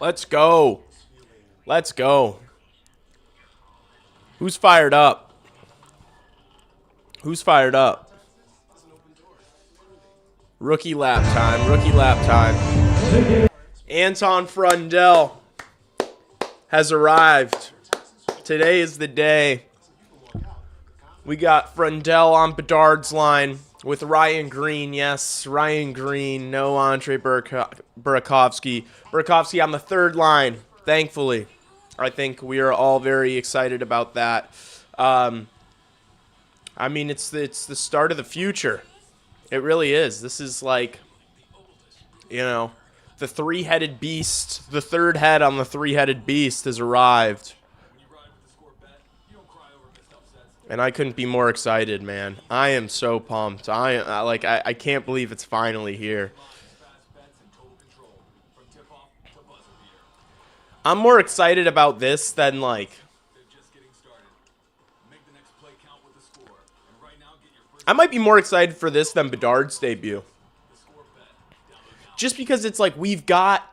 Let's go. Let's go. Who's fired up? Who's fired up? Rookie lap time. Rookie lap time. Anton Frondell has arrived. Today is the day. We got Frondell on Bedard's line with Ryan Green. Yes, Ryan Green. No Andre Burakovsky. Burakovsky on the third line, thankfully. I think we are all very excited about that. I mean, it's the start of the future. It really is. This is like, you know, the three-headed beast. The third head on the three-headed beast has arrived. And I couldn't be more excited, man. I am so pumped. I can't believe it's finally here. I'm more excited about this than, like, I might be more excited for this than Bedard's debut. Just because it's like we've got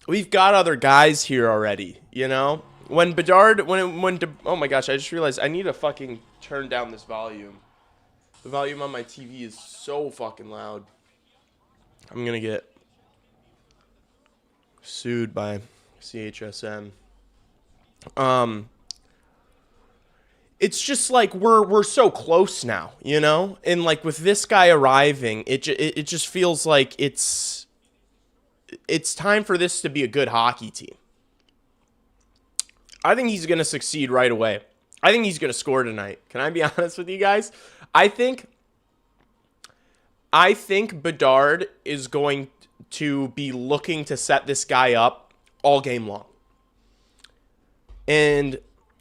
other guys here already, you know? When Bedard, oh my gosh, I just realized I need to fucking turn down this volume. The volume on my TV is so fucking loud. I'm gonna get sued by CHSM. It's just like we're so close now, you know? And like with this guy arriving, it just feels like it's time for this to be a good hockey team. I think he's going to succeed right away. I think he's going to score tonight. Can I be honest with you guys? I think Bedard is going to be looking to set this guy up all game long. And,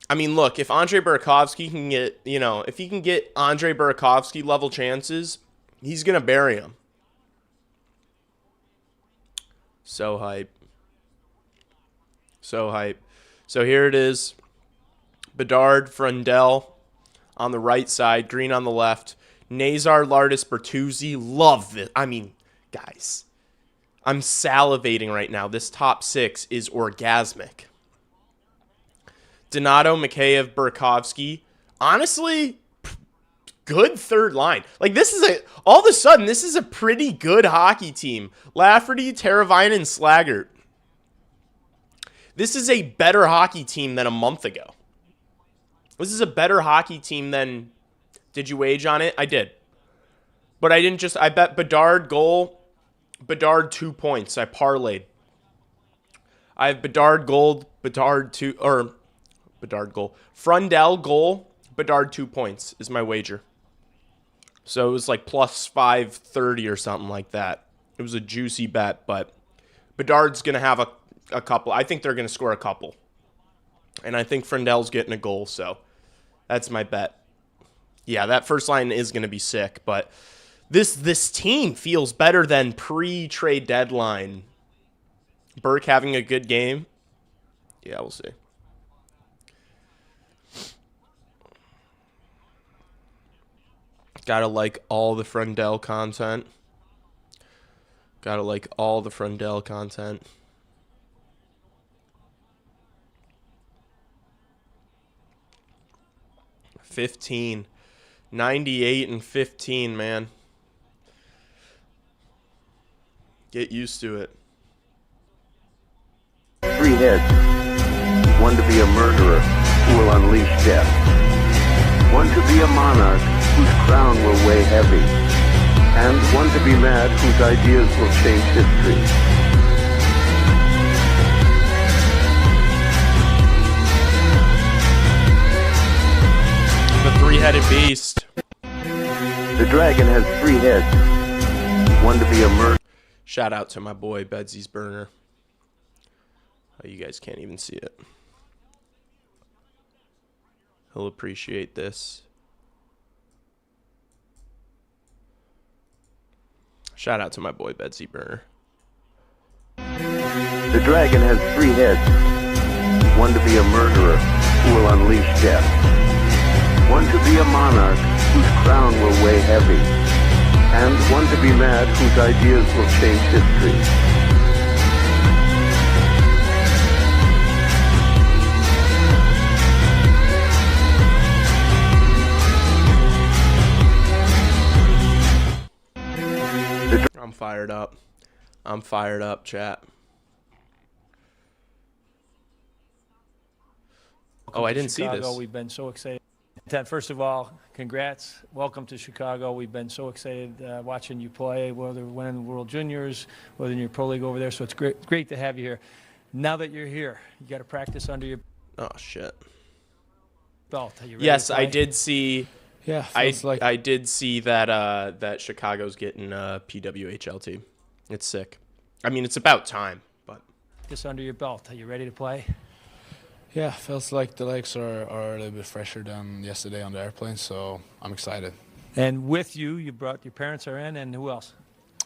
I mean, look, if Andre Burakovsky can get, you know, if he can get Andre Burakovsky level chances, he's going to bury him. So hype. So hype. So here it is. Bedard, Frondell on the right side, Green on the left. Nazar, Lardis, Bertuzzi. Love this. I mean, guys, I'm salivating right now. This top six is orgasmic. Donato, Mikheyev, Burakovsky. Honestly, good third line. Like, this is all of a sudden, this is a pretty good hockey team. Lafferty, Teravainen, and Slaggert. This is a better hockey team than a month ago. This is a better hockey team than... Did you wage on it? I did. But I didn't just... I bet Bedard goal. Bedard 2 points. I parlayed. I have Bedard goal. Bedard 2... Or... Bedard goal. Frondell goal. Bedard 2 points is my wager. So it was like plus 530 or something like that. It was a juicy bet, but Bedard's going to have a couple. I think they're going to score a couple. And I think Frondell's getting a goal, so that's my bet. Yeah, that first line is going to be sick, but this team feels better than pre-trade deadline. Burke having a good game. Yeah, we'll see. Gotta like all the Frondell content. Gotta like all the Frondell content. $15. 98 and 15, man. Get used to it. 3 heads. 1 to be a murderer who will unleash death. 1 to be a monarch whose crown will weigh heavy. And 1 to be mad whose ideas will change history. The 3-headed beast. The dragon has 3 heads. 1 to be a murderer. Shout out to my boy Bedsy's burner. Oh, you guys can't even see it. He'll appreciate this. Shout out to my boy Bedsy burner. The dragon has 3 heads. 1 to be a murderer who will unleash death. 1 to be a monarch whose crown will weigh heavy. And 1 to be mad whose ideas will change history. fired up. I'm fired up, chat. Oh, I didn't see this. We've been so excited. First of all, congrats. Welcome to Chicago. We've been so excited watching you play, whether winning World Juniors, whether in your pro league over there. So it's great to have you here. Now that you're here, you got to practice under your shit. belt. Are you ready Yes, to play? I did see. Yeah, I did see that that Chicago's getting a PWHL team. It's sick. I mean, it's about time, but Just under your belt. Are you ready to play? Yeah, feels like the legs are a little bit fresher than yesterday on the airplane, so I'm excited. And with you, you brought your parents are in, and who else?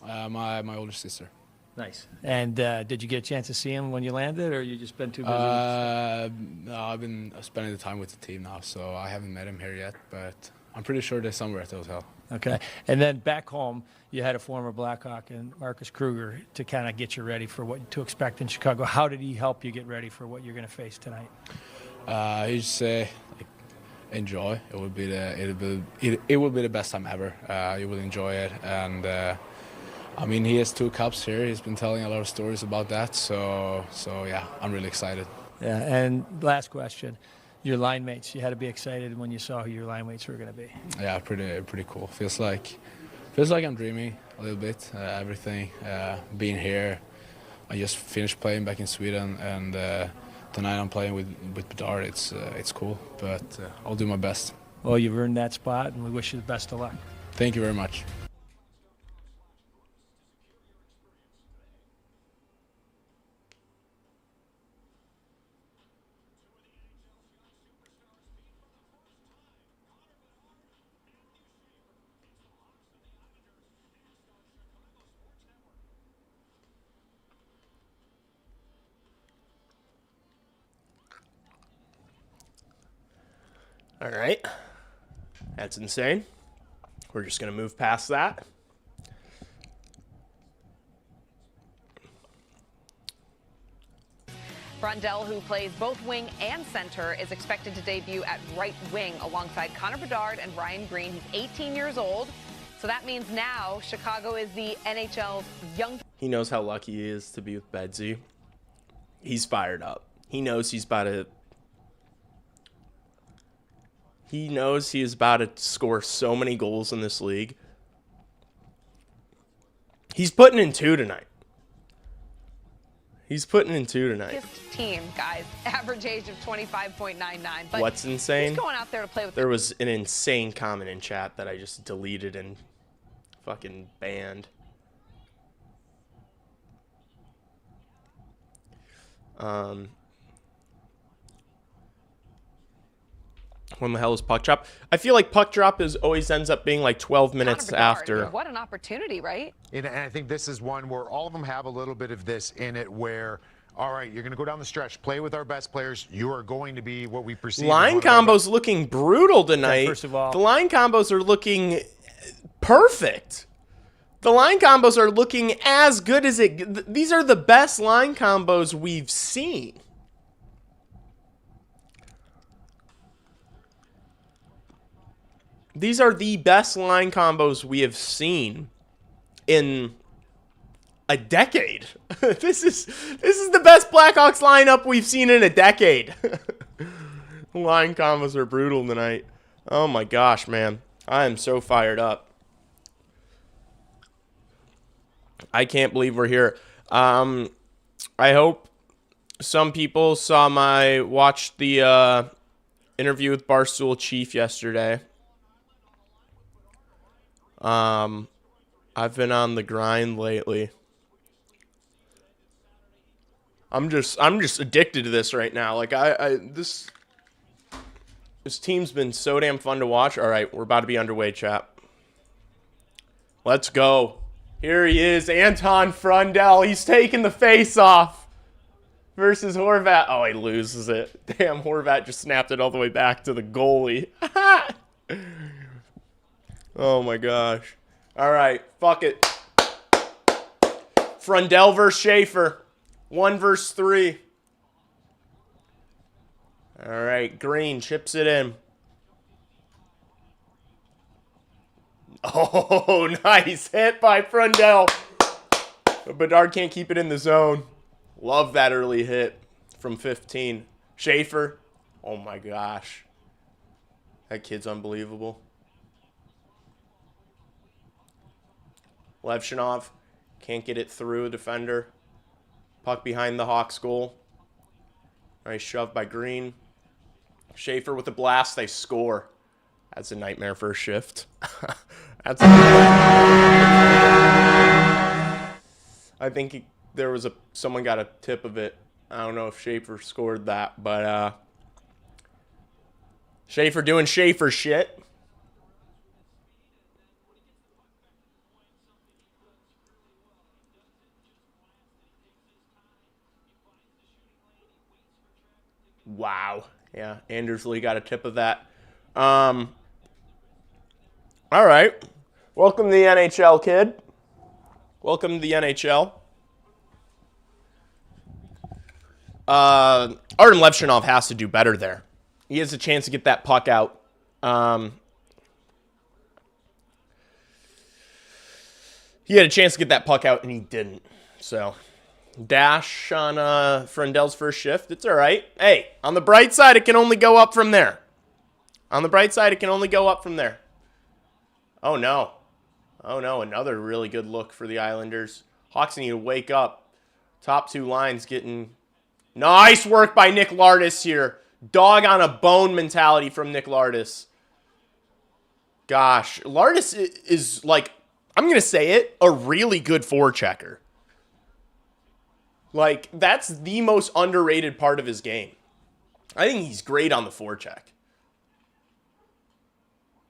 My older sister. Nice. And did you get a chance to see him when you landed, or you just been too busy? No, I've been spending the time with the team now, so I haven't met him here yet, but I'm pretty sure they're somewhere at the hotel. Okay. And then back home, you had a former Blackhawk and Marcus Kruger to kind of get you ready for what to expect in Chicago. How did he help you get ready for what you're going to face tonight? He just say, enjoy. It will be the best time ever. You will enjoy it, and I mean, he has 2 cups here. He's been telling a lot of stories about that, so yeah, I'm really excited. Yeah. And last question. Your line mates, you had to be excited when you saw who your line mates were going to be. Yeah, pretty cool. Feels like I'm dreaming a little bit. Everything, being here. I just finished playing back in Sweden, and tonight I'm playing with Bedard. It's cool, but I'll do my best. Well, you've earned that spot, and we wish you the best of luck. Thank you very much. all right. That's insane. We're just going to move past that. Frondell, who plays both wing and center, is expected to debut at right wing alongside Connor Bedard and Ryan Green. He's 18 years old, so that means now Chicago is the NHL's young. He knows how lucky he is to be with Bedsy. He's fired up. He knows he's about to. He knows he is about to score so many goals in this league. He's putting in 2 tonight. He's putting in 2 tonight. Youngest team, guys. Average age of 25.99. But what's insane? he's going out there to play with. There was an insane comment in chat that I just deleted and fucking banned. When the hell is puck drop? I feel like puck drop always ends up being like 12 minutes Connor Bedard. after. What an opportunity, right? And I think this is one where all of them have a little bit of this in it where, all right, you're going to go down the stretch, play with our best players. You are going to be what we perceive. Line combos looking brutal tonight. First of all, the line combos are looking perfect. The line combos are looking as good as it. These are the best line combos we've seen. These are the best line combos we have seen in a decade. This is the best Blackhawks lineup we've seen in a decade. Line combos are brutal tonight. Oh my gosh, man. I am so fired up. I can't believe we're here. I hope some people watched the interview with Barstool Chief yesterday. I've been on the grind lately. I'm just addicted to this right now. Like this team's been so damn fun to watch. All right, we're about to be underway, chat. Let's go. Here he is, Anton Frondell. He's taking the face off versus Horvat. Oh, he loses it. Damn, Horvat just snapped it all the way back to the goalie. Oh my gosh. All right, fuck it. Frondell versus Schaefer. 1 versus 3. All right, Green chips it in. Oh, nice hit by Frondell. But Bedard can't keep it in the zone. Love that early hit from 15. Schaefer. Oh my gosh. That kid's unbelievable. Levshinov can't get it through a defender. Puck behind the Hawks goal. Nice shove by Green. Schaefer with a blast. They score. That's a nightmare for a shift. That's a I think there was someone got a tip of it. I don't know if Schaefer scored that, but Schaefer doing Schaefer shit. Wow. Yeah, Andersley got a tip of that. All right. Welcome to the NHL, kid. Welcome to the NHL. Artem Levshinov has to do better there. He has a chance to get that puck out. He had a chance to get that puck out, and he didn't. So, dash on Frondell's first shift. It's all right. Hey, on the bright side, it can only go up from there. On the bright side, it can only go up from there. Oh, no. Oh, no. Another really good look for the Islanders. Hawks need to wake up. Top two lines getting... Nice work by Nick Lardis here. Dog on a bone mentality from Nick Lardis. Gosh. Lardis is like, I'm going to say it, a really good forechecker. Like, that's the most underrated part of his game. I think he's great on the forecheck.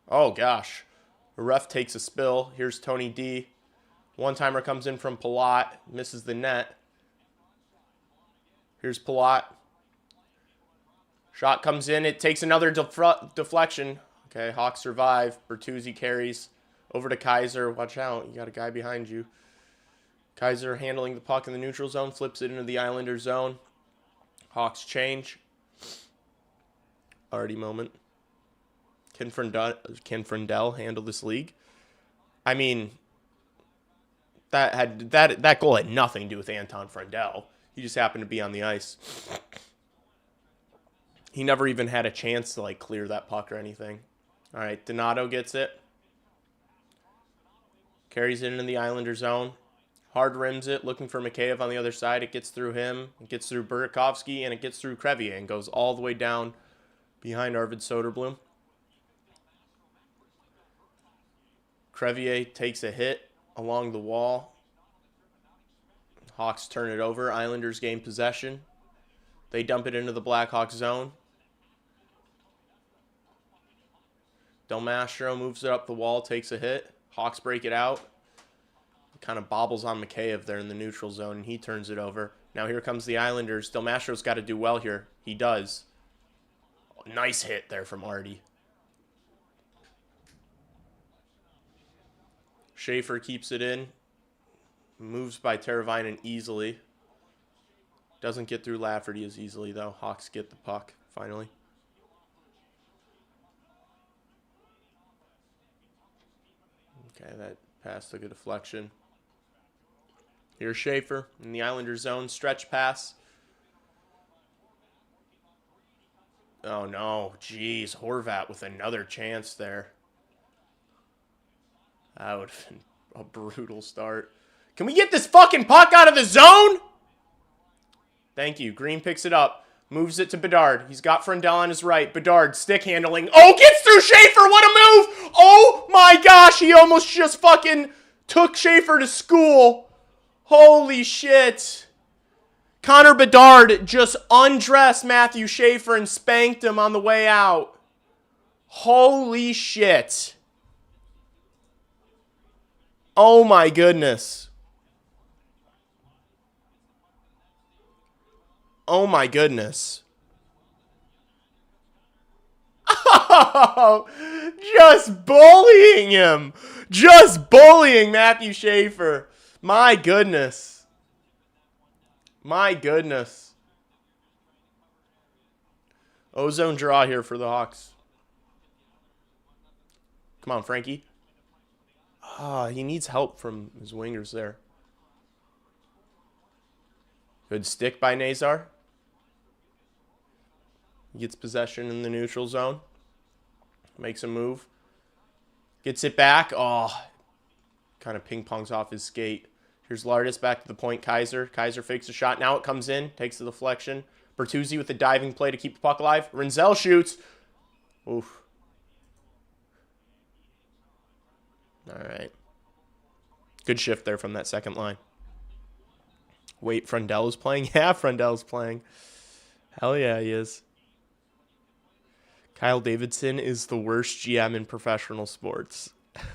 Oh, gosh. The ref takes a spill. Here's Tony D. One-timer comes in from Palat. Misses the net. Here's Palat. Shot comes in. It takes another deflection. Okay, Hawks survive. Bertuzzi carries over to Kaiser. Watch out. You got a guy behind you. Kaiser handling the puck in the neutral zone. Flips it into the Islander zone. Hawks change. Already moment. Can Frondell handle this league? I mean, that goal had nothing to do with Anton Frondell. He just happened to be on the ice. He never even had a chance to like clear that puck or anything. All right, Donato gets it. Carries it into the Islander zone. Hard rims it, looking for Mikheyev on the other side. It gets through him. It gets through Burakovsky, and it gets through Crevier and goes all the way down behind Arvid Soderblom. Crevier takes a hit along the wall. Hawks turn it over. Islanders gain possession. They dump it into the Blackhawks zone. Del Mastro moves it up the wall, takes a hit. Hawks break it out. Kind of bobbles on Mikheyev there in the neutral zone, and he turns it over. Now here comes the Islanders. Del Mastro's got to do well here. He does. Oh, nice hit there from Artie. Schaefer keeps it in. Moves by Teravainen easily. Doesn't get through Lafferty as easily, though. Hawks get the puck, finally. Okay, that pass took a deflection. Here's Schaefer in the Islanders zone. Stretch pass. Oh, no. Jeez, Horvat with another chance there. That would have been a brutal start. Can we get this fucking puck out of the zone? Thank you. Green picks it up. Moves it to Bedard. He's got Frondell on his right. Bedard, stick handling. Oh, gets through Schaefer. What a move. Oh, my gosh. He almost just fucking took Schaefer to school. Holy shit. Connor Bedard just undressed Matthew Schaefer and spanked him on the way out. Holy shit. Oh, my goodness. Oh, my goodness. Oh, just bullying him. Just bullying Matthew Schaefer. My goodness. My goodness. Ozone draw here for the Hawks. Come on, Frankie. Ah, he needs help from his wingers there. Good stick by Nazar. He gets possession in the neutral zone. Makes a move. Gets it back. Oh, kind of ping-pongs off his skate. Here's Lardis back to the point. Kaiser. Kaiser fakes a shot. Now it comes in. Takes the deflection. Bertuzzi with the diving play to keep the puck alive. Renzel shoots. Oof. All right. Good shift there from that second line. Wait, Frondell is playing? Yeah, Frondell's playing. Hell yeah, he is. Kyle Davidson is the worst GM in professional sports.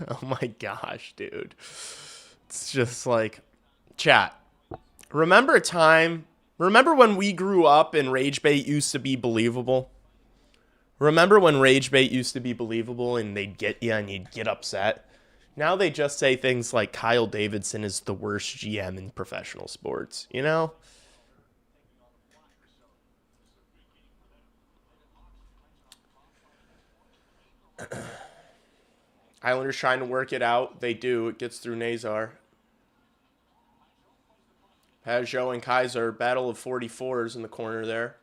Oh my gosh, dude. It's just like, chat. Remember a time, remember when we grew up and rage bait used to be believable? Remember when rage bait used to be believable and they'd get you and you'd get upset? Now they just say things like Kyle Davidson is the worst GM in professional sports, you know? Islanders trying to work it out. They do. It gets through Nazar. Pajot and Kaiser, battle of 44s in the corner there.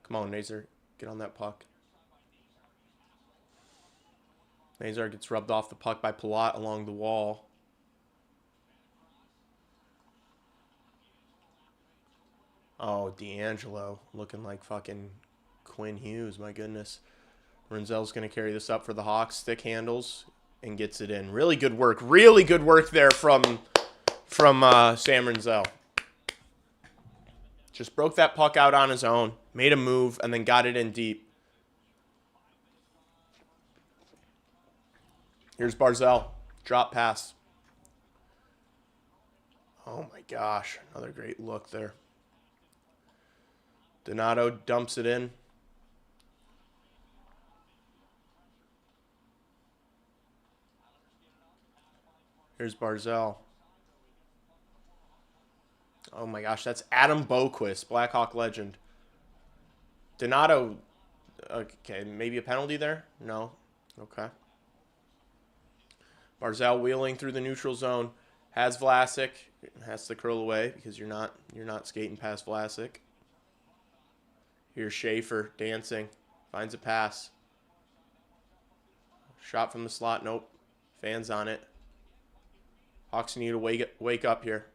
Come on, Nazar. Get on that puck. Nazar gets rubbed off the puck by Palat along the wall. Oh, D'Angelo looking like fucking Quinn Hughes. My goodness. Renzel's going to carry this up for the Hawks. Stick handles and gets it in. Really good work. Really good work there from Sam Renzel. Just broke that puck out on his own. Made a move and then got it in deep. Here's Barzal. Drop pass. Oh my gosh. Another great look there. Donato dumps it in. Here's Barzal. Oh my gosh, that's Adam Boquist, Blackhawk legend. Donato, okay, maybe a penalty there? No. Okay. Barzal wheeling through the neutral zone. Has Vlasic. Has to curl away because you're not skating past Vlasic. Here's Schaefer dancing. Finds a pass. Shot from the slot. Nope. Fans on it. Hawks need to wake up here.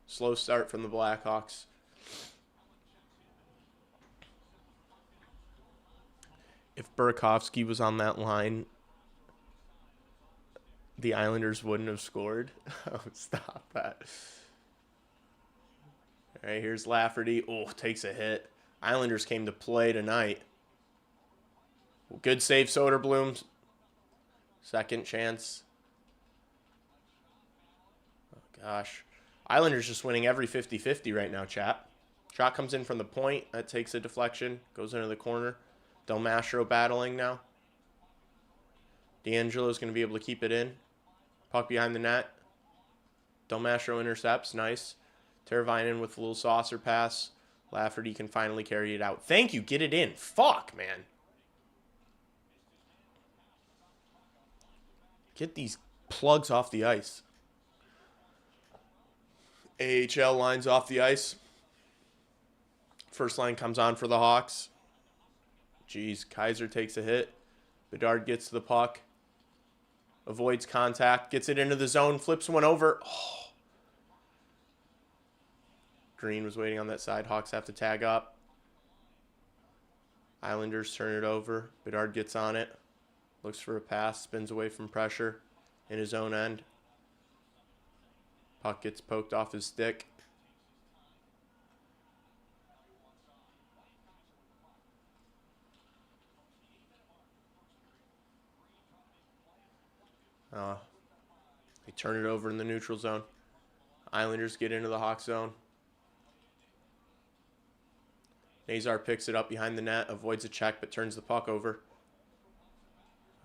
Slow start from the Blackhawks. If Burakovsky was on that line, the Islanders wouldn't have scored. Oh, stop that. All right, here's Lafferty. Oh, takes a hit. Islanders came to play tonight. Good save, Soderblom. Second chance. Gosh. Islanders just winning every 50-50 right now, chat. Shot comes in from the point. That takes a deflection. Goes into the corner. Del Mastro battling now. D'Angelo's going to be able to keep it in. Puck behind the net. Del Mastro intercepts. Nice. Teravainen with a little saucer pass. Lafferty can finally carry it out. Thank you. Get it in. Fuck, man. Get these plugs off the ice. AHL lines off the ice. First line comes on for the Hawks. Jeez, Kaiser takes a hit. Bedard gets to the puck. Avoids contact. Gets it into the zone. Flips one over. Oh. Green was waiting on that side. Hawks have to tag up. Islanders turn it over. Bedard gets on it. Looks for a pass. Spins away from pressure in his own end. Puck gets poked off his stick. They turn it over in the neutral zone. Islanders get into the Hawk zone. Nazar picks it up behind the net, avoids a check, but turns the puck over.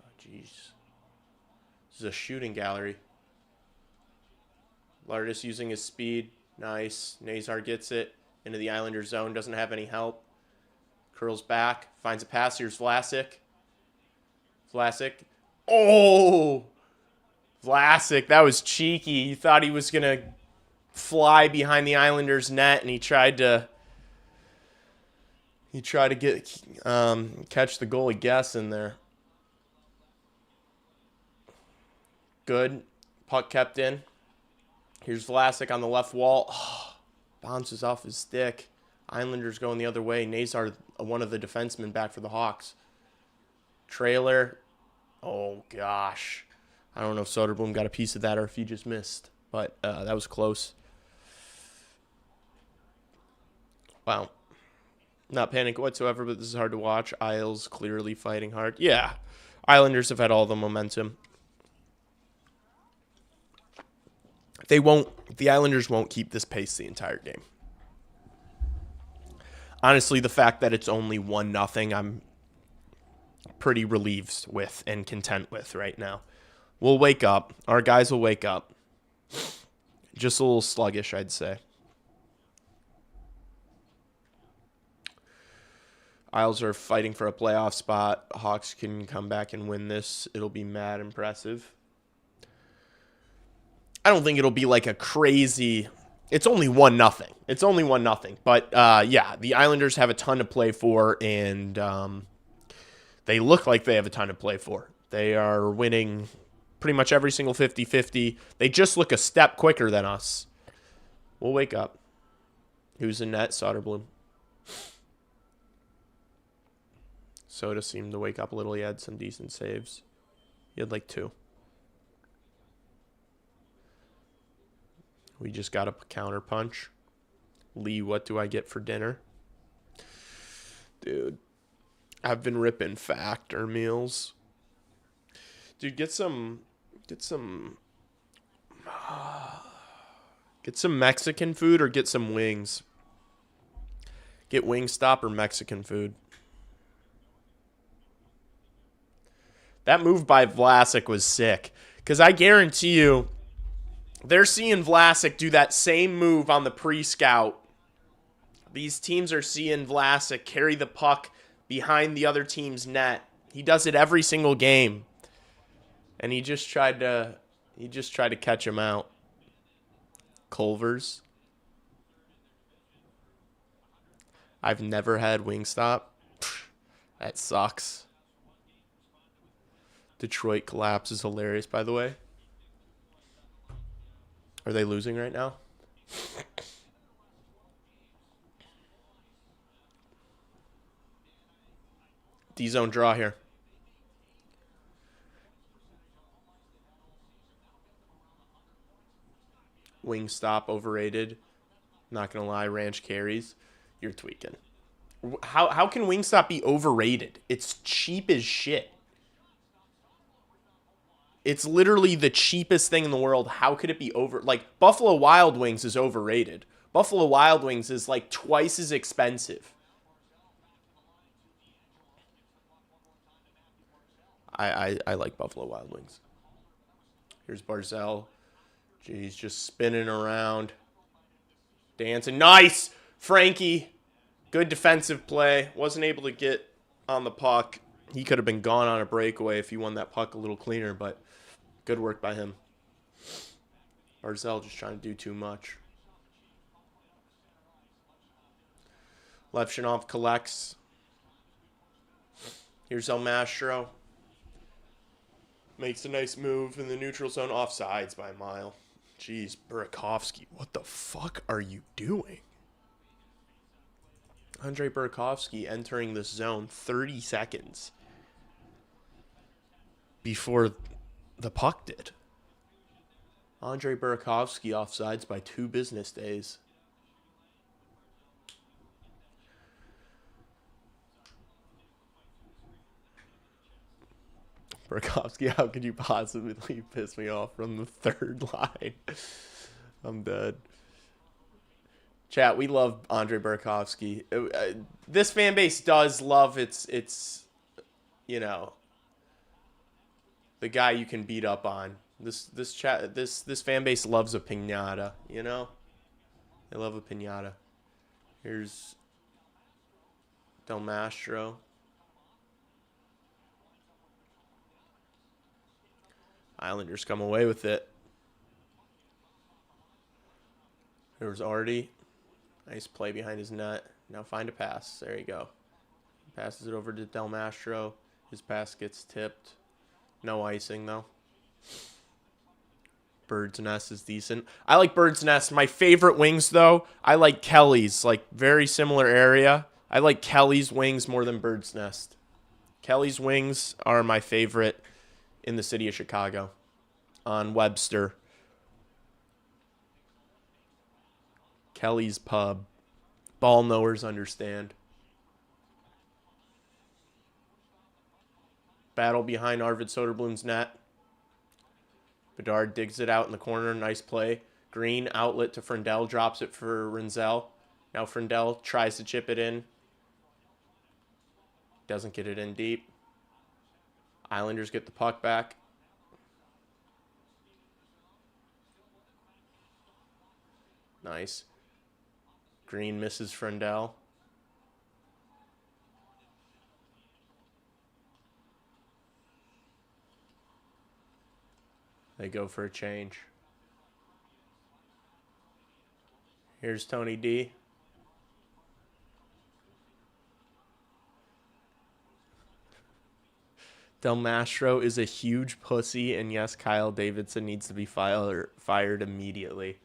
Oh, jeez. This is a shooting gallery. Lardis using his speed. Nice. Nazar gets it into the Islanders zone. Doesn't have any help. Curls back. Finds a pass. Here's Vlasic. Vlasic. Oh! Vlasic. That was cheeky. He thought he was going to fly behind the Islanders' net, and he tried to get catch the goalie guessing there. Good. Puck kept in. Here's Vlasic on the left wall. Oh, bounces off his stick. Islanders going the other way. Nazar, one of the defensemen, back for the Hawks. Trailer. Oh, gosh. I don't know if Soderblom got a piece of that or if he just missed. But that was close. Wow. Not panic whatsoever, but this is hard to watch. Isles clearly fighting hard. Yeah. Islanders have had all the momentum. The Islanders won't keep this pace the entire game. Honestly, the fact that it's only 1-0, I'm pretty relieved with and content with right now. We'll wake up. Our guys will wake up. Just a little sluggish, I'd say. Isles are fighting for a playoff spot. Hawks can come back and win this. It'll be mad impressive. I don't think it'll be like a crazy... It's only 1-0. It's only 1-0. But, yeah, the Islanders have a ton to play for, and they look like they have a ton to play for. They are winning pretty much every single 50-50. They just look a step quicker than us. We'll wake up. Who's in net? Soderblom. Soda seemed to wake up a little. He had some decent saves. He had like 2. We just got a counter punch. Lee, what do I get for dinner? Dude, I've been ripping Factor meals. Dude, get some Mexican food or get some wings. Get Wingstop or Mexican food. That move by Vlasic was sick. Because I guarantee you, they're seeing Vlasic do that same move on the pre-scout. These teams are seeing Vlasic carry the puck behind the other team's net. He does it every single game. And he just tried to catch him out. Culver's. I've never had Wingstop. That sucks. Detroit collapse is hilarious, by the way. Are they losing right now? D-zone draw here. Wingstop overrated. Not gonna lie, ranch carries. You're tweaking. How can Wingstop be overrated? It's cheap as shit. It's literally the cheapest thing in the world. How could it be like, Buffalo Wild Wings is overrated. Buffalo Wild Wings is like twice as expensive. I like Buffalo Wild Wings. Here's Barzell. Jeez, just spinning around. Dancing. Nice! Frankie. Good defensive play. Wasn't able to get on the puck. He could have been gone on a breakaway if he won that puck a little cleaner, but good work by him. Barzell just trying to do too much. Levshinov collects. Here's El Mastro. Makes a nice move in the neutral zone. Offsides by a mile. Jeez, Burakovsky, what the fuck are you doing? Andrei Burakovsky entering this zone 30 seconds before the puck did. Andrei Burakovsky offsides by 2 business days. Burakovsky, how could you possibly piss me off from the 3rd line? I'm dead. Chat, we love Andrei Burakovsky. This fan base does love its, you know, the guy you can beat up on. This fan base loves a piñata, you know? They love a piñata. Here's Del Mastro. Islanders come away with it. There was already nice play behind his net. Now find a pass. There you go. Passes it over to Del Mastro. His pass gets tipped. No icing, though. Bird's Nest is decent. I like Bird's Nest. My favorite wings, though, I like Kelly's. Like, very similar area. I like Kelly's wings more than Bird's Nest. Kelly's wings are my favorite in the city of Chicago. On Webster. Kelly's Pub. Ball knowers understand. Battle behind Arvid Soderblom's net. Bedard digs it out in the corner. Nice play. Green outlet to Frondell. Drops it for Renzel. Now Frondell tries to chip it in. Doesn't get it in deep. Islanders get the puck back. Nice. Green misses Frondell. They go for a change. Here's Tony D. Del Mastro is a huge pussy, and yes, Kyle Davidson needs to be fired immediately.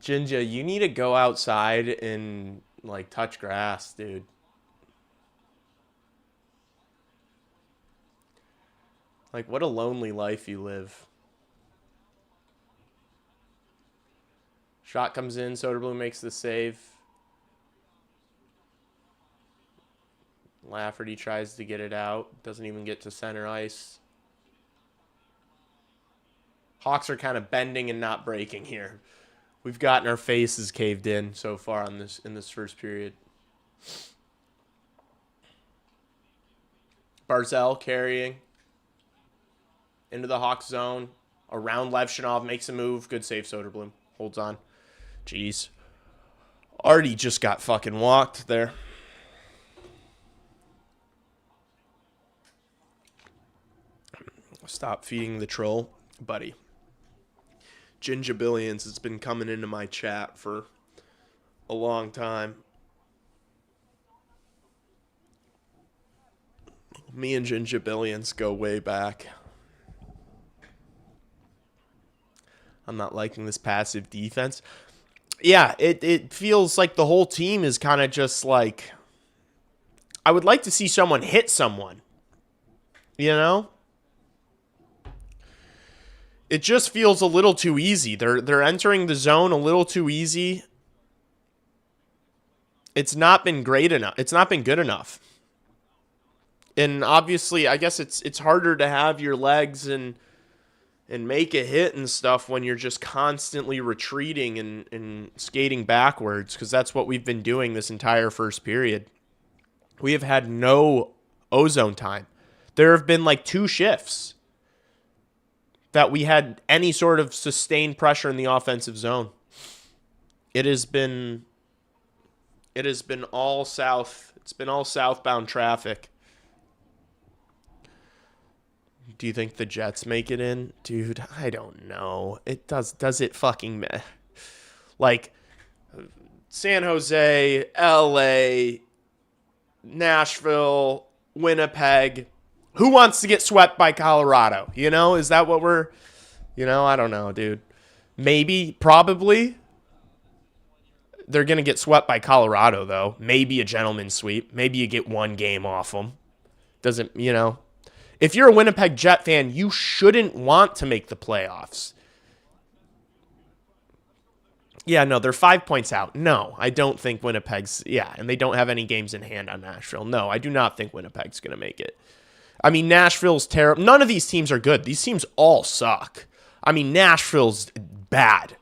Jinja, you need to go outside and, like, touch grass, dude. Like, what a lonely life you live. Shot comes in. Soderblom makes the save. Lafferty tries to get it out. Doesn't even get to center ice. Hawks are kind of bending and not breaking here. We've gotten our faces caved in so far on this in this first period. Barzell carrying into the Hawks zone. Around Levshinov, makes a move. Good save, Soderblom. Holds on. Jeez. Artie just got fucking walked there. Stop feeding the troll, buddy. Gingabillions has been coming into my chat for a long time. Me and Gingabillions go way back. I'm not liking this passive defense. Yeah, it feels like the whole team is kind of just like... I would like to see someone hit someone. You know? It just feels a little too easy. They're entering the zone a little too easy. It's not been great enough. It's not been good enough. And obviously, I guess it's harder to have your legs and make a hit and stuff when you're just constantly retreating and skating backwards, because that's what we've been doing this entire first period. We have had no ozone time. There have been like 2 shifts that we had any sort of sustained pressure in the offensive zone. It has been all south. It's been all southbound traffic. Do you think the Jets make it in? Dude, I don't know. It does it fucking like San Jose, LA, Nashville, Winnipeg. Who wants to get swept by Colorado? You know, is that what we're, I don't know, dude. Maybe, probably. They're going to get swept by Colorado, though. Maybe a gentleman's sweep. Maybe you get 1 game off them. Doesn't, If you're a Winnipeg Jet fan, you shouldn't want to make the playoffs. Yeah, no, they're 5 points out. No, I don't think Winnipeg's, and they don't have any games in hand on Nashville. No, I do not think Winnipeg's going to make it. I mean, Nashville's terrible. None of these teams are good. These teams all suck. I mean, Nashville's bad.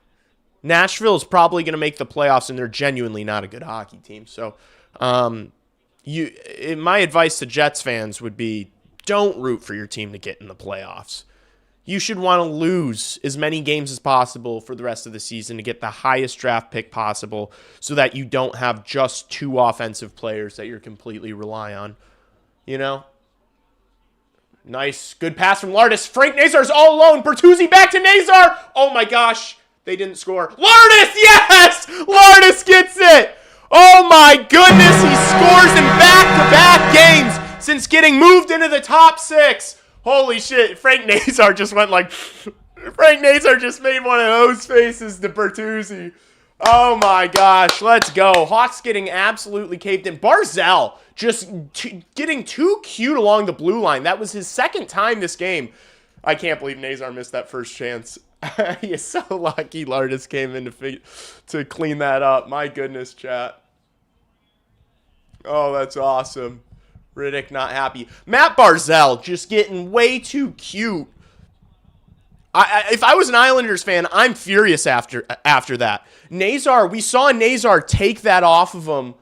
Nashville is probably going to make the playoffs, and they're genuinely not a good hockey team. So, my advice to Jets fans would be, don't root for your team to get in the playoffs. You should want to lose as many games as possible for the rest of the season to get the highest draft pick possible, so that you don't have just 2 offensive players that you're completely rely on. Nice. Good pass from Lardis. Frank Nazar's all alone. Bertuzzi back to Nazar. Oh, my gosh. They didn't score. Lardis, yes! Lardis gets it! Oh my goodness, he scores in back-to-back games since getting moved into the top 6. Holy shit, Frank Nazar just went like... Frank Nazar just made one of those faces to Bertuzzi. Oh my gosh, let's go. Hawks getting absolutely caved in. Barzal just getting too cute along the blue line. That was his second time this game. I can't believe Nazar missed that first chance. He is so lucky Lardis came in to clean that up. My goodness, chat. Oh, that's awesome. Riddick not happy. Matt Barzal just getting way too cute. If I was an Islanders fan, I'm furious after that. Nazar, we saw Nazar take that off of him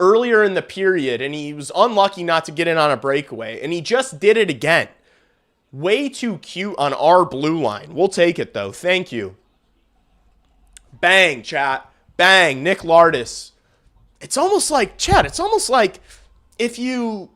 earlier in the period, and he was unlucky not to get in on a breakaway, and he just did it again. Way too cute on our blue line. We'll take it, though. Thank you. Bang, chat. Bang, Nick Lardis. It's almost like, chat, it's almost like if you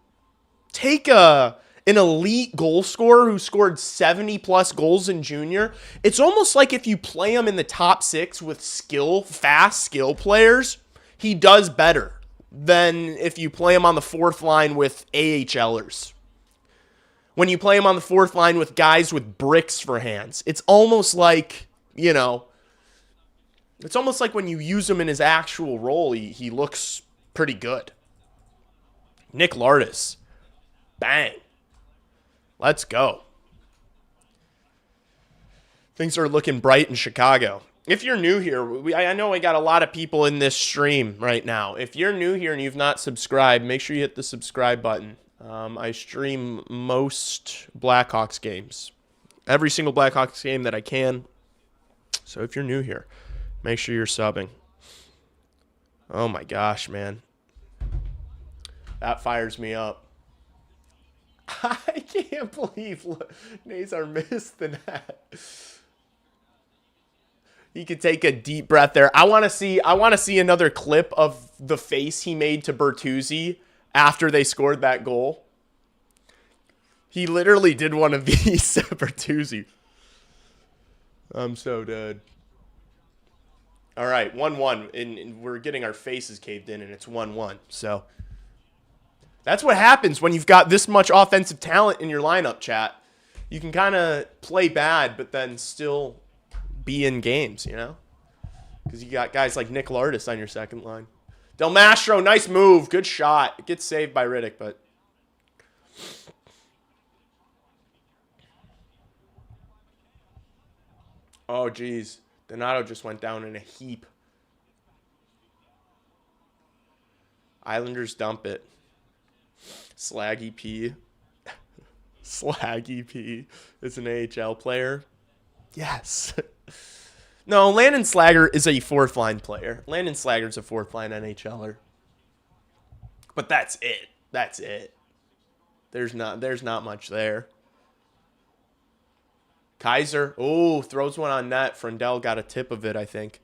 take an elite goal scorer who scored 70-plus goals in junior, it's almost like if you play him in the top 6 with fast skill players, he does better than if you play him on the 4th line with AHLers. When you play him on the 4th line with guys with bricks for hands, it's almost like, it's almost like when you use him in his actual role, he looks pretty good. Nick Lardis. Bang. Let's go. Things are looking bright in Chicago. If you're new here, I know I got a lot of people in this stream right now. If you're new here and you've not subscribed, make sure you hit the subscribe button. I stream most Blackhawks games. Every single Blackhawks game that I can. So if you're new here, make sure you're subbing. Oh my gosh, man. That fires me up. I can't believe Nazar missed the net. He could take a deep breath there. I want to see another clip of the face he made to Bertuzzi after they scored that goal. He literally did one of these to Bertuzzi. I'm so dead. All right, 1-1. And we're getting our faces caved in, and it's 1-1. So that's what happens when you've got this much offensive talent in your lineup, chat. You can kind of play bad, but then still be in games, Because you got guys like Nick Lardis on your second line. Del Mastro, nice move. Good shot. It gets saved by Riddick, but... Oh, geez. Donato just went down in a heap. Islanders dump it. Slaggy P. Slaggy P is an AHL player. Yes. No, Landon Slager is a 4th line player. Landon Slager's a 4th line NHLer. But that's it. That's it. There's not much there. Kaiser. Oh, throws one on net. Frondell got a tip of it, I think.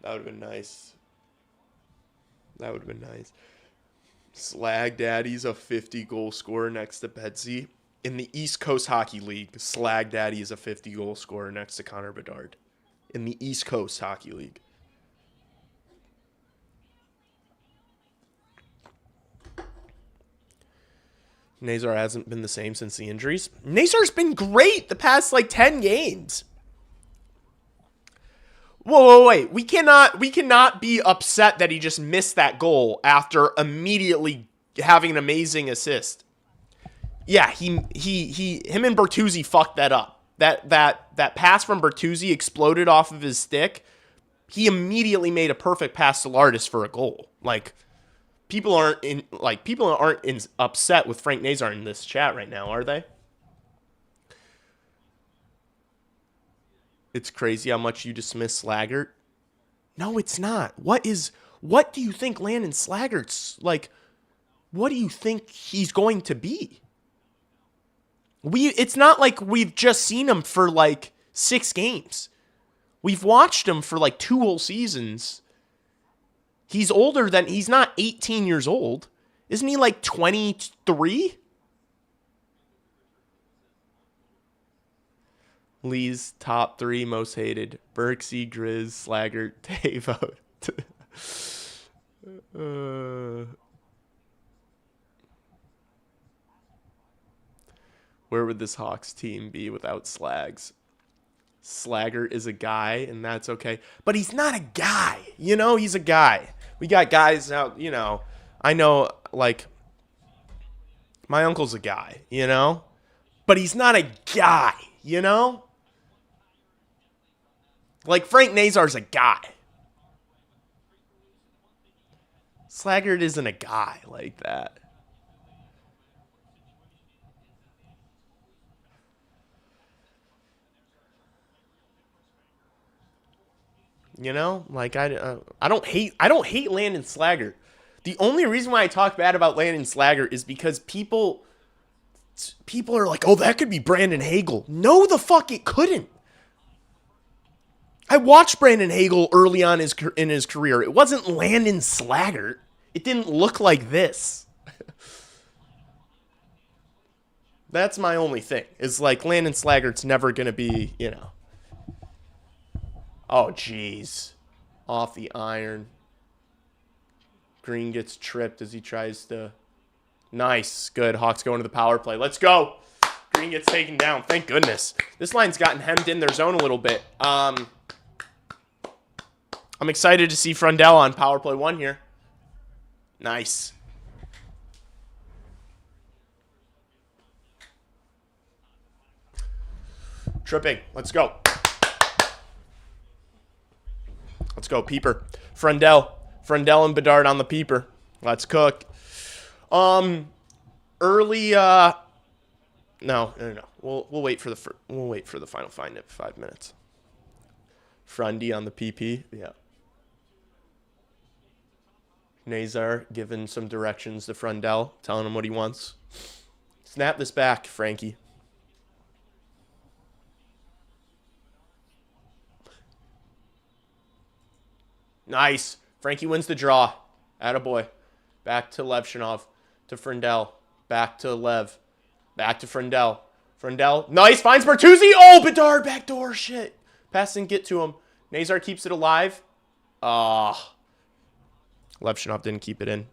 That would have been nice. That would have been nice. Slag Daddy's a 50-goal scorer next to Betsy. In the East Coast Hockey League, Slag Daddy is a 50-goal scorer next to Connor Bedard. In the East Coast Hockey League. Nazar hasn't been the same since the injuries. Nazar's been great the past, 10 games. Whoa, wait. We cannot be upset that he just missed that goal after immediately having an amazing assist. Yeah, him and Bertuzzi fucked that up. That pass from Bertuzzi exploded off of his stick. He immediately made a perfect pass to Lardis for a goal. People aren't upset with Frank Nazar in this chat right now, are they? It's crazy how much you dismiss Slaggert. No, it's not. What do you think Landon Slaggert's like? What do you think he's going to be? It's not like we've just seen him for 6 games. We've watched him for 2 whole seasons. He's not 18 years old. Isn't he 23? Lee's top 3 most hated. Berksy, Grizz, Slaggert, Tavo. Where would this Hawks team be without Slags? Slaggert is a guy, and that's okay. But he's not a guy. You know, he's a guy. We got guys out, you know. I know, like, my uncle's a guy, you know? But he's not a guy, you know? Like, Frank Nazar's a guy. Slaggert isn't a guy like that. You know, like I don't hate Landon Slaggert. The only reason why I talk bad about Landon Slaggert is because people are like, oh, that could be Brandon Hagel. No, the fuck it couldn't. I watched Brandon Hagel early on in his career. It wasn't Landon Slaggert. It didn't look like this. That's my only thing. Is like Landon Slaggert's never gonna be, you know. Oh, jeez. Off the iron. Green gets tripped as he tries to... Nice. Good. Hawks going to the power play. Let's go. Green gets taken down. Thank goodness. This line's gotten hemmed in their zone a little bit. I'm excited to see Frondell on power play 1 here. Nice. Tripping. Let's go. Let's go, Peeper. Frondell and Bedard on the Peeper. Let's cook. Early. No. We'll wait for the final find at 5 minutes. Frondy on the PP. Yeah. Nazar giving some directions to Frondell, telling him what he wants. Snap this back, Frankie. Nice. Frankie wins the draw. Attaboy. Back to Levshinov. To Frondell. Back to Lev. Back to Frondell. Frondell. Nice. Finds Bertuzzi. Oh, Bedard. Backdoor. Shit. Pass didn't get to him. Nazar keeps it alive. Levshinov didn't keep it in.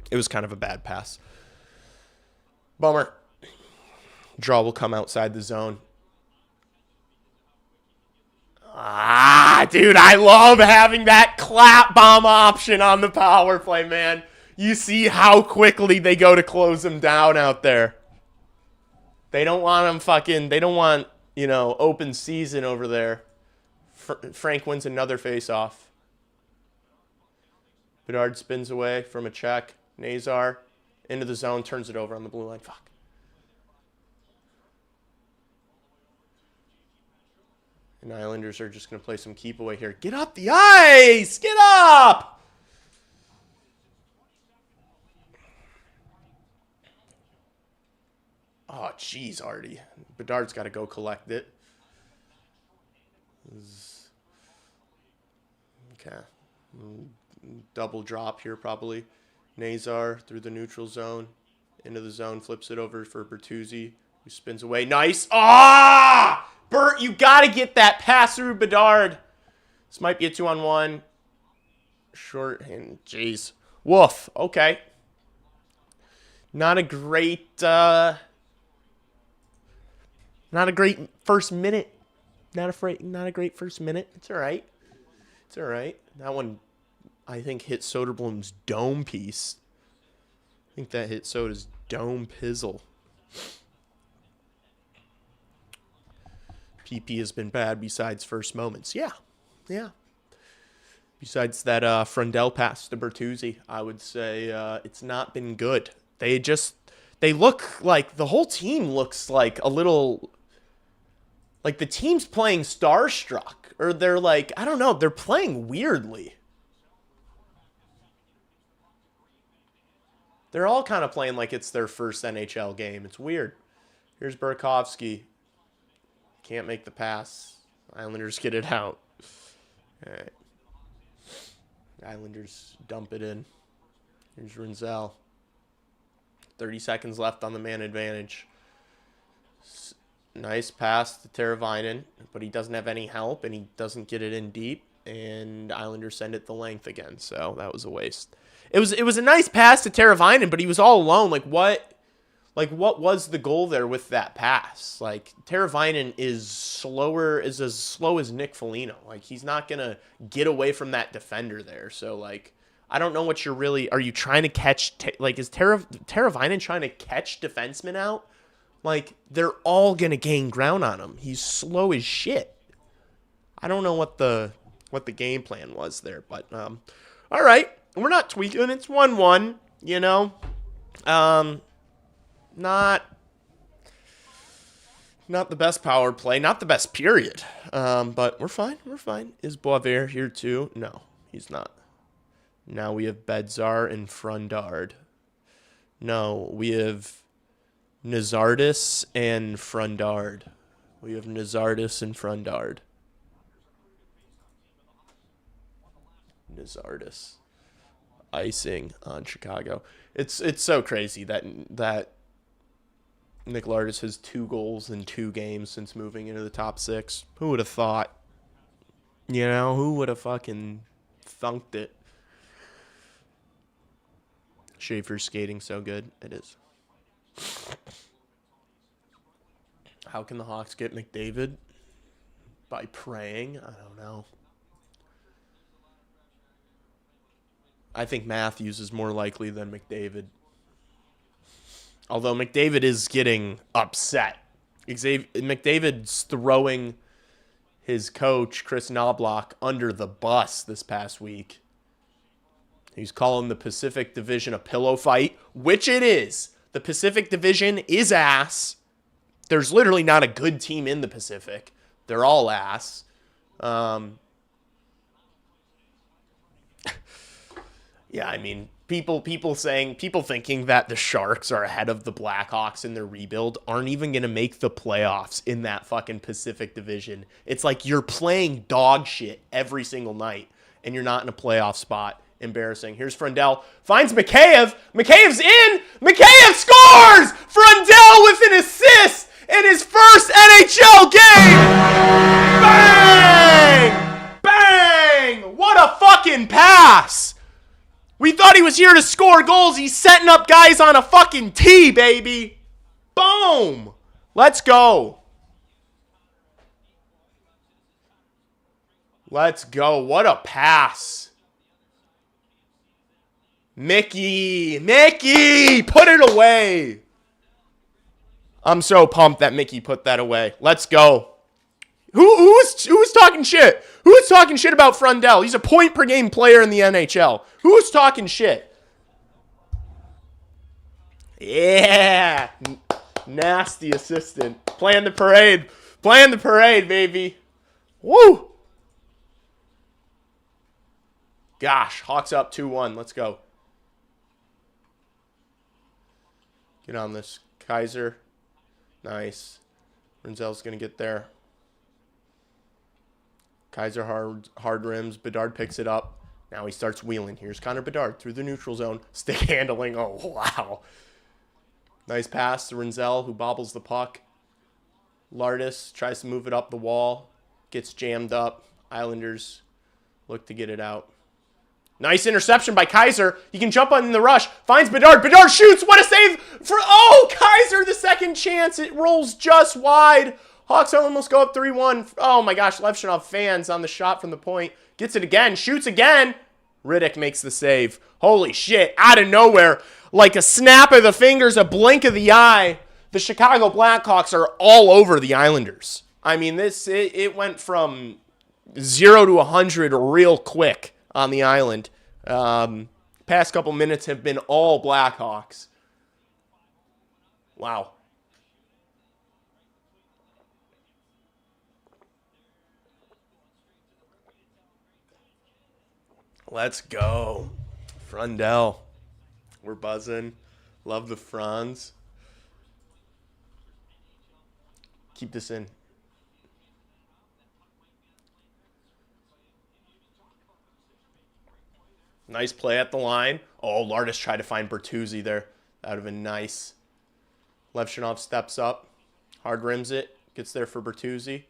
It was kind of a bad pass. Bummer. Draw will come outside the zone. Dude, I love having that clap bomb option on the power play, man. You see how quickly they go to close them down out there. They don't want they don't want, you know, open season over there. Frank wins another face-off. Bedard spins away from a check. Nazar into the zone, turns it over on the blue line. Fuck. And Islanders are just going to play some keep away here. Get up the ice! Get up! Oh, jeez, Artie. Bedard's got to go collect it. Okay. Double drop here, probably. Nazar through the neutral zone. Into the zone. Flips it over for Bertuzzi, who spins away. Nice. Ah! Bert, you got to get that pass through Bedard. This might be a 2-on-1. Short and jeez. Woof. Okay. Not a great first minute. Not a great first minute. It's all right. It's all right. That one, I think, hit Soderblom's dome piece. I think that hit Soda's dome pizzle. PP has been bad besides first moments. Yeah. Besides that Frondell pass to Bertuzzi, I would say it's not been good. They look like, the whole team looks like a little, like the team's playing starstruck. Or they're like, I don't know, they're playing weirdly. They're all kind of playing like it's their first NHL game. It's weird. Here's Burakovsky. Can't make the pass. Islanders get it out. All right. Islanders dump it in. Here's Rinzel. 30 seconds left on the man advantage. Nice pass to Teravainen, but he doesn't have any help, and he doesn't get it in deep, and Islanders send it the length again, so that was a waste. It was a nice pass to Teravainen, but he was all alone. What was the goal there with that pass? Like, Teravainen is as slow as Nick Foligno. Like, he's not going to get away from that defender there. So, like, I don't know what are you trying to catch, is Teravainen trying to catch defensemen out? Like, they're all going to gain ground on him. He's slow as shit. I don't know what the game plan was there, but, all right. We're not tweaking. It's 1-1, you know. Not the best power play, not the best period. But we're fine. We're fine. Is Boisvert here too? No, he's not. Now we have Bedzar and Frondard. No, we have Nazardis and Frondard. We have Nazardis and Frondard. Nazardis. Icing on Chicago. It's so crazy that Nick Lardis has 2 goals in 2 games since moving into the top 6. Who would have thought? You know, who would have fucking thunked it? Schaefer's skating so good. It is. How can the Hawks get McDavid? By praying? I don't know. I think Matthews is more likely than McDavid. Although McDavid is getting upset. McDavid's throwing his coach, Chris Knobloch, under the bus this past week. He's calling the Pacific Division a pillow fight, which it is. The Pacific Division is ass. There's literally not a good team in the Pacific. They're all ass. Yeah, I mean, people thinking that the Sharks are ahead of the Blackhawks in their rebuild aren't even going to make the playoffs in that fucking Pacific Division. It's like you're playing dog shit every single night, and you're not in a playoff spot. Embarrassing. Here's Frondell. Finds Mikheyev. Mikheyev's in. Mikheyev scores! Frondell with an assist in his first NHL game! Bang! Bang! What a fucking pass! We thought he was here to score goals. He's setting up guys on a fucking tee, baby. Boom! Let's go. Let's go. What a pass. Mickey, put it away. I'm so pumped that Mickey put that away. Let's go. Who's talking shit? Who's talking shit about Frondell? He's a point per game player in the NHL. Who's talking shit? Yeah. Nasty assistant. Playing the parade. Playing the parade, baby. Woo. Gosh, Hawks up 2-1. Let's go. Get on this. Kaiser. Nice. Renzel's going to get there. Kaiser hard rims. Bedard picks it up. Now he starts wheeling. Here's Connor Bedard through the neutral zone. Stick handling. Oh, wow. Nice pass to Renzel, who bobbles the puck. Lardis tries to move it up the wall. Gets jammed up. Islanders look to get it out. Nice interception by Kaiser. He can jump on the rush. Finds Bedard. Bedard shoots. What a save for... Oh, Kaiser, the second chance. It rolls just wide. Hawks almost go up 3-1. Oh, my gosh. Levshunov fans on the shot from the point. Gets it again. Shoots again. Riddick makes the save. Holy shit. Out of nowhere. Like a snap of the fingers, a blink of the eye. The Chicago Blackhawks are all over the Islanders. I mean, it went from 0 to 100 real quick on the island. Past couple minutes have been all Blackhawks. Wow. Let's go. Frondell. We're buzzing. Love the Franz. Keep this in. Nice play at the line. Oh, Lardis tried to find Bertuzzi there. That would have been nice. Levshunov steps up. Hard rims it. Gets there for Bertuzzi.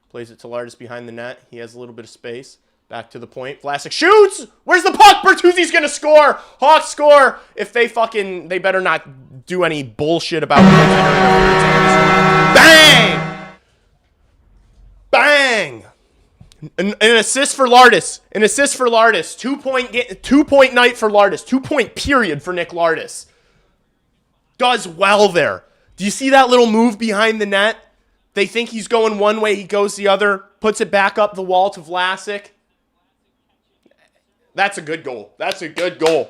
Plays it to Lardis behind the net. He has a little bit of space. Back to the point. Vlasic shoots! Where's the puck? Bertuzzi's going to score! Hawks score! If they they better not do any bullshit about Bang! Bang! An assist for Lardis. An assist for Lardis. 2-point night for Lardis. 2-point period for Nick Lardis. Does well there. Do you see that little move behind the net? They think he's going one way, he goes the other. Puts it back up the wall to Vlasic. That's a good goal. That's a good goal.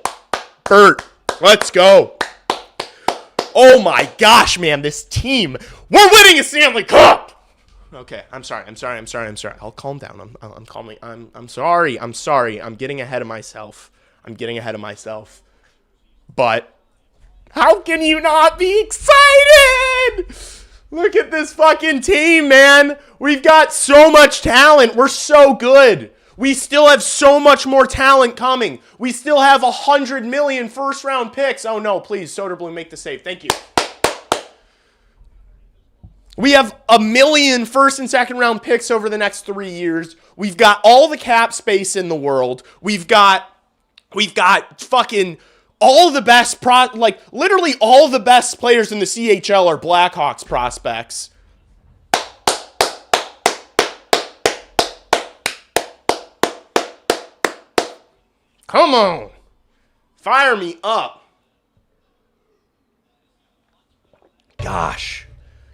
Bert, let's go. Oh my gosh, man, this team. We're winning a Stanley Cup. Okay, I'm sorry. I'll calm down. I'm calming. I'm sorry. I'm getting ahead of myself. But how can you not be excited? Look at this fucking team, man. We've got so much talent. We're so good. We still have so much more talent coming. We still have 100 million first-round picks. Oh, no, please, Soderblom, make the save. Thank you. We have 1 million first and second-round picks over the next 3 years. We've got all the cap space in the world. We've got fucking all the best, literally all the best players in the CHL are Blackhawks prospects. Come on. Fire me up. Gosh,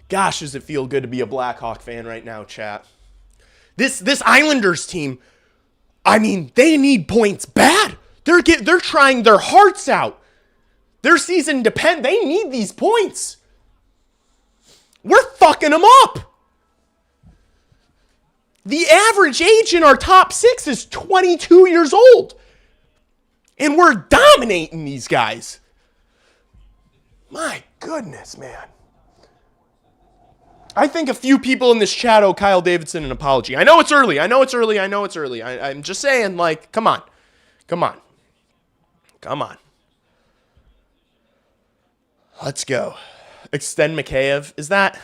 does it feel good to be a Blackhawk fan right now, chat. This Islanders team, I mean, they need points bad. They're trying their hearts out. Their season they need these points. We're fucking them up. The average age in our top 6 is 22 years old. And we're dominating these guys. My goodness, man. I think a few people in this chat owe Kyle Davidson an apology. I know it's early. I'm just saying, come on. Let's go. Extend Mikheyev. Is that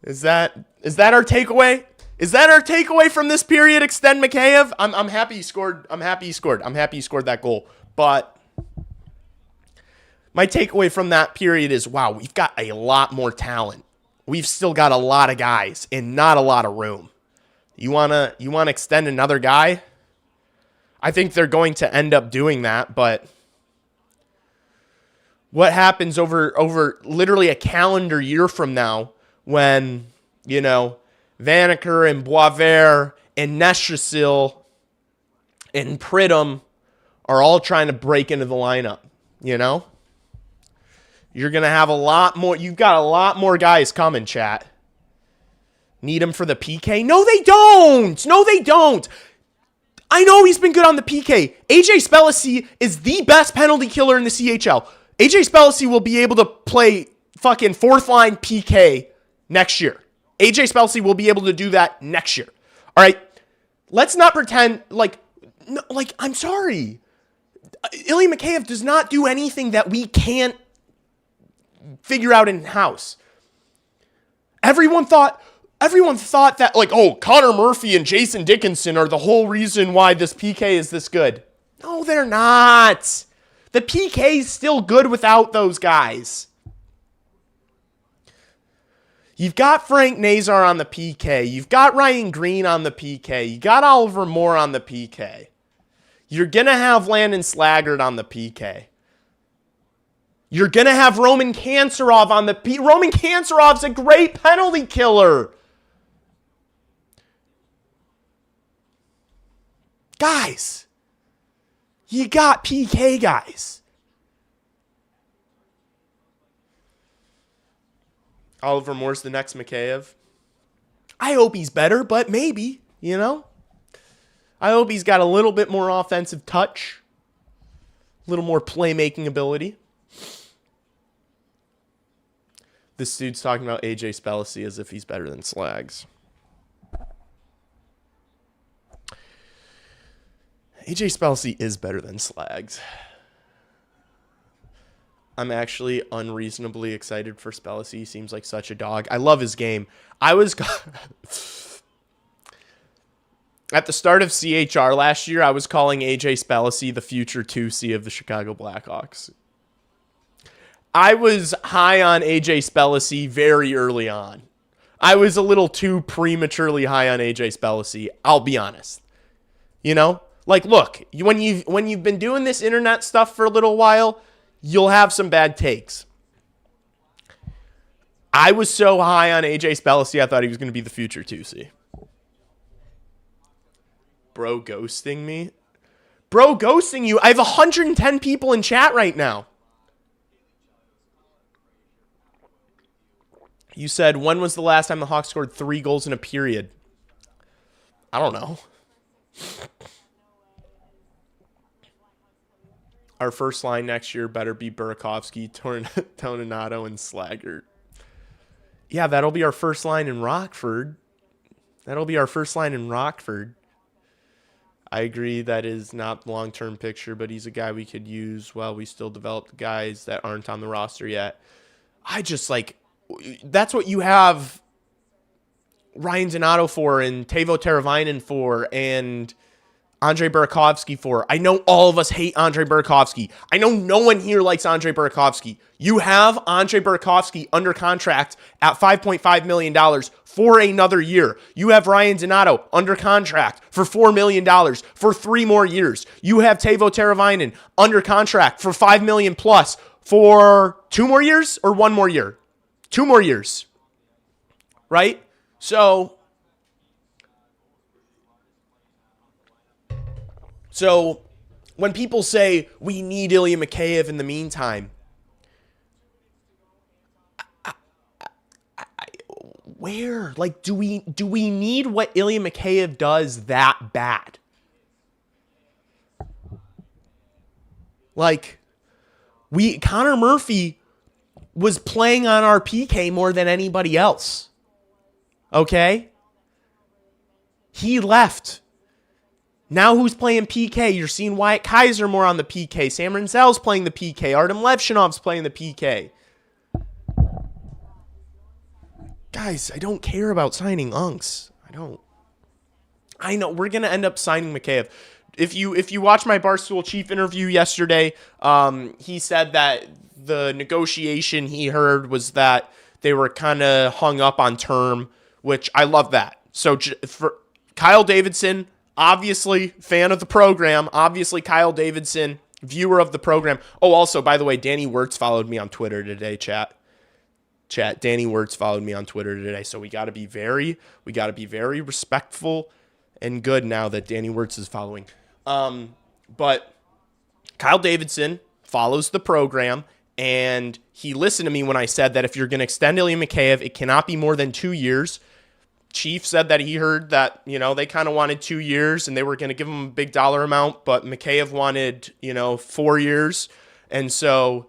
our takeaway? Is that our takeaway from this period? Extend Mikheyev. I'm happy he scored. I'm happy he scored that goal. But my takeaway from that period is, wow, we've got a lot more talent. We've still got a lot of guys and not a lot of room. You wanna extend another guy? I think they're going to end up doing that, but what happens over literally a calendar year from now when, Vaneker and Boisvert and Nestrasil and Pridham are all trying to break into the lineup, You're going to have a lot more. You've got a lot more guys coming, chat. Need them for the PK? No, they don't. I know he's been good on the PK. AJ Spellacy is the best penalty killer in the CHL. AJ Spellacy will be able to play fucking fourth line PK next year. AJ Spellacy will be able to do that next year. All right? Let's not pretend I'm sorry. Ilya Mikheyev does not do anything that we can't figure out in-house. Everyone thought that, Connor Murphy and Jason Dickinson are the whole reason why this PK is this good. No, they're not. The PK is still good without those guys. You've got Frank Nazar on the PK. You've got Ryan Green on the PK. You got Oliver Moore on the PK. You're going to have Landon Slaggert on the PK. You're going to have Roman Kanserov on the PK. Roman Kanserov's a great penalty killer. Guys, you got PK guys. Oliver Moore's the next Mikheyev. I hope he's better, but maybe, I hope he's got a little bit more offensive touch, a little more playmaking ability. This dude's talking about AJ Spellacy as if he's better than Slags. AJ Spellacy is better than Slags. I'm actually unreasonably excited for Spellacy. He seems like such a dog. I love his game. I was at the start of CHR last year, I was calling AJ Spellacy the future 2C of the Chicago Blackhawks. I was high on AJ Spellacy very early on. I was a little too prematurely high on AJ Spellacy, I'll be honest. You know? Like, look, when you've been doing this internet stuff for a little while, you'll have some bad takes. I was so high on AJ Spellacy, I thought he was going to be the future 2C. Bro ghosting me? Bro ghosting you? I have 110 people in chat right now. You said, when was the last time the Hawks scored 3 goals in a period? I don't know. Our first line next year better be Burakovsky, Toninato, and Slaggert. Yeah, that'll be our first line in Rockford. I agree that is not the long-term picture, but he's a guy we could use while we still develop the guys that aren't on the roster yet. I just that's what you have Ryan Donato for and Teuvo Teravainen for and Andre Burakovsky for. I know all of us hate Andre Burakovsky. I know no one here likes Andre Burakovsky. You have Andre Burakovsky under contract at $5.5 million for another year. You have Ryan Donato under contract for $4 million for 3 more years. You have Teuvo Teravainen under contract for $5 million plus for 2 more years or 1 more year? 2 more years, right? So when people say we need Ilya Mikheyev in the meantime, where? Like, do we need what Ilya Mikheyev does that bad? Like, Connor Murphy was playing on our PK more than anybody else. Okay? He left. Now who's playing PK? You're seeing Wyatt Kaiser more on the PK. Sam Rinzel's playing the PK. Artem Levshinov's playing the PK. Guys, I don't care about signing Unks. I don't. I know we're going to end up signing Mikheyev. If you watch my Barstool Chief interview yesterday, he said that the negotiation he heard was that they were kind of hung up on term, which I love that. So for Kyle Davidson, obviously fan of the program, obviously Kyle Davidson, viewer of the program. Oh, also, by the way, Danny Wirtz followed me on Twitter today, chat. Danny Wirtz followed me on Twitter today, so we got to be very respectful and good now that Danny Wirtz is following. But Kyle Davidson follows the program, and he listened to me when I said that if you're going to extend Ilya Mikheyev, it cannot be more than 2 years. Chief said that he heard that, they kind of wanted 2 years and they were going to give him a big dollar amount, but Mikheyev wanted, 4 years. And so,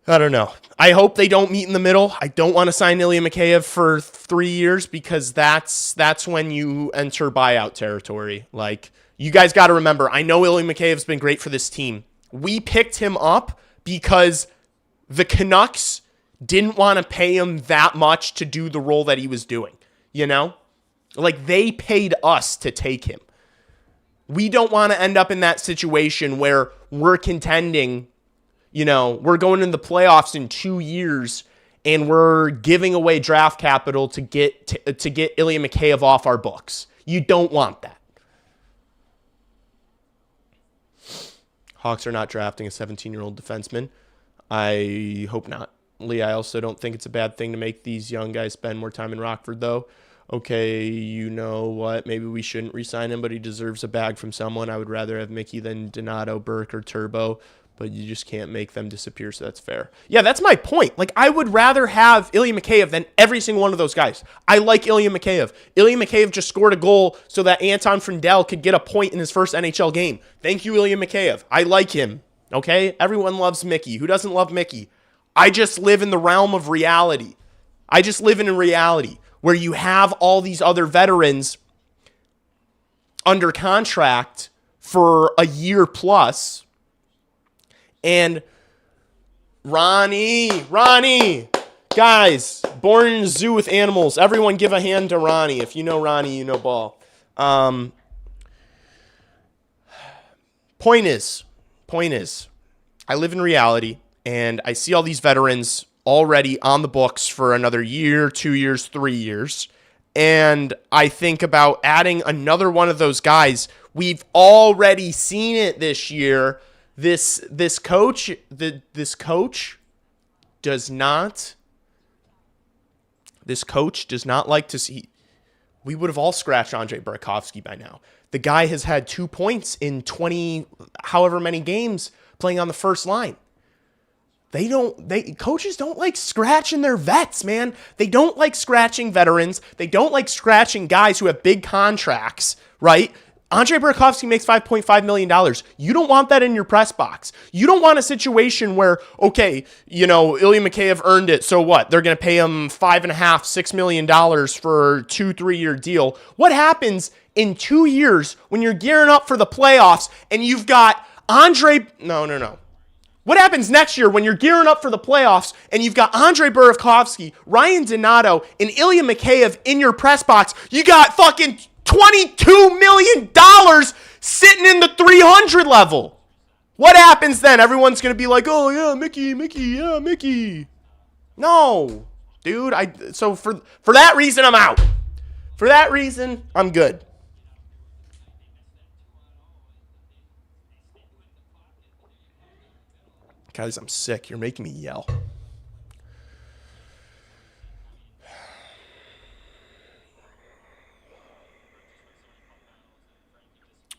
I don't know. I hope they don't meet in the middle. I don't want to sign Ilya Mikheyev for 3 years because that's when you enter buyout territory. Like, you guys got to remember, I know Ilya Mikheyev's been great for this team. We picked him up because the Canucks didn't want to pay him that much to do the role that he was doing. Like, they paid us to take him. We don't want to end up in that situation where we're contending, we're going into the playoffs in 2 years and we're giving away draft capital to get Ilya Mikheyev off our books. You don't want that. Hawks are not drafting a 17-year-old defenseman. I hope not. Lee, I also don't think it's a bad thing to make these young guys spend more time in Rockford, though. Okay, you know what? Maybe we shouldn't re-sign him, but he deserves a bag from someone. I would rather have Mickey than Donato, Burke, or Turbo, but you just can't make them disappear, so that's fair. Yeah, that's my point. Like, I would rather have Ilya Mikheyev than every single one of those guys. I like Ilya Mikheyev. Ilya Mikheyev just scored a goal so that Anton Frondell could get a point in his first NHL game. Thank you, Ilya Mikheyev. I like him, okay? Everyone loves Mickey. Who doesn't love Mickey? I just live in the realm of reality. I just live in a reality where you have all these other veterans under contract for a year plus, and Ronnie. Guys, born in a zoo with animals. Everyone give a hand to Ronnie. If you know Ronnie, you know ball. Point is, I live in reality, and I see all these veterans already on the books for another year, 2 years, 3 years. And I think about adding another one of those guys. We've already seen it this year. This coach does not like to see. We would have all scratched Andre Burakovsky by now. The guy has had 2 points in 20 however many games playing on the first line. Coaches don't like scratching their vets, man. They don't like scratching veterans. They don't like scratching guys who have big contracts, right? Andre Burakovsky makes $5.5 million. You don't want that in your press box. You don't want a situation where, okay, Ilya Mikheyev earned it, so what? They're going to pay him $5.5-6 million for a 2-3 year deal. What happens in 2 years when you're gearing up for the playoffs and you've got No. What happens next year when you're gearing up for the playoffs and you've got Andre Burakovsky, Ryan Donato, and Ilya Mikheyev in your press box? You got fucking $22 million sitting in the 300 level. What happens then? Everyone's going to be like, oh, yeah, Mickey. No, dude. So for that reason, I'm out. For that reason, I'm good. Guys, I'm sick. You're making me yell.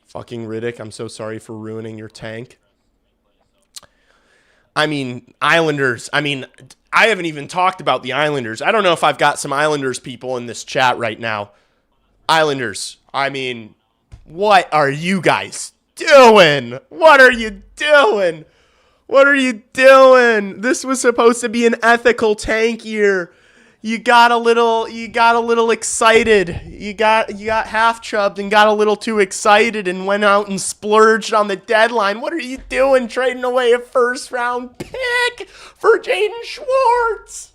Fucking Riddick, I'm so sorry for ruining your tank. Islanders. I haven't even talked about the Islanders. I don't know if I've got some Islanders people in this chat right now. Islanders. What are you guys doing? What are you doing? This was supposed to be an ethical tank year. You got a little excited. You got half chubbed and got a little too excited and went out and splurged on the deadline. What are you doing trading away a first round pick for Jaden Schwartz?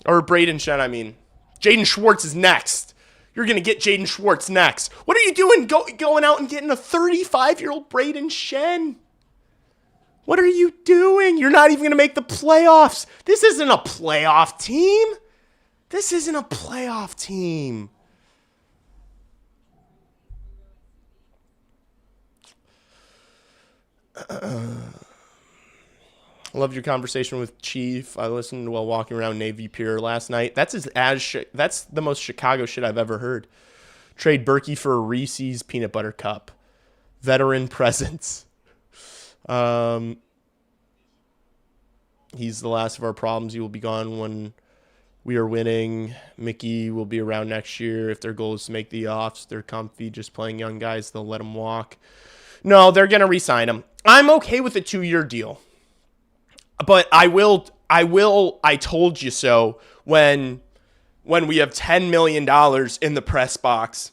Or Braden Shen, Jaden Schwartz is next. You're going to get Jaden Schwartz next. What are you doing going out and getting a 35-year-old Braden Shen? What are you doing? You're not even going to make the playoffs. This isn't a playoff team. Loved your conversation with Chief. I listened while walking around Navy Pier last night. That's the most Chicago shit I've ever heard. Trade Berkey for a Reese's peanut butter cup. Veteran presence. He's the last of our problems. He will be gone when we are winning. Mickey will be around next year. If their goal is to make the offs, they're comfy just playing young guys. They'll let him walk. No, they're going to re-sign him. I'm okay with a 2-year deal. But I told you so when we have $10 million in the press box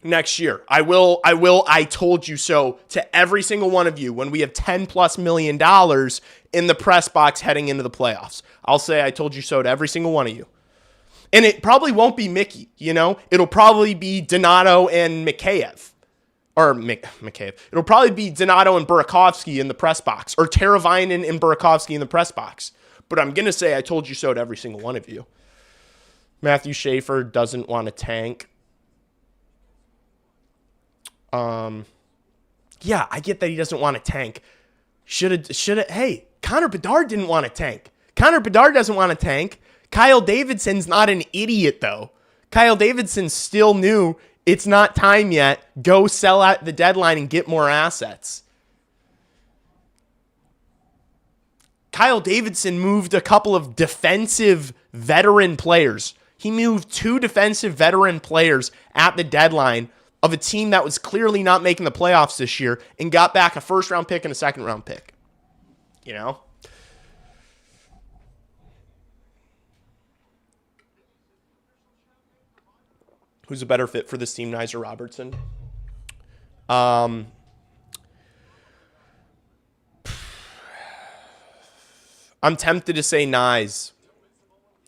next year. I told you so to every single one of you when we have $10+ million in the press box heading into the playoffs. I'll say I told you so to every single one of you. And it probably won't be Mickey, It'll probably be Donato and Mikheyev. Or Mikheyev. It'll probably be Donato and Burakovsky in the press box. Or Teravainen and Burakovsky in the press box. But I'm going to say I told you so to every single one of you. Matthew Schaefer doesn't want to tank. Yeah, I get that he doesn't want to tank. Hey, Connor Bedard didn't want to tank. Connor Bedard doesn't want to tank. Kyle Davidson's not an idiot, though. Kyle Davidson still knew it's not time yet. Go sell at the deadline and get more assets. Kyle Davidson moved a couple of defensive veteran players. He moved 2 defensive veteran players at the deadline of a team that was clearly not making the playoffs this year and got back a first-round pick and a second-round pick. Who's a better fit for this team, Nazar Robertson? I'm tempted to say Nyes.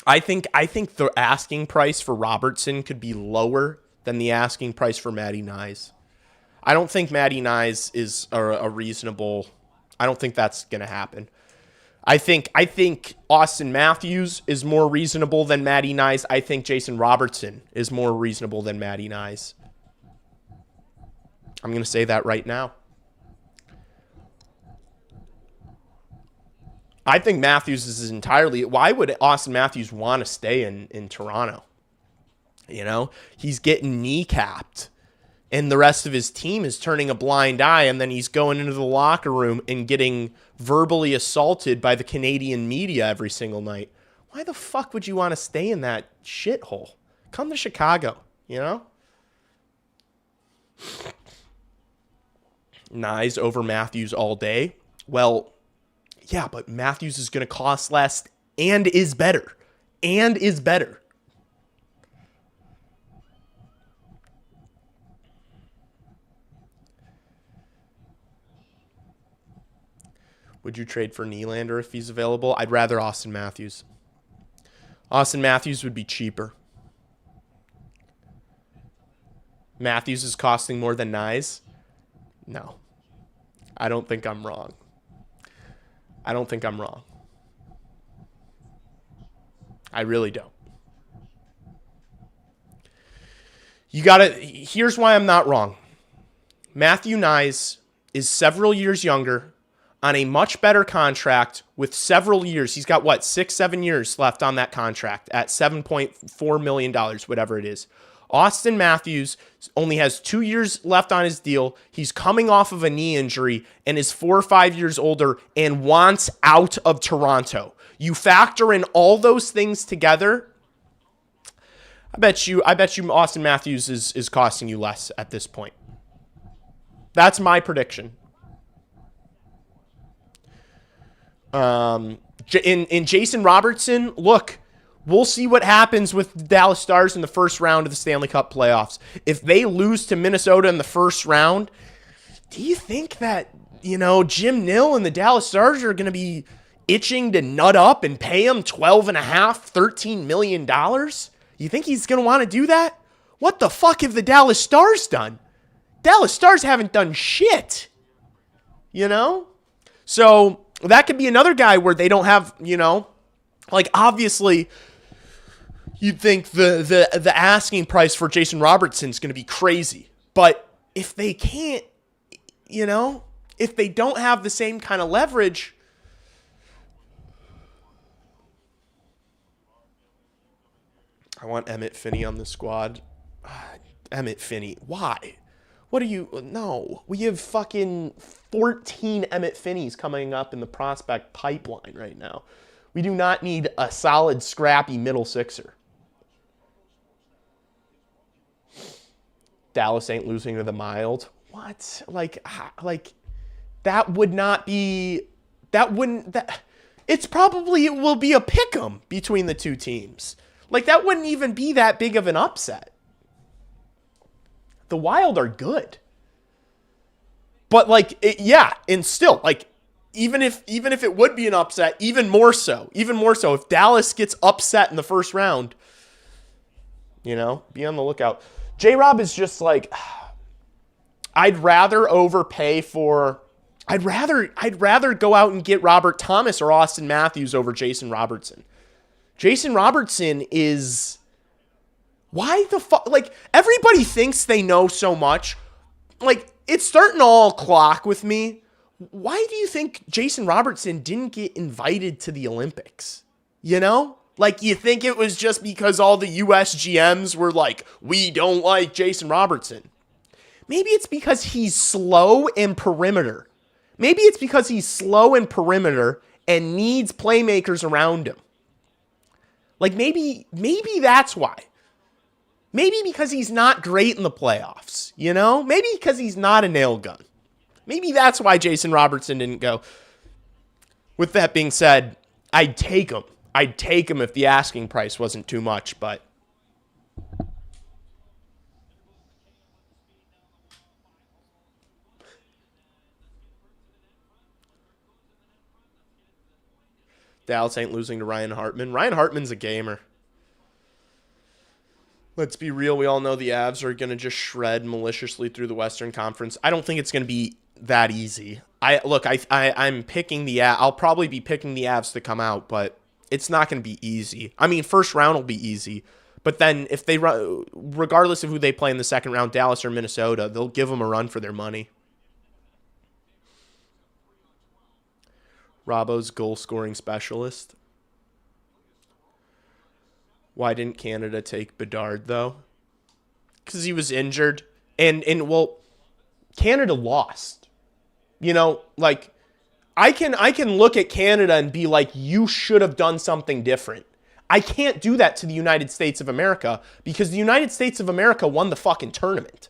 I think the asking price for Robertson could be lower than the asking price for Matty Nyes. I don't think Matty Nyes is a reasonable. I don't think that's going to happen. I think Austin Matthews is more reasonable than Matty Nyes. I think Jason Robertson is more reasonable than Matty Nyes. I'm going to say that right now. I think Matthews is entirely... Why would Austin Matthews want to stay in Toronto? You know, he's getting kneecapped, and the rest of his team is turning a blind eye, and then he's going into the locker room and getting verbally assaulted by the Canadian media every single night. Why the fuck would you want to stay in that shithole? Come to Chicago, you know? Nyes over Matthews all day. Well, yeah, but Matthews is going to cost less and is better. And is better. Would you trade for Nylander if he's available? I'd rather Austin Matthews. Austin Matthews would be cheaper. Matthews is costing more than Nyes? No. I don't think I'm wrong. I don't think I'm wrong. I really don't. Here's why I'm not wrong. Matthew Nyes is several years younger on a much better contract with several years. He's got, 6-7 years left on that contract at $7.4 million, whatever it is. Austin Matthews only has 2 years left on his deal. He's coming off of a knee injury and is 4 or 5 years older and wants out of Toronto. You factor in all those things together, I bet you Austin Matthews is costing you less at this point. That's my prediction. In Jason Robertson, look, we'll see what happens with the Dallas Stars in the first round of the Stanley Cup playoffs. If they lose to Minnesota in the first round, do you think that, Jim Nill and the Dallas Stars are going to be itching to nut up and pay him $12.5, $13 million? You think he's going to want to do that? What the fuck have the Dallas Stars done? Dallas Stars haven't done shit. So that could be another guy where they don't have, obviously you'd think the asking price for Jason Robertson is going to be crazy. But if they can't, if they don't have the same kind of leverage, I want Emmett Finney on the squad. Emmett Finney. Why? What are you... No. We have fucking 14 Emmett Finneys coming up in the prospect pipeline right now. We do not need a solid, scrappy middle sixer. Dallas ain't losing to the Mild. What? That would not be... That wouldn't... It will be a pick'em between the two teams. That wouldn't even be that big of an upset. The Wild are good. But, and still, even if it would be an upset, even more so, if Dallas gets upset in the first round, be on the lookout. J-Rob is just I'd rather overpay for... I'd rather go out and get Robert Thomas or Austin Matthews over Jason Robertson. Jason Robertson is... Why the fuck? Everybody thinks they know so much. It's starting to all clock with me. Why do you think Jason Robertson didn't get invited to the Olympics? You think it was just because all the US GMs were we don't like Jason Robertson. Maybe it's because he's slow and perimeter. Maybe it's because he's slow and perimeter and needs playmakers around him. Maybe that's why. Maybe because he's not great in the playoffs, Maybe because he's not a nail gun. Maybe that's why Jason Robertson didn't go. With that being said, I'd take him. I'd take him if the asking price wasn't too much, but... Dallas ain't losing to Ryan Hartman. Ryan Hartman's a gamer. Let's be real. We all know the Avs are going to just shred maliciously through the Western Conference. I don't think it's going to be that easy. I'm picking the Avs. I'll probably be picking the Avs to come out, but it's not going to be easy. I mean, first round will be easy, but then if they run, regardless of who they play in the second round, Dallas or Minnesota, they'll give them a run for their money. Robbo's goal scoring specialist. Why didn't Canada take Bedard though? Because he was injured, and well, Canada lost. You know, like I can look at Canada and be like, you should have done something different. I can't do that to the United States of America because the United States of America won the fucking tournament.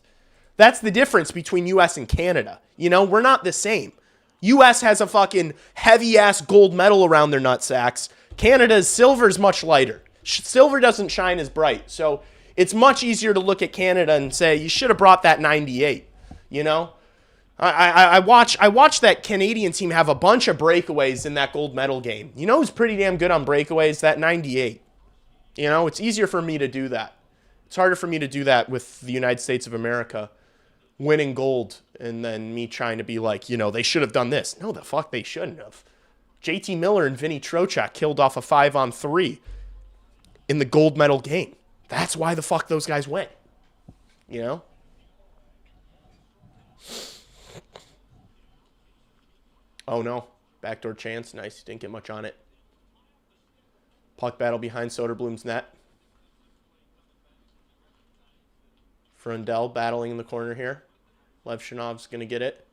That's the difference between US and Canada. You know, we're not the same. US has a fucking heavy-ass gold medal around their nutsacks. Canada's silver is much lighter. Silver doesn't shine as bright. So it's much easier to look at Canada and say, you should have brought that 98, you know? I watched that Canadian team have a bunch of breakaways in that gold medal game. You know who's pretty damn good on breakaways? That 98. You know, it's easier for me to do that. It's harder for me to do that with the United States of America winning gold and then me trying to be like, you know, they should have done this. No, the fuck they shouldn't have. JT Miller and Vinny Trocheck killed off a 5-on-3 in the gold medal game. That's why the fuck those guys went. You know? Oh no. Backdoor chance. Nice. Didn't get much on it. Puck battle behind Soderblom's net. Frondell battling in the corner here. Levshinov's going to get it.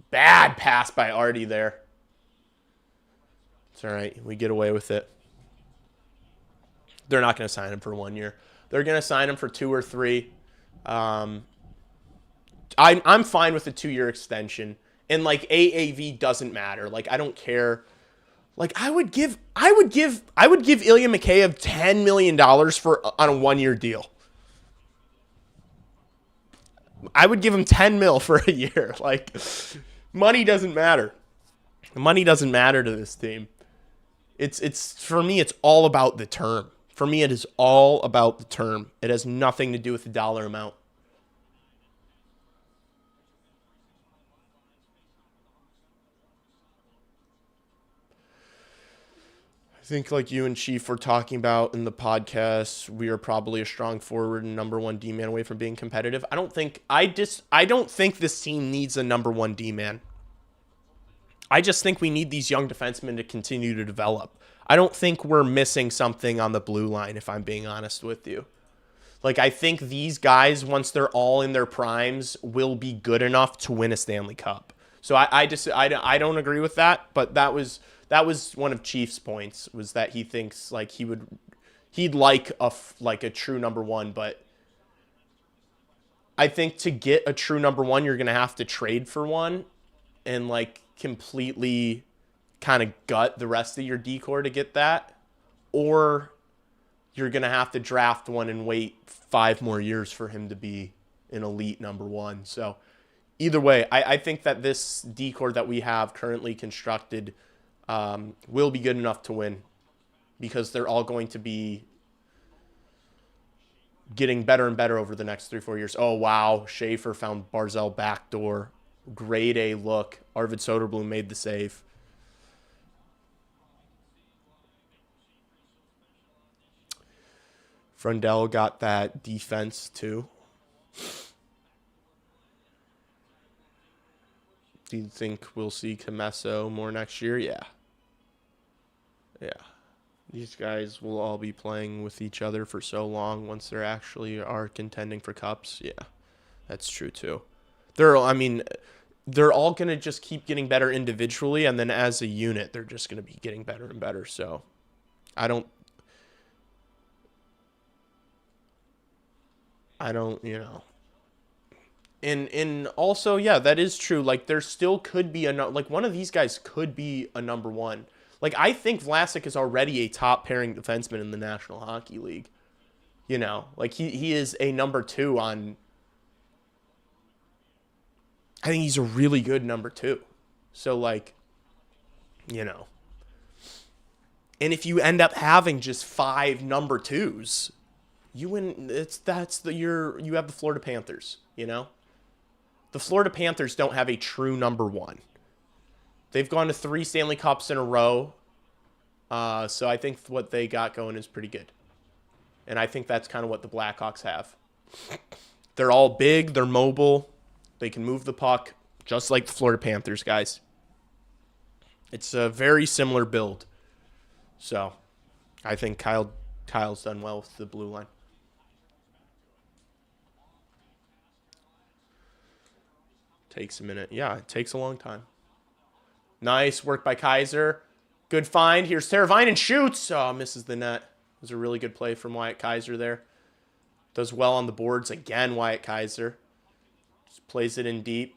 Bad pass by Artie there. It's all right. We get away with it. They're not going to sign him for 1 year. They're going to sign him for 2 or 3. I'm fine with a 2-year extension. And like AAV doesn't matter. Like I don't care. Like I would give Ilya Mikheyev $10 million on a 1-year deal. I would give him 10 mil for a year. Like money doesn't matter. Money doesn't matter to this team. It's for me it's all about the term. For me, it is all about the term. It has nothing to do with the dollar amount. I think like you and Chief were talking about in the podcast, we are probably a strong forward and number 1 D-man away from being competitive. I don't think this team needs a number 1 D-man. I just think we need these young defensemen to continue to develop. I don't think we're missing something on the blue line, if I'm being honest with you. Like, I think these guys, once they're all in their primes, will be good enough to win a Stanley Cup. So I don't agree with that, but that was one of Chief's points, was that he thinks like he'd like a true number 1, but I think to get a true number 1, you're going to have to trade for one and like completely kind of gut the rest of your decor to get that, or you're going to have to draft one and wait 5 more years for him to be an elite number 1. So either way, I think that this decor that we have currently constructed will be good enough to win, because they're all going to be getting better and better over the next 3-4 years. Oh, wow. Schaefer found Barzal backdoor. Grade A look. Arvid Soderblom made the save. Frondell got that defense too. Do you think we'll see Camesso more next year? Yeah. Yeah. These guys will all be playing with each other for so long once they actually are contending for cups. Yeah, that's true too. They're all going to just keep getting better individually, and then as a unit, they're just going to be getting better and better. So I don't, And also, yeah, that is true. Like, there still could be one of these guys could be a number 1. Like, I think Vlasic is already a top pairing defenseman in the National Hockey League. You know, like he is a number 2 on. I think he's a really good number 2. So like, And if you end up having just 5 number 2s, you win. You have the Florida Panthers, you know? The Florida Panthers don't have a true number 1. They've gone to 3 Stanley Cups in a row. So I think what they got going is pretty good. And I think that's kind of what the Blackhawks have. They're all big. They're mobile. They can move the puck, just like the Florida Panthers, guys. It's a very similar build. So I think Kyle's done well with the blue line. Takes a minute. Yeah, it takes a long time. Nice work by Kaiser. Good find. Here's Teravainen, shoots. Oh, misses the net. It was a really good play from Wyatt Kaiser there. Does well on the boards again, Wyatt Kaiser. Just plays it in deep.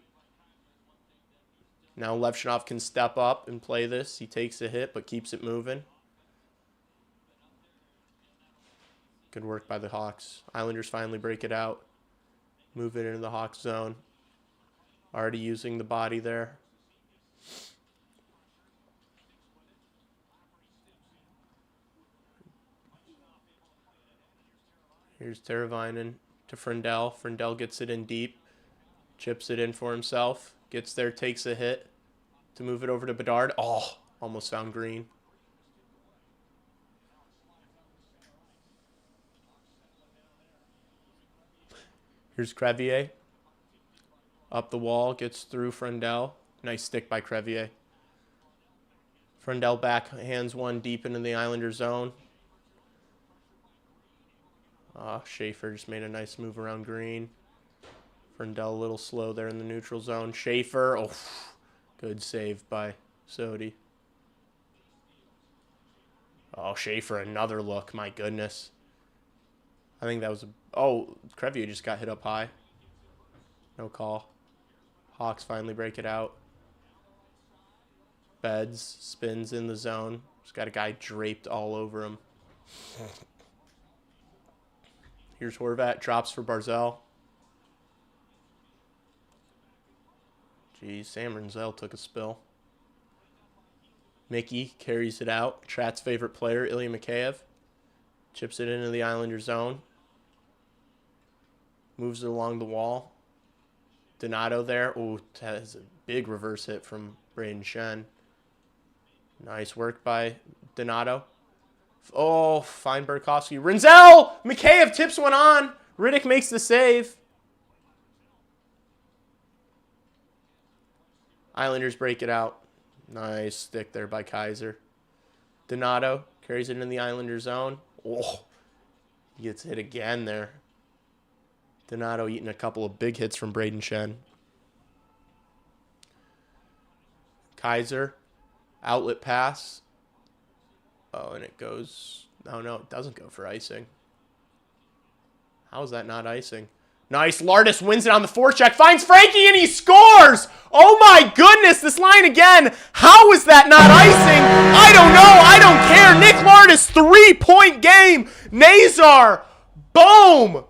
Now Levshunov can step up and play this. He takes a hit but keeps it moving. Good work by the Hawks. Islanders finally break it out. Move it into the Hawks zone. Already using the body there. Here's Teravainen to Frondell. Frondell gets it in deep. Chips it in for himself. Gets there, takes a hit to move it over to Bedard. Oh, almost found Green. Here's Crevier. Up the wall, gets through Frondell. Nice stick by Crevier. Frondell backhands one deep into the Islander zone. Schaefer just made a nice move around Green. Frondell a little slow there in the neutral zone. Schaefer, oh, good save by Sodi. Oh, Schaefer, another look. My goodness. I think that was Crevier just got hit up high. No call. Hawks finally break it out. Beds, spins in the zone. Just got a guy draped all over him. Here's Horvat, drops for Barzell. Geez, Sam Renzel took a spill. Mickey carries it out. Trot's favorite player, Ilya Mikheyev. Chips it into the Islander zone. Moves it along the wall. Donato there. Oh, has a big reverse hit from Braden Shen. Nice work by Donato. Oh, fine Burakovsky. Renzel! Mikheyev tips one on. Riddick makes the save. Islanders break it out. Nice stick there by Kaiser. Donato carries it in the Islander zone. Oh, he gets hit again there. Donato eating a couple of big hits from Braden Shen. Kaiser, outlet pass. Oh, and it goes... Oh, no, it doesn't go for icing. How is that not icing? Nice. Lardis wins it on the forecheck. Finds Frankie, and he scores! Oh, my goodness. This line again. How is that not icing? I don't know. I don't care. Nick Lardis, 3-point game. Nazar. Boom.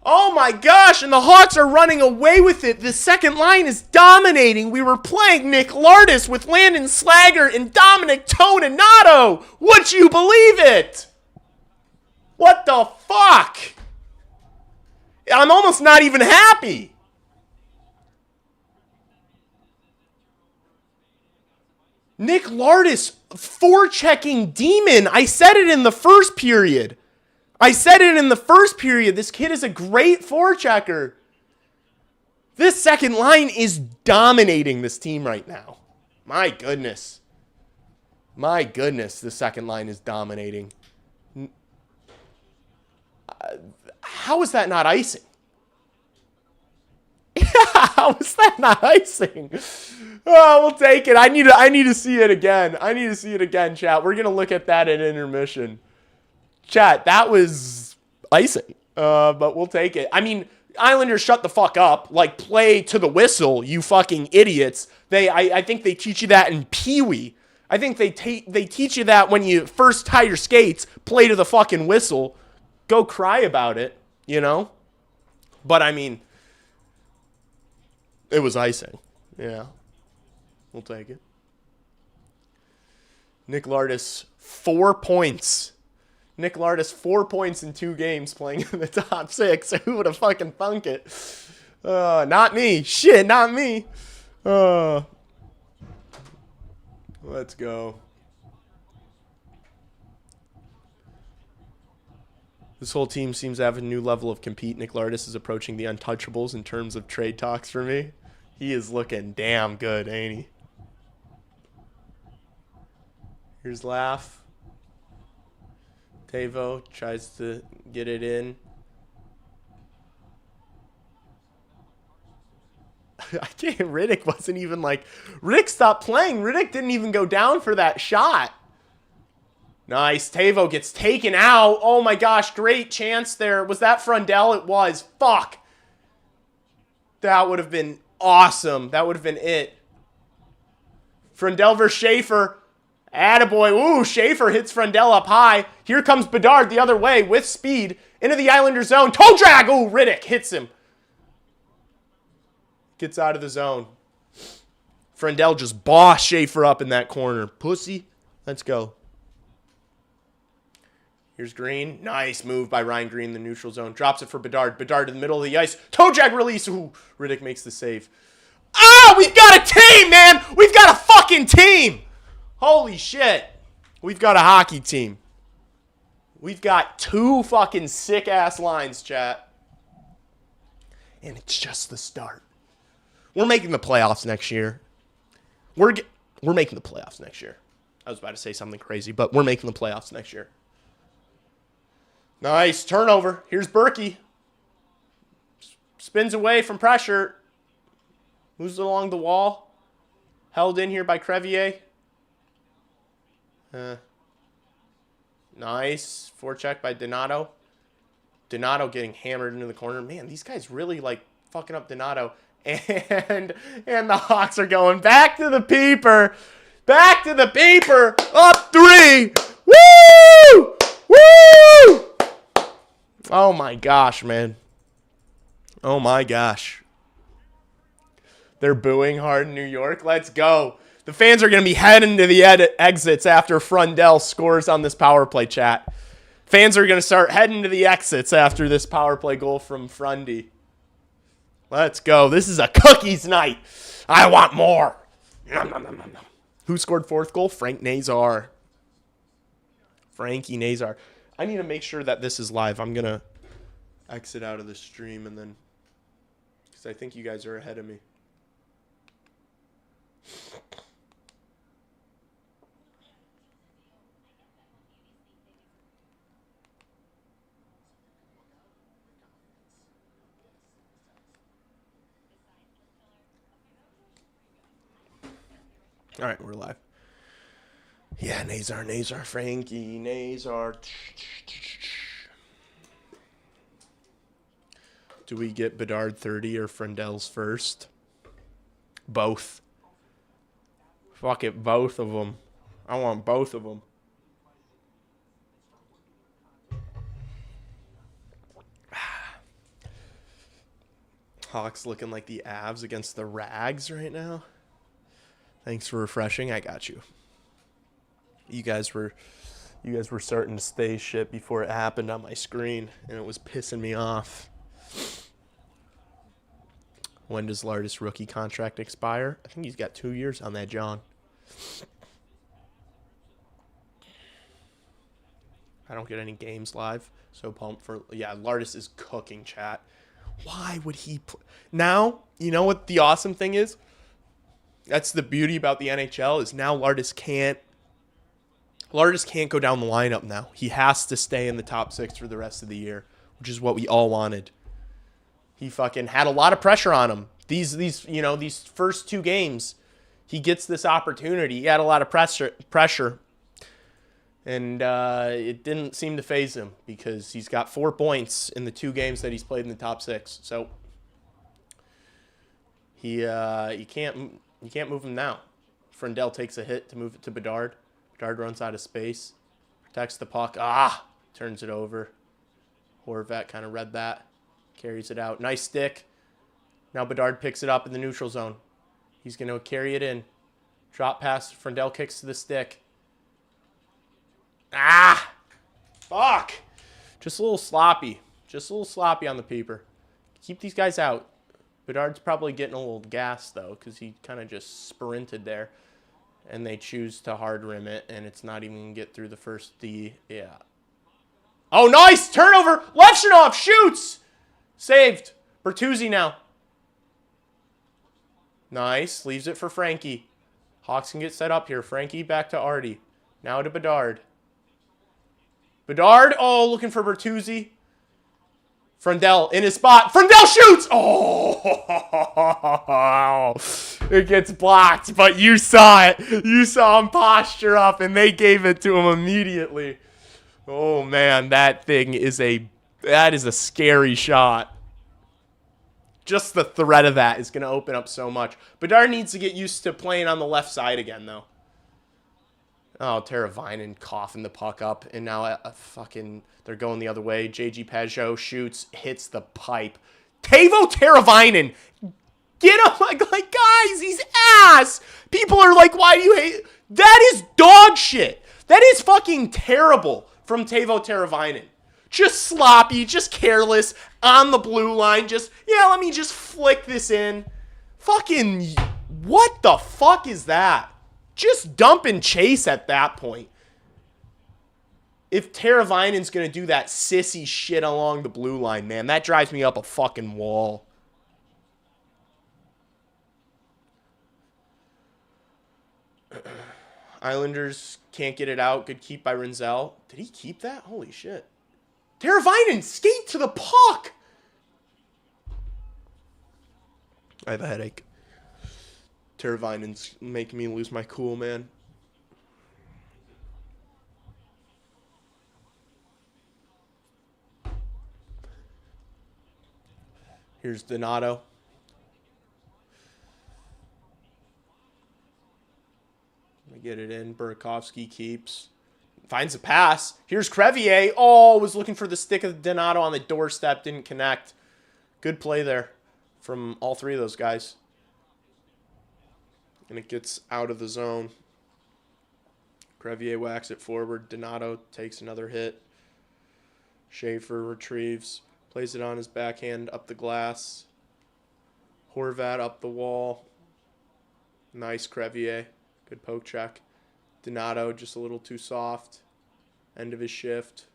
Oh, my gosh. And the Hawks are running away with it. The second line is dominating. We were playing Nick Lardis with Landon Slaggert and Dominic Toninato. Would you believe it? What the fuck? I'm almost not even happy. Nick Lardis, forechecking demon. I said it in the first period. This kid is a great forechecker. This second line is dominating this team right now. My goodness. The second line is dominating. How is that not icing? How is that not icing? Oh, we'll take it. I need to see it again. Chat. We're going to look at that at intermission. Chat, that was icing. But we'll take it. I mean, Islanders, shut the fuck up. Like, play to the whistle, you fucking idiots. I think they teach you that in Pee-wee. I think they teach you that when you first tie your skates, play to the fucking whistle. Go cry about it, you know? But, I mean, it was icing. Yeah. We'll take it. Nick Lardis, 4 points. Nick Lardis, 4 points in 2 games playing in the top 6. Who would have fucking thunk it? Not me. Shit, not me. Let's go. This whole team seems to have a new level of compete. Nick Lardis is approaching the untouchables in terms of trade talks for me. He is looking damn good, ain't he? Here's Laugh. Tavo tries to get it in. I can't. Riddick wasn't even like... Riddick stopped playing. Riddick didn't even go down for that shot. Nice. Tavo gets taken out. Oh my gosh. Great chance there. Was that Frondell? It was. Fuck. That would have been awesome. That would have been it. Frondell versus Schaefer. Attaboy. Ooh, Schaefer hits Frondell up high. Here comes Bedard the other way with speed into the Islander zone. Toe drag. Ooh, Riddick hits him. Gets out of the zone. Frondell just bossed Schaefer up in that corner. Pussy. Let's go. Here's Green. Nice move by Ryan Green in the neutral zone. Drops it for Bedard. Bedard in the middle of the ice. Toe drag release. Ooh, Riddick makes the save. Ah, we've got a team, man. We've got a fucking team. Holy shit. We've got a hockey team. We've got 2 fucking sick-ass lines, chat. And it's just the start. We're making the playoffs next year. We're making the playoffs next year. I was about to say something crazy, but we're making the playoffs next year. Nice turnover. Here's Berkey. Spins away from pressure. Moves it along the wall. Held in here by Crevier. Nice forecheck by Donato. Donato getting hammered into the corner. Man, these guys really like fucking up Donato. And the Hawks are going back to the peeper. Back to the peeper. Up 3. Woo! Woo! Oh my gosh, man. Oh my gosh. They're booing hard in New York. Let's go. The fans are going to be heading to the exits after Frondell scores on this power play, chat. Fans are going to start heading to the exits after this power play goal from Frundy. Let's go. This is a cookies night. I want more. Nom, nom, nom, nom, nom. Who scored 4th goal? Frank Nazar. Frankie Nazar. I need to make sure that this is live. I'm going to exit out of the stream and then... because I think you guys are ahead of me. All right, we're live. Yeah, Nazar, Frankie, Nazar. Do we get Bedard 30 or Frondell's first? Both. Fuck it, both of them. I want both of them. Hawks looking like the Avs against the Rags right now. Thanks for refreshing. I got you. You guys were starting to stay shit before it happened on my screen, and it was pissing me off. When does Lardis' rookie contract expire? I think he's got 2 years on that, John. I don't get any games live, so pumped for... Yeah, Lardis is cooking, chat. Why would he... Now, you know what the awesome thing is? That's the beauty about the NHL is now Lardis can't go down the lineup now. He has to stay in the top 6 for the rest of the year, which is what we all wanted. He fucking had a lot of pressure on him. These first 2 games, he gets this opportunity. He had a lot of pressure. And it didn't seem to faze him because he's got 4 points in the 2 games that he's played in the top 6. So you can't move him now. Frondell takes a hit to move it to Bedard. Bedard runs out of space. Protects the puck. Turns it over. Horvat kind of read that. Carries it out. Nice stick. Now Bedard picks it up in the neutral zone. He's going to carry it in. Drop pass. Frondell kicks to the stick. Ah! Fuck! Just a little sloppy. Just a little sloppy on the peeper. Keep these guys out. Bedard's probably getting a little gassed, though, because he kind of just sprinted there. And they choose to hard rim it, and it's not even going to get through the first D. Yeah. Oh, nice! Turnover! Levshinov shoots! Saved. Bertuzzi now. Nice. Leaves it for Frankie. Hawks can get set up here. Frankie back to Artie. Now to Bedard. Bedard. Oh, looking for Bertuzzi. Frondell in his spot. Frondell shoots! Oh! It gets blocked, but you saw it. You saw him posture up, and they gave it to him immediately. Oh, man, that is a scary shot. Just the threat of that is going to open up so much. Bedard needs to get used to playing on the left side again, though. Oh, Teravainen coughing the puck up, and now they're going the other way. JG Pajot shoots, hits the pipe. Teuvo Teravainen, get him! Like, guys, he's ass! People are like, why do you hate... That is dog shit! That is fucking terrible from Teuvo Teravainen. Just sloppy, just careless, on the blue line, let me just flick this in. Fucking, what the fuck is that? Just dump and chase at that point. If Teravainen's going to do that sissy shit along the blue line, man, that drives me up a fucking wall. Islanders can't get it out. Good keep by Renzel. Did he keep that? Holy shit. Teravainen, skate to the puck! I have a headache. Teravainen's making me lose my cool, man. Here's Donato. Get it in. Burakovsky keeps. Finds a pass. Here's Crevier. Oh, was looking for the stick of Donato on the doorstep. Didn't connect. Good play there from all three of those guys. And it gets out of the zone. Crevier whacks it forward. Donato takes another hit. Schaefer retrieves. Plays it on his backhand up the glass. Horvat up the wall. Nice Crevier. Good poke check. Donato just a little too soft. End of his shift.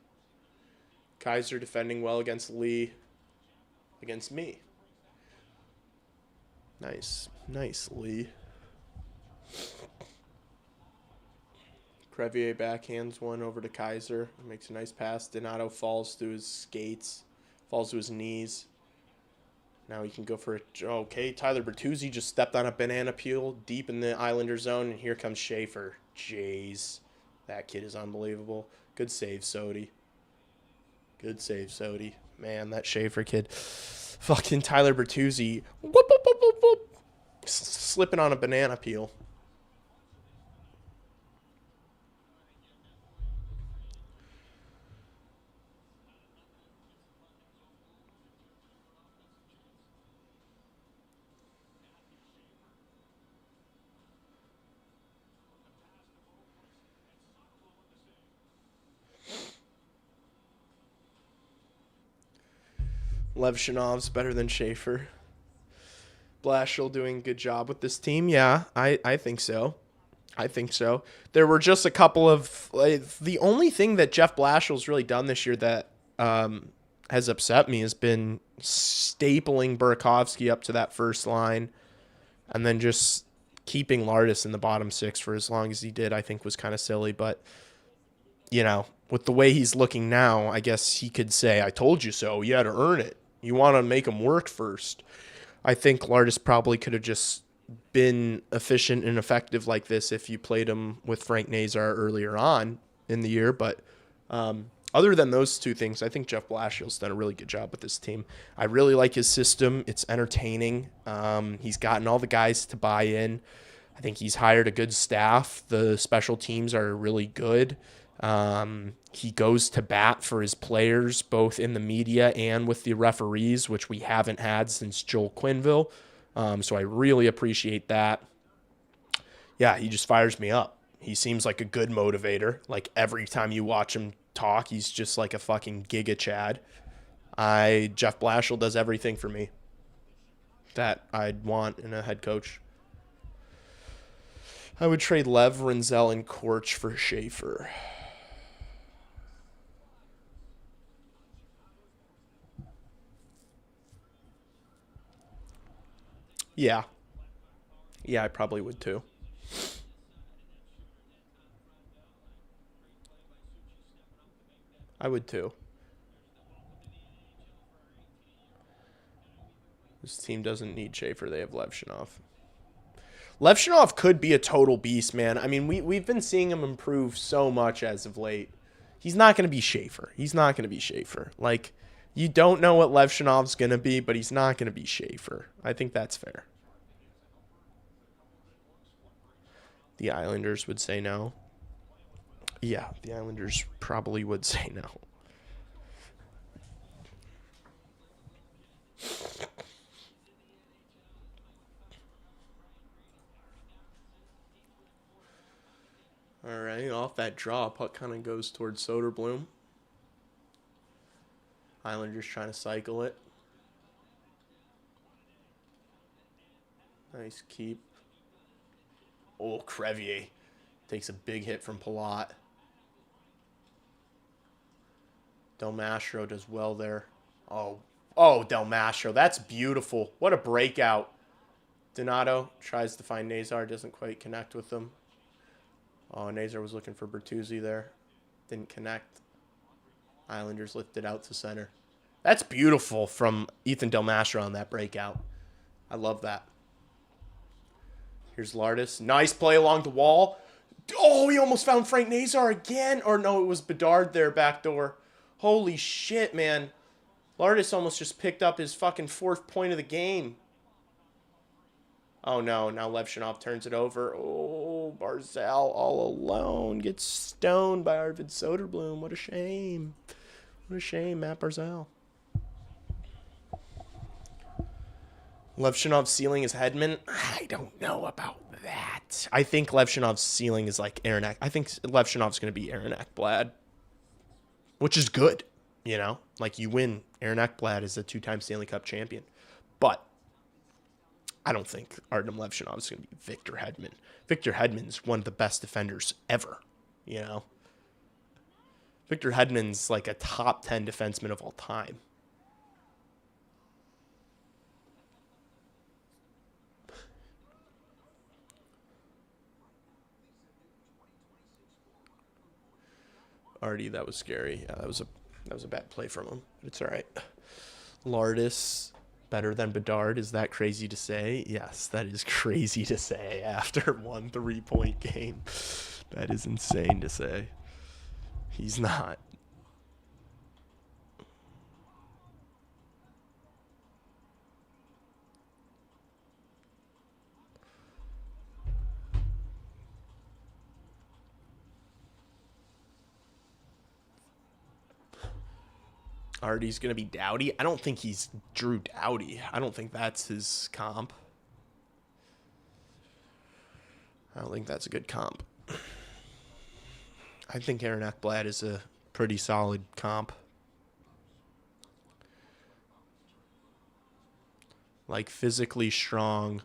Kaiser defending well against Lee. Against me. Nice. Nice, Lee. Crevier backhands one over to Kaiser. Makes a nice pass. Donato falls to his skates. Falls to his knees. Now he can go for it. Okay, Tyler Bertuzzi just stepped on a banana peel deep in the Islander zone, and here comes Schaefer. Jeez. That kid is unbelievable. Good save, Sodi. Good save, Sodi. Man, that Schaefer kid. Fucking Tyler Bertuzzi. Whoop, whoop, whoop, whoop, whoop. Slipping on a banana peel. Levshinov's better than Schaefer. Blashill doing a good job with this team. Yeah, I think so. I think so. There were just a couple of... the only thing that Jeff Blashill's really done this year that has upset me has been stapling Burakovsky up to that first line and then just keeping Lardis in the bottom six for as long as he did, I think was kind of silly. But, you know, with the way he's looking now, I guess he could say, I told you so. You had to earn it. You want to make him work first. I think Lardis probably could have just been efficient and effective like this if you played him with Frank Nazar earlier on in the year. But other than those two things, I think Jeff Blashill's done a really good job with this team. I really like his system. It's entertaining. He's gotten all the guys to buy in. I think he's hired a good staff. The special teams are really good. He goes to bat for his players, both in the media and with the referees, which we haven't had since Joel Quenneville. So I really appreciate that. Yeah, he just fires me up. He seems like a good motivator. Like every time you watch him talk, he's just like a fucking giga Chad. Jeff Blashill does everything for me that I'd want in a head coach. I would trade Lev, Renzel, and Korch for Schaefer. Yeah. Yeah, I probably would too. I would too. This team doesn't need Schaefer. They have Levshinov. Levshinov could be a total beast, man. I mean, we've been seeing him improve so much as of late. He's not going to be Schaefer. He's not going to be Schaefer. Like, you don't know what Levshinov's going to be, but he's not going to be Schaefer. I think that's fair. The Islanders would say no. Yeah, the Islanders probably would say no. All right, off that draw, puck kind of goes towards Soderblom. Islanders trying to cycle it. Nice keep. Oh, Crevier takes a big hit from Palat. Del Mastro does well there. Oh, Del Mastro. That's beautiful. What a breakout. Donato tries to find Nazar. Doesn't quite connect with him. Oh, Nazar was looking for Bertuzzi there. Didn't connect. Islanders lifted out to center. That's beautiful from Ethan Del Mastro on that breakout. I love that. Here's Lardis. Nice play along the wall. Oh, he almost found Frank Nazar again. Or no, it was Bedard there, backdoor. Holy shit, man. Lardis almost just picked up his fucking 4th point of the game. Oh, no. Now Levshinov turns it over. Oh, Barzal all alone. Gets stoned by Arvid Soderblom. What a shame. What a shame, Matt Barzal. Levshinov's ceiling is Hedman. I don't know about that. I think Levshinov's ceiling is like Aaron Ek. I think Levshinov's going to be Aaron Ekblad, which is good. You know, like you win. Aaron Ekblad is a 2-time Stanley Cup champion. But I don't think Artem Levshinov is going to be Victor Hedman. Victor Hedman's one of the best defenders ever, you know. Victor Hedman's like a top 10 defenseman of all time. Artie, that was scary. Yeah, that was a bad play from him. But it's all right. Lardis better than Bedard. Is that crazy to say? Yes, that is crazy to say after 1 3-point game. That is insane to say. He's not. Artie's going to be Doughty. I don't think he's Drew Doughty. I don't think that's his comp. I don't think that's a good comp. I think Aaron Ekblad is a pretty solid comp. Like physically strong.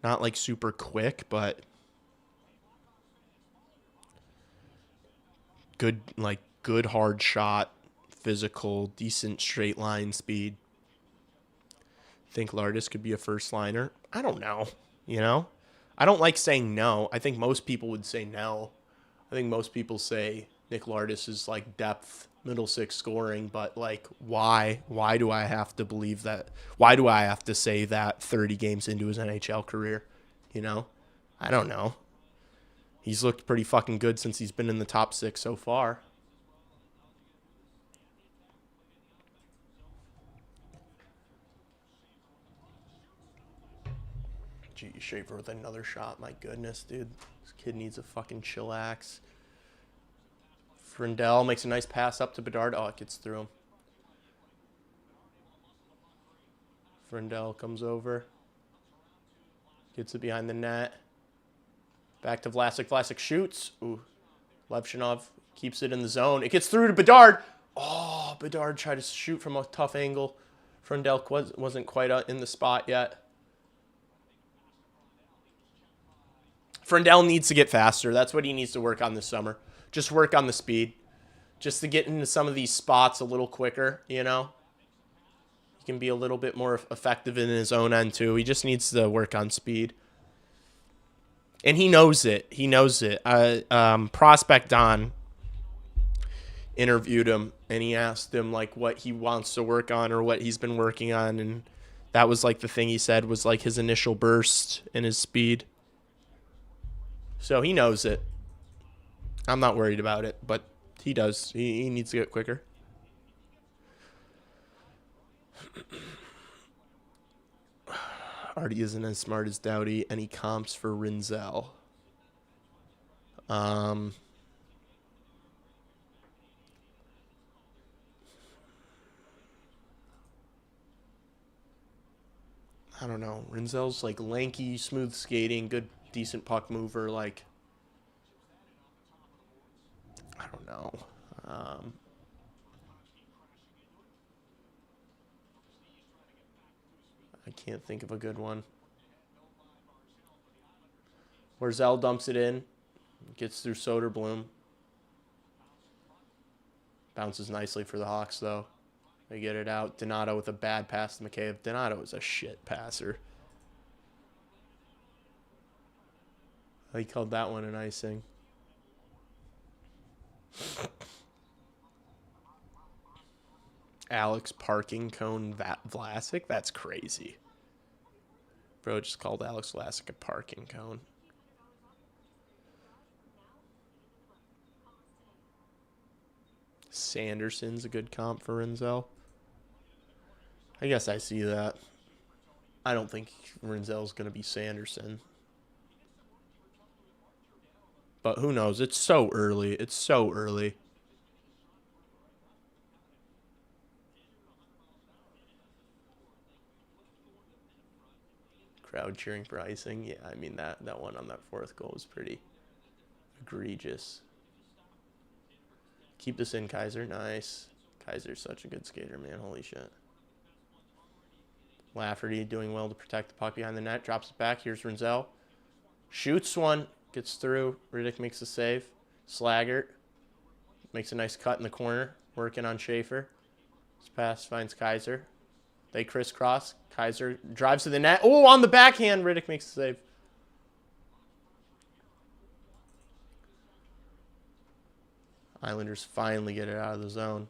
Not like super quick, but good hard shot. Physical, decent straight line speed. Think Lardis could be a first liner? I don't know. You know? I don't like saying no. I think most people would say no. I think most people say Nick Lardis is like depth, middle six scoring, but like why? Why do I have to believe that? Why do I have to say that 30 games into his NHL career? You know? I don't know. He's looked pretty fucking good since he's been in the top 6 so far. Gee, Schaefer with another shot. My goodness, dude. This kid needs a fucking chillax. Frondell makes a nice pass up to Bedard. Oh, it gets through him. Frondell comes over. Gets it behind the net. Back to Vlasic. Vlasic shoots. Ooh. Levchinov keeps it in the zone. It gets through to Bedard. Oh, Bedard tried to shoot from a tough angle. Frondell wasn't quite in the spot yet. Frondell needs to get faster. That's what he needs to work on this summer. Just work on the speed. Just to get into some of these spots a little quicker, you know? He can be a little bit more effective in his own end, too. He just needs to work on speed. And he knows it. He knows it. Prospect Don interviewed him, and he asked him, like, what he wants to work on or what he's been working on. And that was, like, the thing he said was, like, his initial burst and his speed. So he knows it. I'm not worried about it, but he does. He needs to get quicker. Artie isn't as smart as Doughty. Any comps for Rinzel? I don't know. Rinzel's like lanky, smooth skating, good, decent puck mover. Like, I don't know. I can't think of a good one. Barzell dumps it in. Gets through Soderblom. Bounces nicely for the Hawks, though. They get it out. Donato with a bad pass to McCabe. Donato is a shit passer. He called that one an icing. Alex parking cone Vlasic? That's crazy. Bro just called Alex Vlasic a parking cone. Sanderson's a good comp for Rinzel. I guess I see that. I don't think Rinzel's going to be Sanderson. But who knows? It's so early. It's so early. Crowd cheering for icing. Yeah, I mean, that one on that fourth goal was pretty egregious. Keep this in, Kaiser. Nice. Kaiser's such a good skater, man. Holy shit. Lafferty doing well to protect the puck behind the net. Drops it back. Here's Rinzel. Shoots one. Gets through. Riddick makes a save. Slaggert makes a nice cut in the corner. Working on Schaefer. His pass finds Kaiser. They crisscross. Kaiser drives to the net. Oh, on the backhand. Riddick makes a save. Islanders finally get it out of the zone.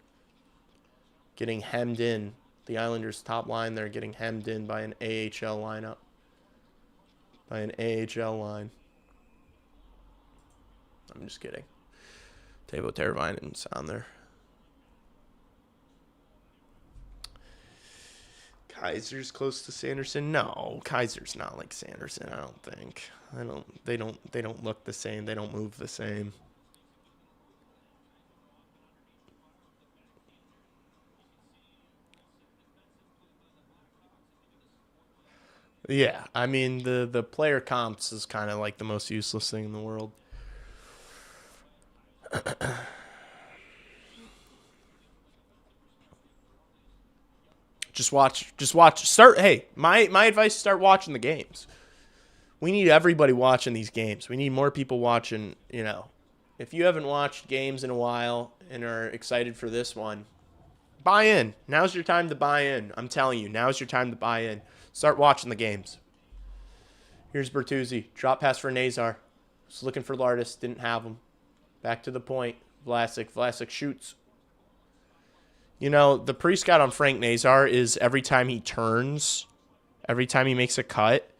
Getting hemmed in. The Islanders' top line, they're getting hemmed in by an AHL lineup. By an AHL line. I'm just kidding. Teuvo Teravainen's on there. Kaiser's close to Sanderson? No, Kaiser's not like Sanderson, I don't think. They don't look the same. They don't move the same. Yeah, I mean, the player comps is kind of like the most useless thing in the world. Just watch. Hey, my advice is start watching the games. We need everybody watching these games. We need more people watching, you know. If you haven't watched games in a while and are excited for this one, buy in. Now's your time to buy in. I'm telling you, now's your time to buy in. Start watching the games. Here's Bertuzzi. Drop pass for Nazar. Was looking for Lardis. Didn't have him. Back to the point. Vlasic. Vlasic shoots. You know, the pre-scout on Frank Nazar is every time he turns, every time he makes a cut,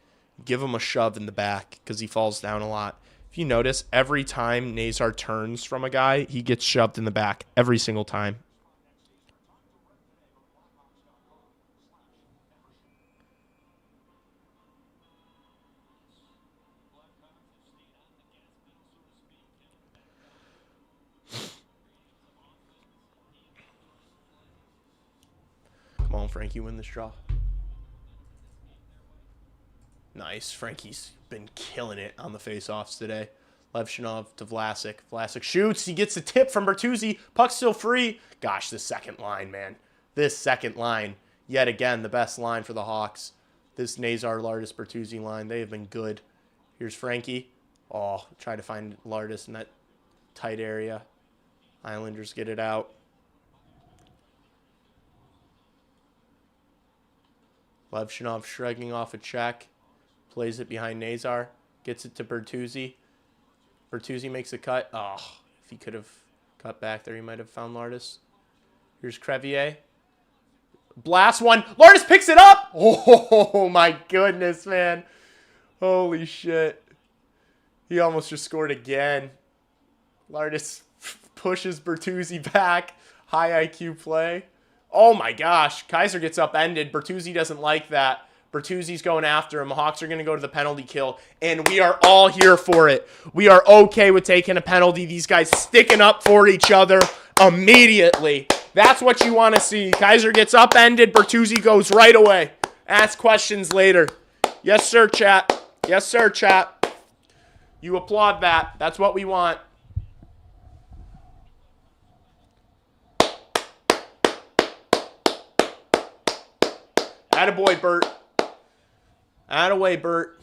give him a shove in the back because he falls down a lot. If you notice, every time Nazar turns from a guy, he gets shoved in the back every single time. Come on, Frankie, win this draw. Nice. Frankie's been killing it on the faceoffs today. Levshinov to Vlasic. Vlasic shoots. He gets a tip from Bertuzzi. Puck's still free. Gosh, this second line, man. This second line, yet again, the best line for the Hawks. This Nazar, Lardis, Bertuzzi line, they have been good. Here's Frankie. Oh, try to find Lardis in that tight area. Islanders get it out. Levshinov shrugging off a check. Plays it behind Nazar. Gets it to Bertuzzi. Bertuzzi makes a cut. Oh, if he could have cut back there, he might have found Lardis. Here's Crevier. Blast one. Lardis picks it up. Oh, my goodness, man. Holy shit. He almost just scored again. Lardis pushes Bertuzzi back. High IQ play. Oh, my gosh. Kaiser gets upended. Bertuzzi doesn't like that. Bertuzzi's going after him. The Hawks are going to go to the penalty kill, and we are all here for it. We are okay with taking a penalty. These guys sticking up for each other immediately. That's what you want to see. Kaiser gets upended. Bertuzzi goes right away. Ask questions later. Yes, sir, chat. Yes, sir, chat. You applaud that. That's what we want. Attaboy, Bert. Attaway, Bert.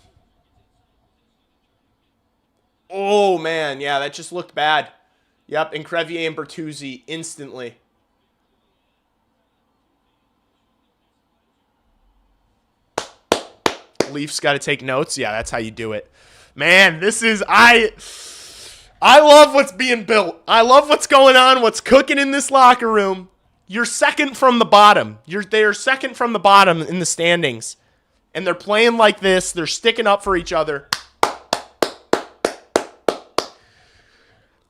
Oh, man. Yeah, that just looked bad. Yep, and Crevier and Bertuzzi instantly. Leafs got to take notes. Yeah, that's how you do it. Man, this is... I love what's being built. I love what's going on, what's cooking in this locker room. You're second from the bottom. They are second from the bottom in the standings. And they're playing like this. They're sticking up for each other.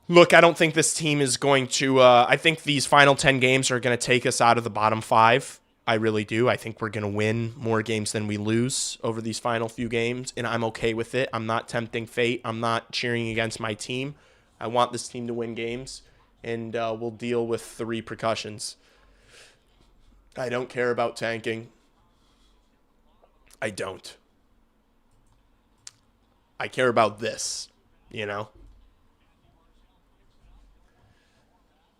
Look, I don't think this team is going to... I think these final 10 games are going to take us out of the bottom 5. I really do. I think we're going to win more games than we lose over these final few games, and I'm okay with it. I'm not tempting fate. I'm not cheering against my team. I want this team to win games, and we'll deal with the repercussions. I don't care about tanking. I don't. I care about this, you know?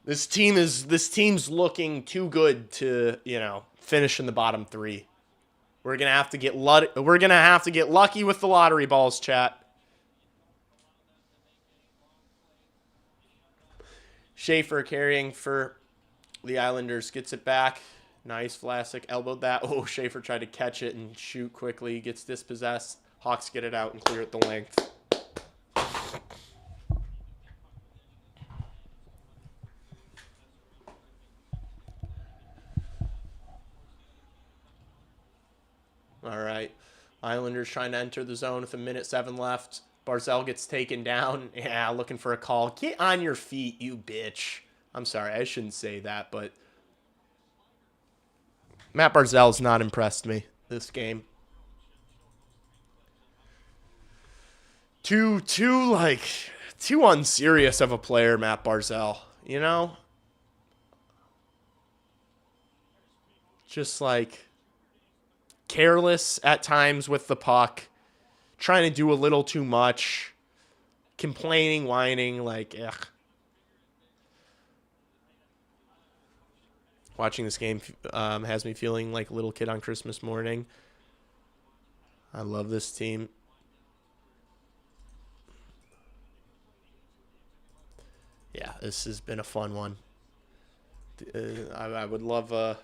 This team's looking too good to, you know, finish in the bottom 3. We're gonna have to get lucky with the lottery balls, chat. Schaefer carrying for the Islanders gets it back. Nice, Vlasic elbowed that. Oh, Schaefer tried to catch it and shoot quickly. Gets dispossessed. Hawks get it out and clear it the length. All right. Islanders trying to enter the zone with 1:07 left. Barzal gets taken down. Yeah, looking for a call. Get on your feet, you bitch. I'm sorry, I shouldn't say that, but Matt Barzal's not impressed me this game. Too unserious of a player, Matt Barzal, you know? Just like careless at times with the puck, trying to do a little too much, complaining, whining, like, ugh. Watching this game has me feeling like a little kid on Christmas morning. I love this team. Yeah, this has been a fun one. I would love a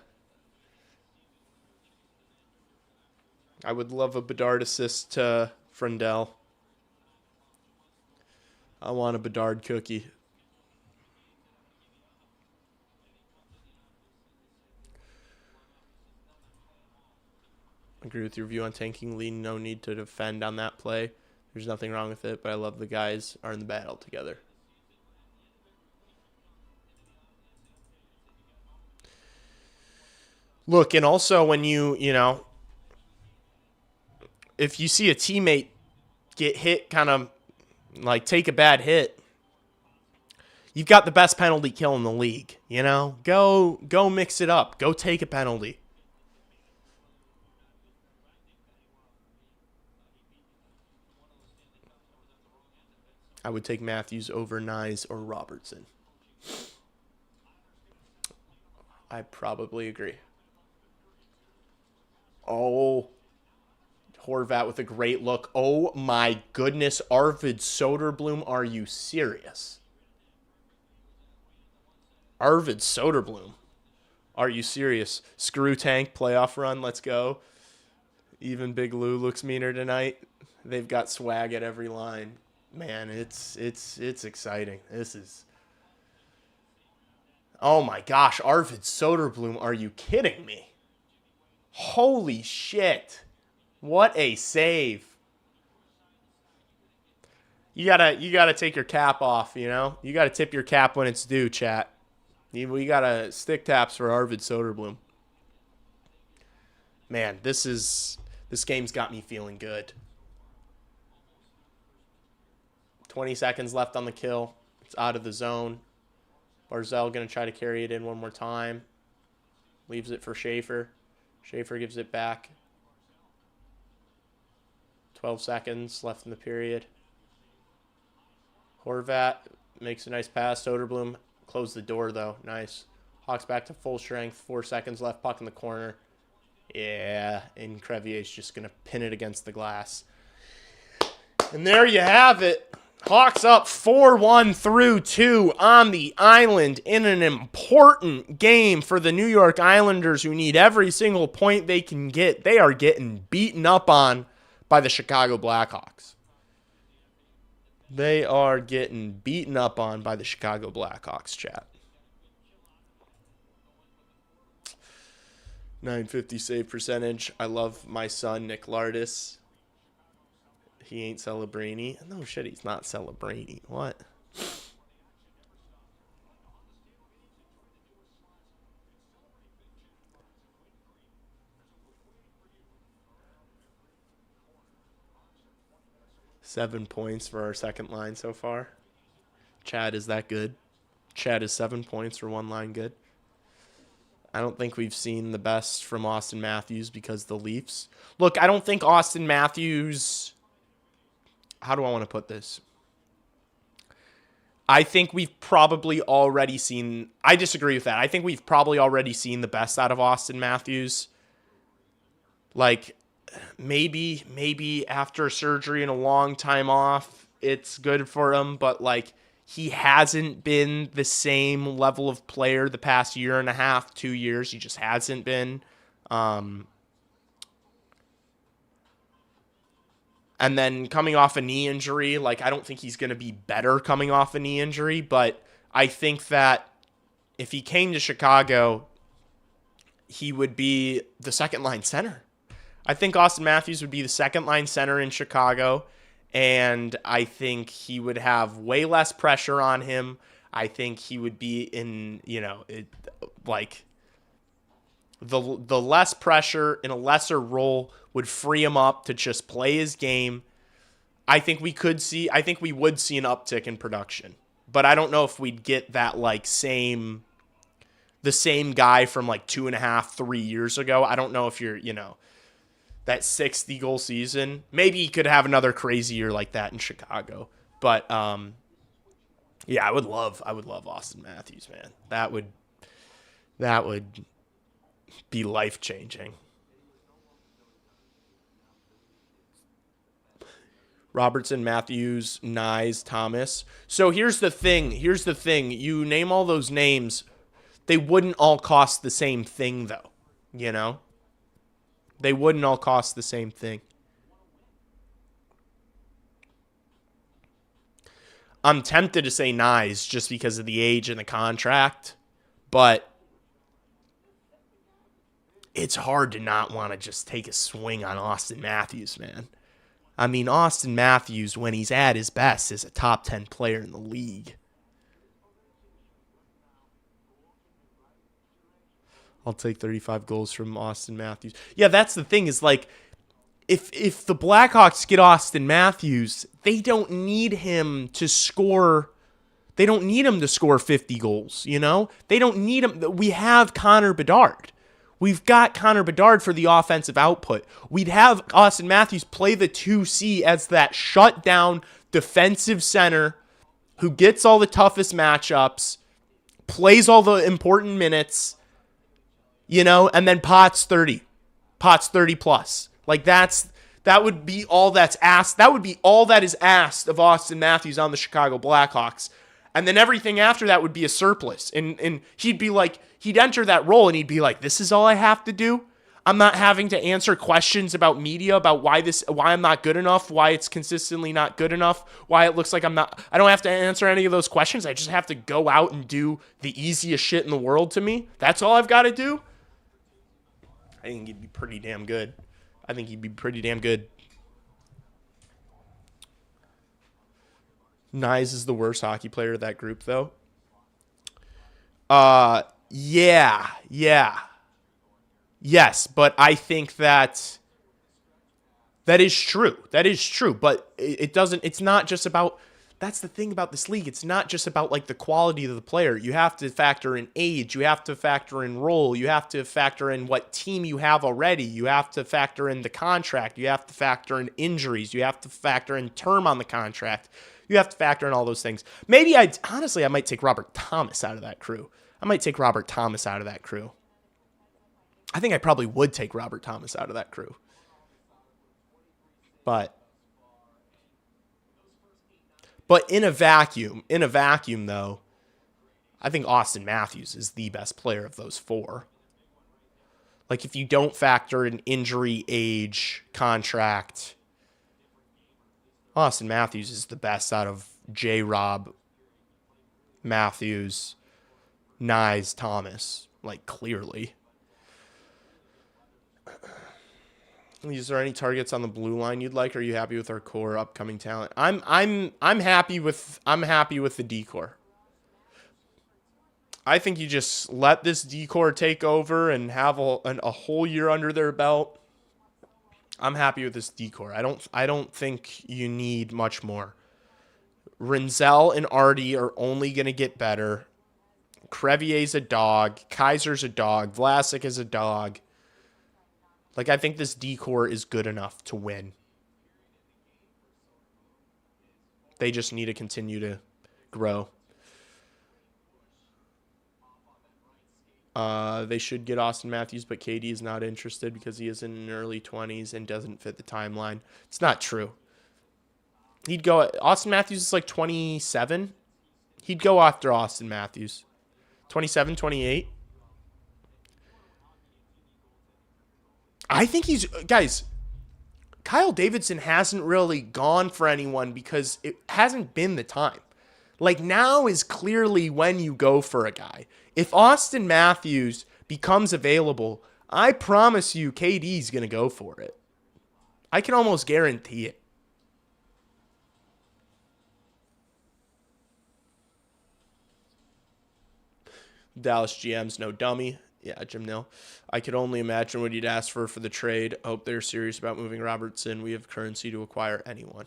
Bedard assist to Frondell. I want a Bedard cookie. Agree with your view on tanking Lee. No need to defend on that play. There's nothing wrong with it, but I love the guys are in the battle together. Look, and also when you know, if you see a teammate get hit, kind of like take a bad hit, you've got the best penalty kill in the league, you know? Go mix it up. Go take a penalty. I would take Matthews over Nyes or Robertson. I probably agree. Oh, Horvat with a great look. Oh my goodness, Arvid Soderblom, are you serious? Arvid Soderblom, are you serious? Screw tank, playoff run, let's go. Even Big Lou looks meaner tonight. They've got swag at every line. Man, it's exciting. This is... Oh my gosh, Arvid Soderblom, are you kidding me? Holy shit. What a save. You gotta take your cap off, you know? You gotta tip your cap when it's due, chat. We gotta stick taps for Arvid Soderblom. Man, this game's got me feeling good. 20 seconds left on the kill. It's out of the zone. Barzal going to try to carry it in one more time. Leaves it for Schaefer. Schaefer gives it back. 12 seconds left in the period. Horvat makes a nice pass. Soderblom closed the door, though. Nice. Hawks back to full strength. 4 seconds left. Puck in the corner. Yeah, and Crevier's just going to pin it against the glass. And there you have it. Hawks up 4-1 through 2 on the island in an important game for the New York Islanders, who need every single point they can get. They are getting beaten up on by the Chicago Blackhawks. They are getting beaten up on by the Chicago Blackhawks, chat. 950 save percentage. I love my son, Nick Lardis. He ain't Celebrini. No shit, he's not Celebrini. What? Seven points for our second line so far. Chad, is that good? Chad is 7 points for one line good. I don't think we've seen the best from Austin Matthews because the Leafs. Look, I don't think Austin Matthews... How do I want to put this? I think we've probably already seen... I disagree with that. I think we've probably already seen the best out of Austin Matthews. Like, maybe after surgery and a long time off, it's good for him. But, like, he hasn't been the same level of player the past year and a half, 2 years. He just hasn't been. And then coming off a knee injury, like, I don't think he's going to be better coming off a knee injury, but I think that if he came to Chicago, he would be the second-line center. I think Austin Matthews would be the second-line center in Chicago, and I think he would have way less pressure on him. I think he would be in, the less pressure in a lesser role would free him up to just play his game. I think we would see an uptick in production, but I don't know if we'd get that the same guy from 2.5, 3 years ago. I don't know if you're, that 60 goal season. Maybe he could have another crazy year like that in Chicago. But yeah, I would love Austin Matthews, man. That would be life-changing. Robertson, Matthews, Nyes, Thomas. So here's the thing. You name all those names, they wouldn't all cost the same thing, though. They wouldn't all cost the same thing. I'm tempted to say Nyes just because of the age and the contract, but it's hard to not want to just take a swing on Austin Matthews, man. I mean, Austin Matthews, when he's at his best, is a top 10 player in the league. I'll take 35 goals from Austin Matthews. Yeah, that's the thing is, if the Blackhawks get Austin Matthews, they don't need him to score. They don't need him to score 50 goals, They don't need him. We have Connor Bedard. We've got Connor Bedard for the offensive output. We'd have Austin Matthews play the 2C as that shutdown defensive center who gets all the toughest matchups, plays all the important minutes, and then pots 30 plus. Like that would be all that's asked. That would be all that is asked of Austin Matthews on the Chicago Blackhawks. And then everything after that would be a surplus. And he'd enter that role and he'd be like, this is all I have to do. I'm not having to answer questions about media about why I'm not good enough, why it's consistently not good enough, why it looks like I don't have to answer any of those questions. I just have to go out and do the easiest shit in the world to me. That's all I've got to do. I think he'd be pretty damn good. Nyes is the worst hockey player of that group, though. Yeah. Yes, but I think that is true. That is true, but it's not just about, that's the thing about this league. It's not just about like the quality of the player. You have to factor in age. You have to factor in role. You have to factor in what team you have already. You have to factor in the contract. You have to factor in injuries. You have to factor in term on the contract. You have to factor in all those things. Maybe I might take Robert Thomas out of that crew. I think I probably would take Robert Thomas out of that crew. But in a vacuum though, I think Austin Matthews is the best player of those four. Like if you don't factor in injury, age, contract, Austin Matthews is the best out of J-Rob, Matthews, Nyes, Thomas, like clearly. Is there any targets on the blue line you'd like? Or are you happy with our core upcoming talent? I'm happy with the D-core. I think you just let this D-core take over and have a whole year under their belt. I'm happy with this D-core. I don't think you need much more. Rinzel and Artie are only going to get better. Crevier's a dog. Kaiser's a dog. Vlasic is a dog. Like, I think this D-core is good enough to win. They just need to continue to grow. They should get Austin Matthews, but KD is not interested because he is in early 20s and doesn't fit the timeline. It's not true. Austin Matthews is like 27. He'd go after Austin Matthews. 27, 28. I think guys, Kyle Davidson hasn't really gone for anyone because it hasn't been the time. Like, now is clearly when you go for a guy. If Austin Matthews becomes available, I promise you KD's going to go for it. I can almost guarantee it. Dallas GM's no dummy. Yeah, Jim Nil. I could only imagine what he'd ask for the trade. I hope they're serious about moving Robertson. We have currency to acquire anyone.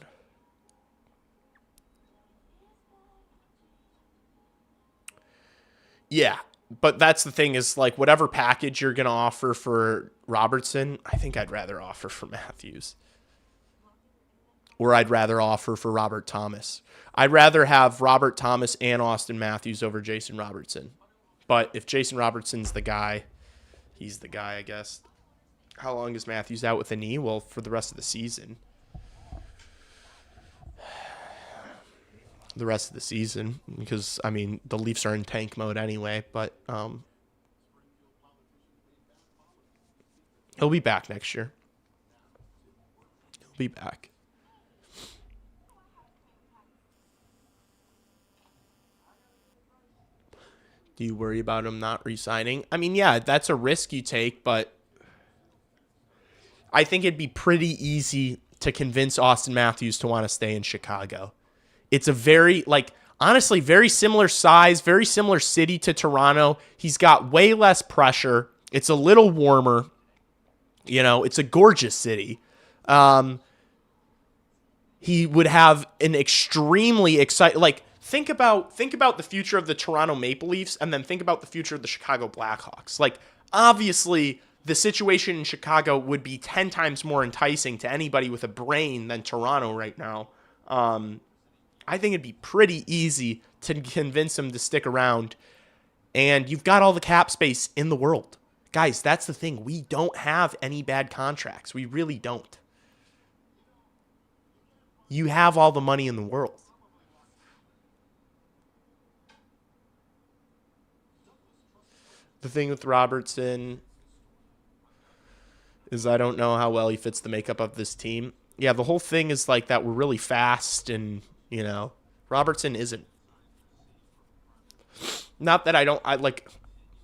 Yeah, but that's the thing is, like, whatever package you're going to offer for Robertson, I think I'd rather offer for Matthews. Or I'd rather offer for Robert Thomas. I'd rather have Robert Thomas and Austin Matthews over Jason Robertson. But if Jason Robertson's the guy, he's the guy, I guess. How long is Matthews out with a knee? Well, for the rest of the season. The rest of the season. Because, I mean, the Leafs are in tank mode anyway. But he'll be back next year. He'll be back. Do you worry about him not re-signing? I mean, yeah, that's a risk you take, but I think it'd be pretty easy to convince Austin Matthews to want to stay in Chicago. It's a very, honestly, very similar size, very similar city to Toronto. He's got way less pressure. It's a little warmer. It's a gorgeous city. He would have an extremely exciting, think about the future of the Toronto Maple Leafs and then think about the future of the Chicago Blackhawks. Obviously, the situation in Chicago would be 10 times more enticing to anybody with a brain than Toronto right now. I think it'd be pretty easy to convince him to stick around. And you've got all the cap space in the world. Guys, that's the thing. We don't have any bad contracts. We really don't. You have all the money in the world. The thing with Robertson is I don't know how well he fits the makeup of this team. Yeah, the whole thing is like that we're really fast and, Robertson isn't. Not that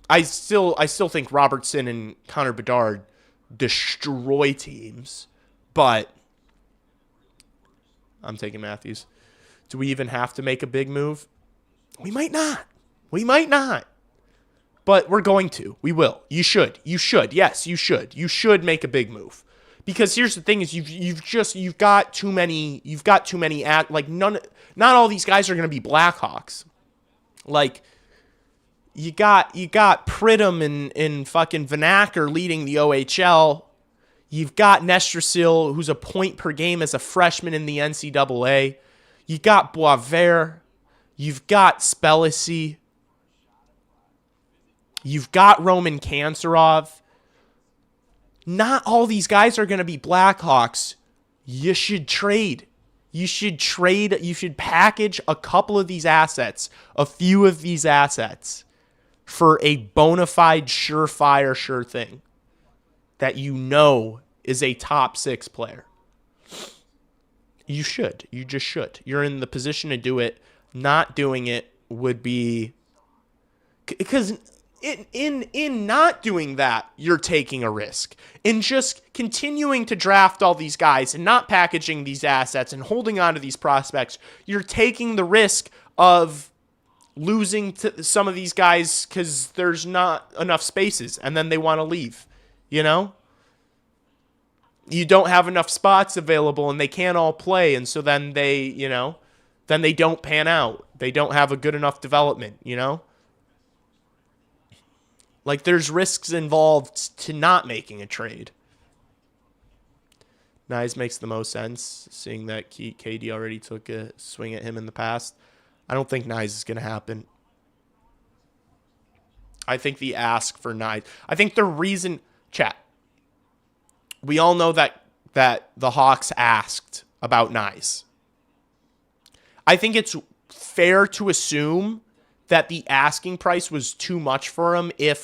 I still think Robertson and Connor Bedard destroy teams, but I'm taking Matthews. Do we even have to make a big move? We might not. But we're going to. We will. You should. Yes, you should. You should make a big move. Because here's the thing is you've got too many not all these guys are going to be Blackhawks. Like you got Pridham and fucking Vanacker leading the OHL. You've got Nestrasil, who's a point per game as a freshman in the NCAA. You got Boisvert. You've got Spellacy. You've got Roman Kanserov. Not all these guys are going to be Blackhawks. You should trade. You should package a couple of these assets, a few of these assets, for a bona fide, surefire, sure thing that is a top 6 player. You should. You just should. You're in the position to do it. Not doing it would be... Because in not doing that, you're taking a risk. In just continuing to draft all these guys and not packaging these assets and holding on to these prospects, you're taking the risk of losing to some of these guys because there's not enough spaces and then they want to leave. You don't have enough spots available and they can't all play, and so then they don't pan out. They don't have a good enough development, Like, there's risks involved to not making a trade. Nyes makes the most sense, seeing that KD already took a swing at him in the past. I don't think Nyes is going to happen. I think the ask for Nyes... I think the reason... Chat. We all know that the Hawks asked about Nyes. I think it's fair to assume that the asking price was too much for him when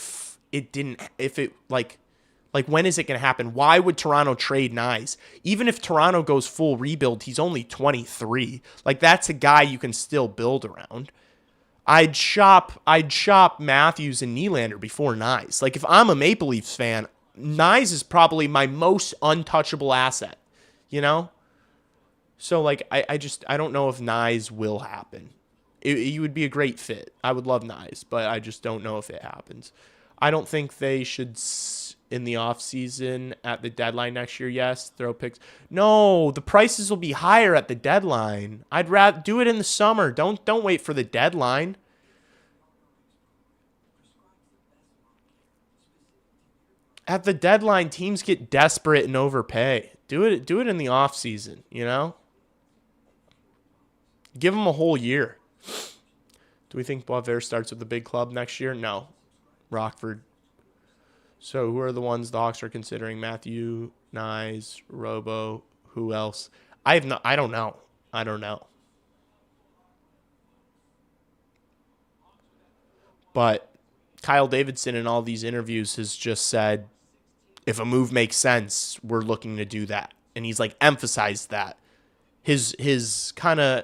is it going to happen? Why would Toronto trade Nyes? Even if Toronto goes full rebuild, he's only 23. Like, that's a guy you can still build around. I'd shop Matthews and Nylander before Nyes. Like, if I'm a Maple Leafs fan, Nyes is probably my most untouchable asset, So, like, I don't know if Nyes will happen. It would be a great fit. I would love Nyes, but I just don't know if it happens. I don't think they should, in the offseason, at the deadline next year, yes, throw picks. No, the prices will be higher at the deadline. I'd rather do it in the summer. Don't wait for the deadline. At the deadline, teams get desperate and overpay. Do it in the offseason, Give them a whole year. Do we think Boisvert starts with the big club next year? No. Rockford. So who are the ones the Hawks are considering? Matthew, Nyes, Robo, who else? I don't know. But Kyle Davidson in all these interviews has just said, if a move makes sense, we're looking to do that. And he's like emphasized that. His kind of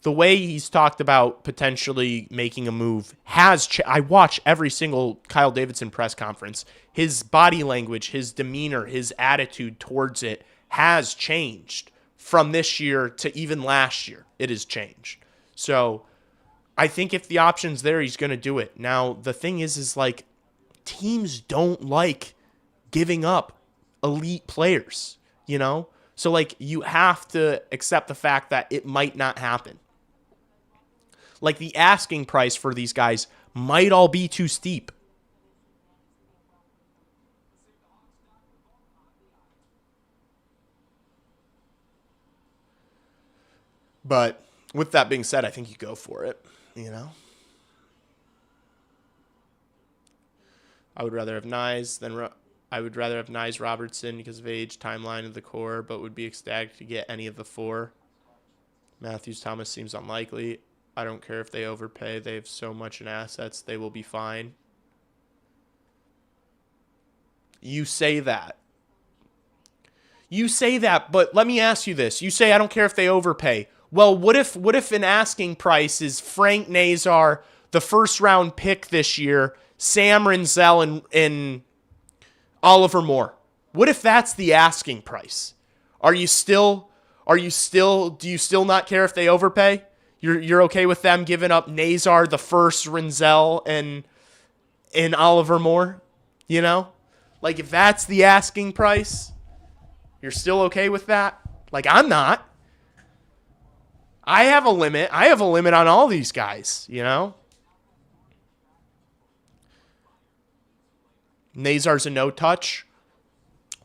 the way he's talked about potentially making a move has I watch every single Kyle Davidson press conference. His body language, his demeanor, his attitude towards it has changed from this year to even last year. It has changed. So I think if the option's there, he's going to do it. Now, the thing is like teams don't like giving up elite players, So like you have to accept the fact that it might not happen. Like, the asking price for these guys might all be too steep. But With that being said, I think you go for it, you know? I would rather have Nyes Robertson because of age, timeline of the core, but would be ecstatic to get any of the four. Matthews Thomas seems unlikely. I don't care if they overpay. They have so much in assets. They will be fine. You say that. You say that, but let me ask you this. You say I don't care if they overpay. Well, what if an asking price is Frank Nazar, the first round pick this year, Sam Renzel and Oliver Moore? What if that's the asking price? Do you still not care if they overpay? You're okay with them giving up Nazar, the first, Renzel, and Oliver Moore? You know? Like, if that's the asking price, you're still okay with that? Like, I'm not. I have a limit. I have a limit on all these guys, you know? Nazar's a no-touch.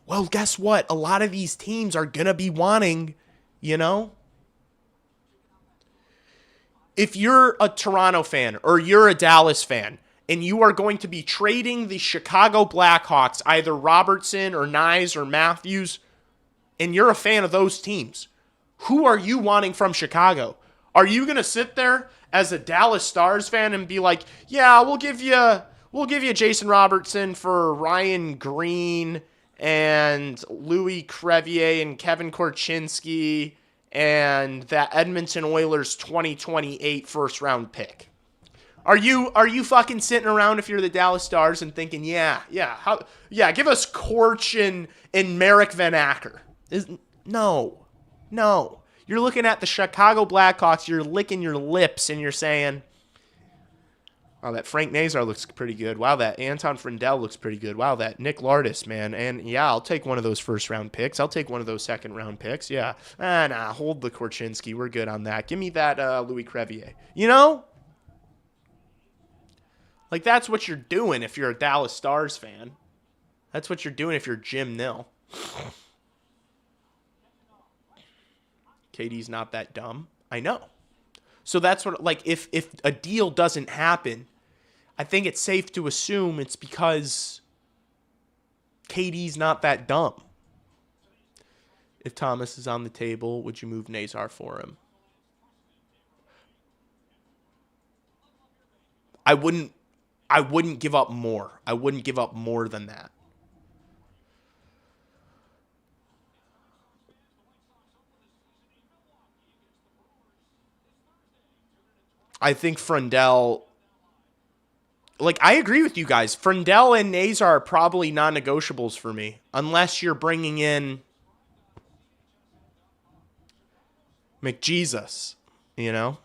Well, guess what? A lot of these teams are going to be wanting, you know? If you're a Toronto fan or you're a Dallas fan and you are going to be trading the Chicago Blackhawks, either Robertson or Nyes or Matthews, and you're a fan of those teams, who are you wanting from Chicago? Are you going to sit there as a Dallas Stars fan and be like, yeah, we'll give you Jason Robertson for Ryan Green and Louis Crevier and Kevin Korchinski and that Edmonton Oilers 2028 first round pick? Are you fucking sitting around if you're the Dallas Stars and thinking, yeah, give us Korch and Merrick Van Acker? No. You're looking at the Chicago Blackhawks, you're licking your lips and you're saying, wow, that Frank Nazar looks pretty good. Wow, that Anton Frondell looks pretty good. Wow, that Nick Lardis, man. And yeah, I'll take one of those first-round picks. I'll take one of those second-round picks. Yeah. Nah, hold the Korchinski. We're good on that. Give me that Louis Crevier. You know? Like, that's what you're doing if you're a Dallas Stars fan. That's what you're doing if you're Jim Nill. KD's not that dumb. I know. So that's what, like, if a deal doesn't happen, I think it's safe to assume it's because KD's not that dumb. If Thomas is on the table, would you move Nazar for him? I wouldn't give up more. I wouldn't give up more than that. I think Frondell, like, I agree with you guys. Frondell and Nazar are probably non-negotiables for me, unless you're bringing in McJesus, you know?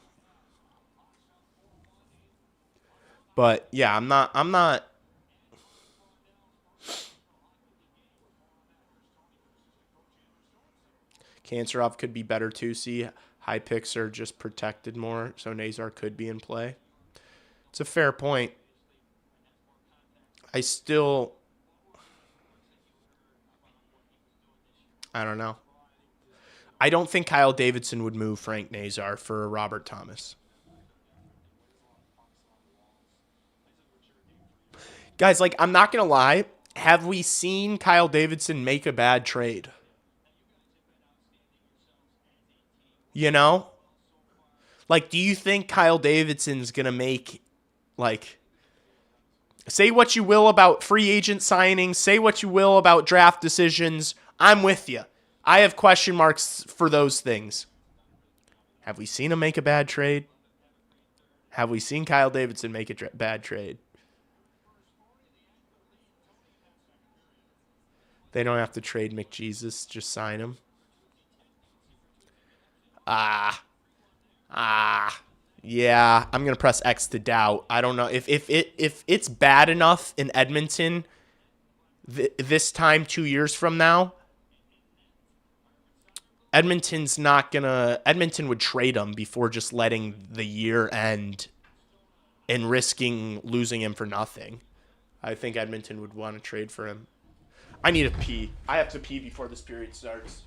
But, yeah, I'm not. Kanserov could be better too, see? High picks are just protected more, so Nazar could be in play. It's a fair point. I don't know. I don't think Kyle Davidson would move Frank Nazar for Robert Thomas. Guys, like, I'm not going to lie. Have we seen Kyle Davidson make a bad trade? You know? Like, do you think Kyle Davidson's going to make, like, say what you will about free agent signings, say what you will about draft decisions, I'm with you. I have question marks for those things. Have we seen him make a bad trade? Have we seen Kyle Davidson make a bad trade? They don't have to trade McJesus, just sign him. Yeah, I'm going to press X to doubt. I don't know. If it's bad enough in Edmonton this time 2 years from now, Edmonton would trade him before just letting the year end and risking losing him for nothing. I think Edmonton would want to trade for him. I need to pee. I have to pee before this period starts.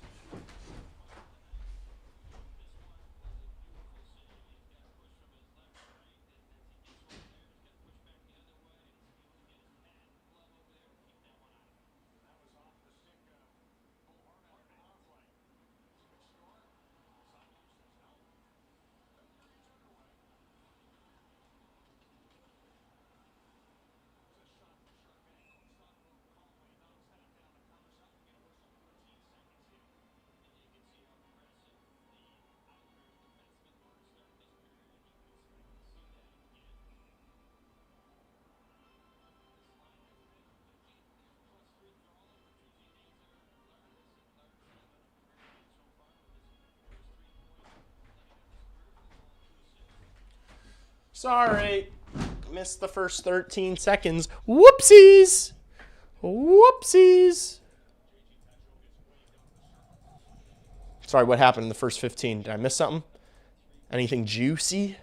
Sorry. Missed the first 13 seconds. Whoopsies. Whoopsies. Sorry, what happened in the first 15? Did I miss something? Anything juicy?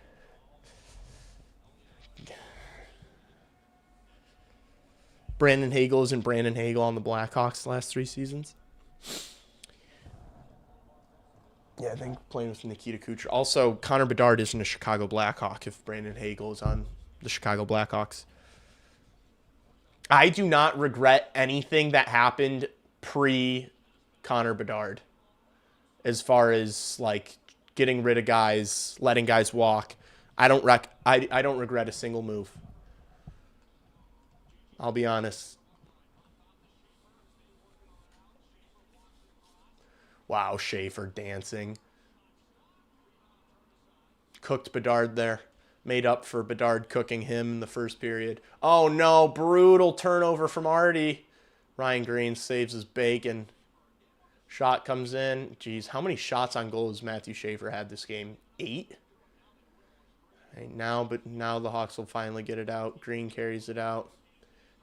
Brandon Hagel isn't Brandon Hagel on the Blackhawks the last 3 seasons. Yeah, I think playing with Nikita Kucherov. Also, Connor Bedard isn't a Chicago Blackhawk if Brandon Hagel is on the Chicago Blackhawks. I do not regret anything that happened pre-Connor Bedard as far as, like, getting rid of guys, letting guys walk. I don't regret a single move. I'll be honest. Wow, Schaefer dancing. Cooked Bedard there. Made up for Bedard cooking him in the first period. Oh no, brutal turnover from Artie. Ryan Green saves his bacon. Shot comes in. Jeez, how many shots on goal has Matthew Schaefer had this game? 8? Right, now the Hawks will finally get it out. Green carries it out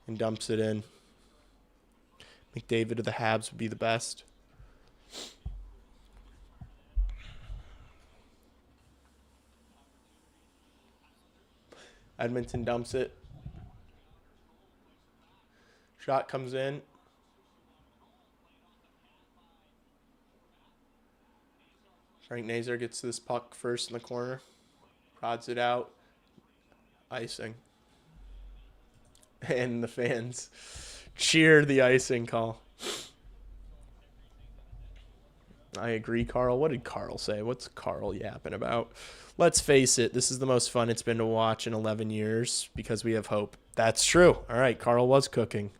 and dumps it in. McDavid of the Habs would be the best. Edmonton dumps it. Shot comes in. Frank Nazar gets this puck first in the corner. Prods it out. Icing. And the fans cheer the icing call. I agree, Carl. What did Carl say? What's Carl yapping about? Let's face it, this is the most fun it's been to watch in 11 years because we have hope. That's true. All right, Carl was cooking.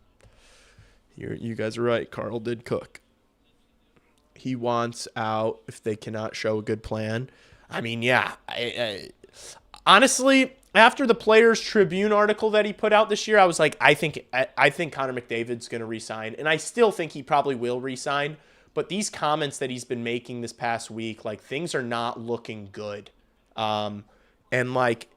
You guys are right. Carl did cook. He wants out if they cannot show a good plan. I mean, yeah. Honestly, after the Players Tribune article that he put out this year, I was like, I think Connor McDavid's going to resign, and I still think he probably will resign. But these comments that he's been making this past week, like, things are not looking good. And, like,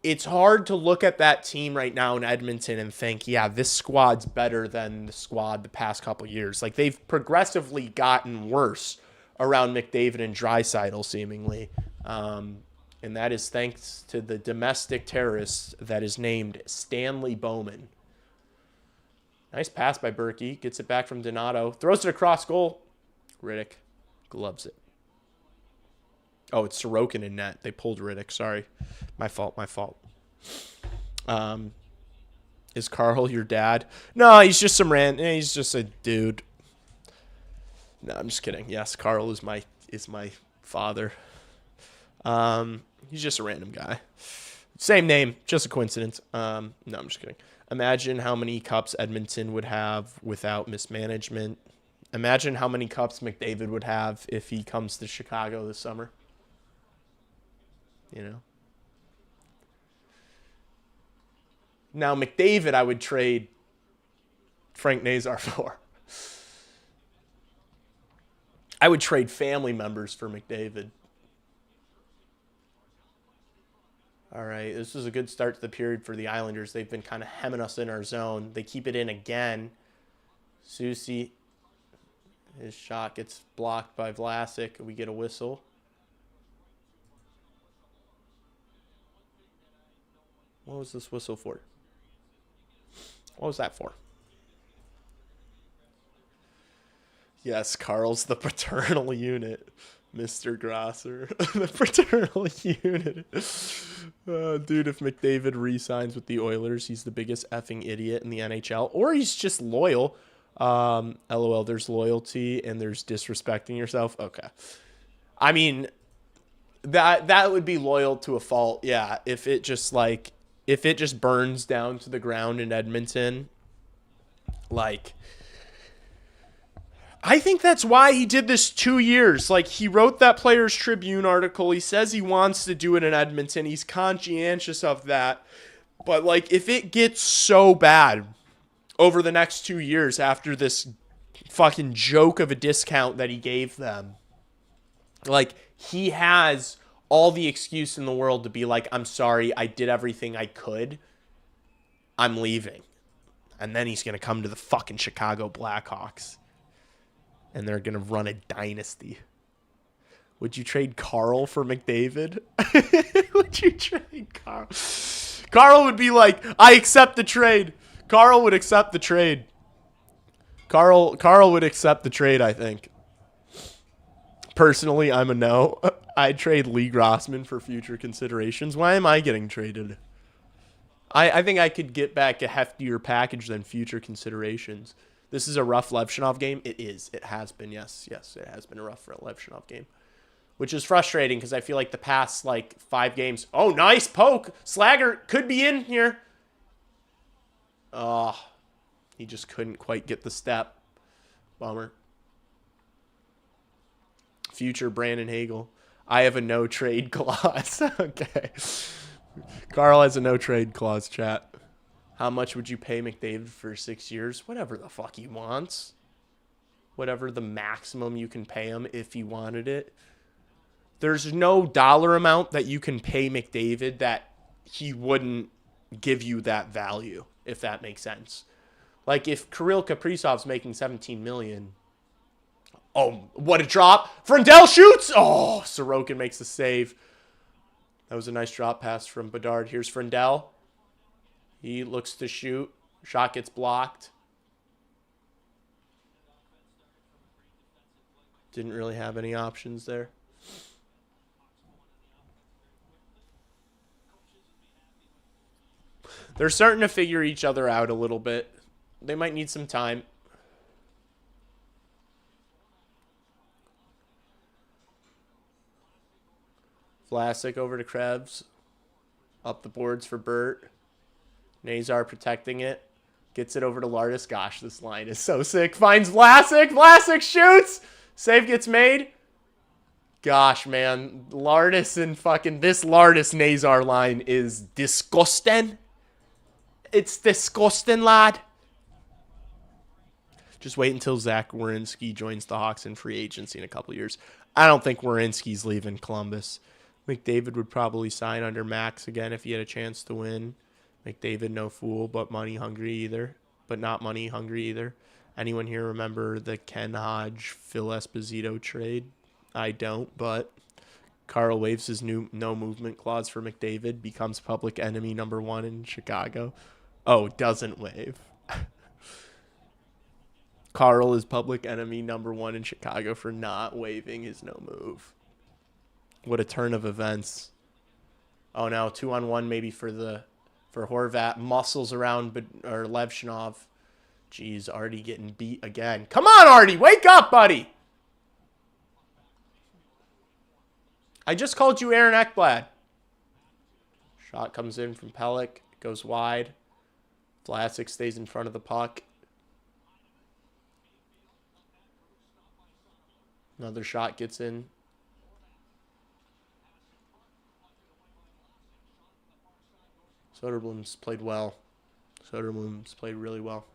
it's hard to look at that team right now in Edmonton and think, yeah, this squad's better than the squad the past couple years. Like, they've progressively gotten worse around McDavid and Draisaitl, seemingly. And that is thanks to the domestic terrorist that is named Stanley Bowman. Nice pass by Berkey. Gets it back from Donato. Throws it across goal. Riddick gloves it. Oh, it's Sorokin in net. They pulled Riddick. Sorry. My fault. Is Carl your dad? No, he's just some he's just a dude. No, I'm just kidding. Yes, Carl is my father. He's just a random guy. Same name, just a coincidence. No, I'm just kidding. Imagine how many cups Edmonton would have without mismanagement. Imagine how many cups McDavid would have if he comes to Chicago this summer. You know? Now, McDavid, I would trade Frank Nazar for. I would trade family members for McDavid. All right, this was a good start to the period for the Islanders. They've been kind of hemming us in our zone. They keep it in again. Susie, his shot gets blocked by Vlasic. We get a whistle. What was this whistle for? What was that for? Yes, Carl's the paternal unit. Mr. Grosser, the paternal unit. Dude, if McDavid re-signs with the Oilers, he's the biggest effing idiot in the NHL. Or he's just loyal. LOL, there's loyalty and there's disrespecting yourself. Okay. I mean, that would be loyal to a fault. Yeah, if it just burns down to the ground in Edmonton, like, I think that's why he did this 2 years. Like, he wrote that Players Tribune article. He says he wants to do it in Edmonton. He's conscientious of that. But, like, if it gets so bad over the next 2 years after this fucking joke of a discount that he gave them, like, he has all the excuse in the world to be like, I'm sorry, I did everything I could. I'm leaving. And then he's going to come to the fucking Chicago Blackhawks. And they're going to run a dynasty. Would you trade Carl for McDavid? Would you trade Carl? Carl would be like, I accept the trade. Carl would accept the trade. Carl would accept the trade, I think. Personally, I'm a no. I'd trade Lee Grossman for future considerations. Why am I getting traded? I think I could get back a heftier package than future considerations. This is a rough Levshinov game. It is. It has been. Yes, it has been a rough Levshinov game. Which is frustrating because I feel like the past, 5 games... Oh, nice poke. Slagger could be in here. Oh, he just couldn't quite get the step. Bummer. Future Brandon Hagel. I have a no-trade clause. Okay. Carl has a no-trade clause, chat. How much would you pay McDavid for 6 years? Whatever the fuck he wants. Whatever the maximum you can pay him if he wanted it. There's no dollar amount that you can pay McDavid that he wouldn't give you that value, if that makes sense. Like if Kirill Kaprizov's making $17 million. Oh, what a drop. Frondell shoots. Oh, Sorokin makes the save. That was a nice drop pass from Bedard. Here's Frondell. He looks to shoot. Shot gets blocked. Didn't really have any options there. They're starting to figure each other out a little bit. They might need some time. Vlasic over to Krebs. Up the boards for Burt. Nazar protecting it. Gets it over to Lardis. Gosh, this line is so sick. Finds Vlasic. Vlasic shoots. Save gets made. Gosh, man. Lardis and fucking... This Lardis-Nazar line is disgusting. It's disgusting, lad. Just wait until Zach Werenski joins the Hawks in free agency in a couple years. I don't think Werenski's leaving Columbus. McDavid would probably sign under max again if he had a chance to win. McDavid, no fool, but money hungry either. But not money hungry either. Anyone here remember the Ken Hodge, Phil Esposito trade? I don't, but Carl waives his new no movement clause for McDavid, becomes public enemy number 1 in Chicago. Oh, doesn't waive. Carl is public enemy number 1 in Chicago for not waiving his no move. What a turn of events. Oh no, 2-on-1 maybe for Horvat. Muscles around Levshinov. Jeez, Artie getting beat again. Come on, Artie, wake up, buddy. I just called you Aaron Ekblad. Shot comes in from Pelech. Goes wide. Vlasic stays in front of the puck. Another shot gets in. Soderblom's played well. Soderblom's played really well.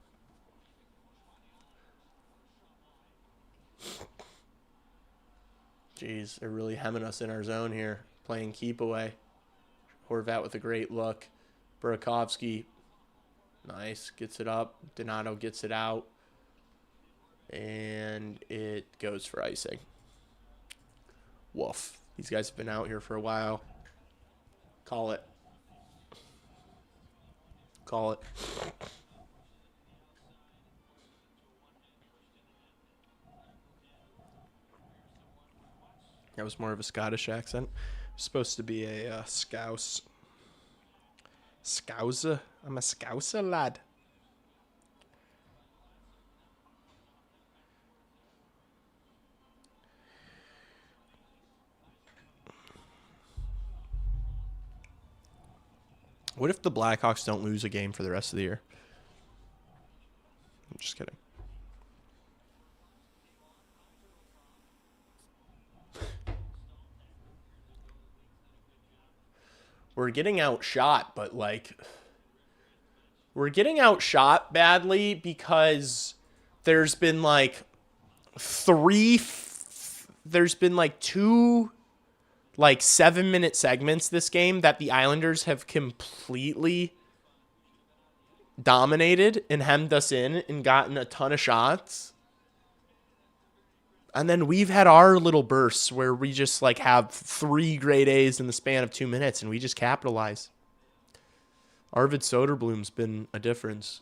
Jeez, they're really hemming us in our zone here. Playing keep away. Horvat with a great look. Burakovsky, nice, gets it up. Donato gets it out. And it goes for icing. Woof. These guys have been out here for a while. Call it. Call it. That was more of a Scottish accent. Supposed to be a Scouse. Scouser? I'm a Scouser, lad. What if the Blackhawks don't lose a game for the rest of the year? I'm just kidding. We're getting outshot, but we're getting outshot badly because there's been two like 7-minute segments this game that the Islanders have completely dominated and hemmed us in and gotten a ton of shots. And then we've had our little bursts where we just like have 3 grade A's in the span of 2 minutes and we just capitalize. Arvid Soderblom's been a difference.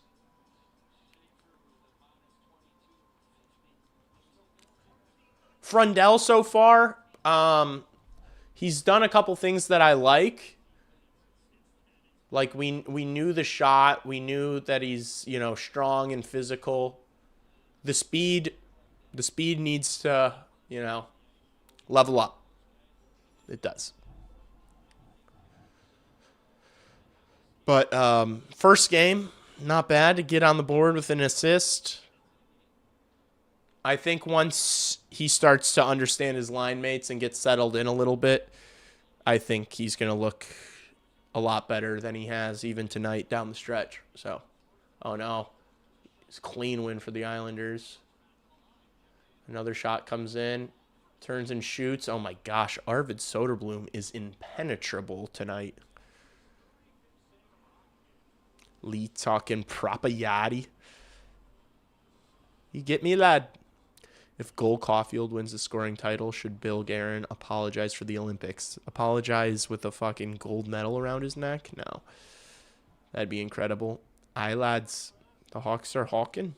Frondell so far, he's done a couple things that I like. Like we knew the shot, we knew that he's, you know, strong and physical. The speed needs to, you know, level up. It does. But first game, not bad to get on the board with an assist. I think once he starts to understand his line mates and get settled in a little bit, I think he's going to look a lot better than he has even tonight down the stretch. So, oh no. It's a clean win for the Islanders. Another shot comes in. Turns and shoots. Oh my gosh. Arvid Soderblom is impenetrable tonight. Lee talking Propayati. You get me, lad? If Cole Caulfield wins the scoring title, should Bill Guerin apologize for the Olympics? Apologize with a fucking gold medal around his neck? No. That'd be incredible. Aye, lads. The Hawks are hawking.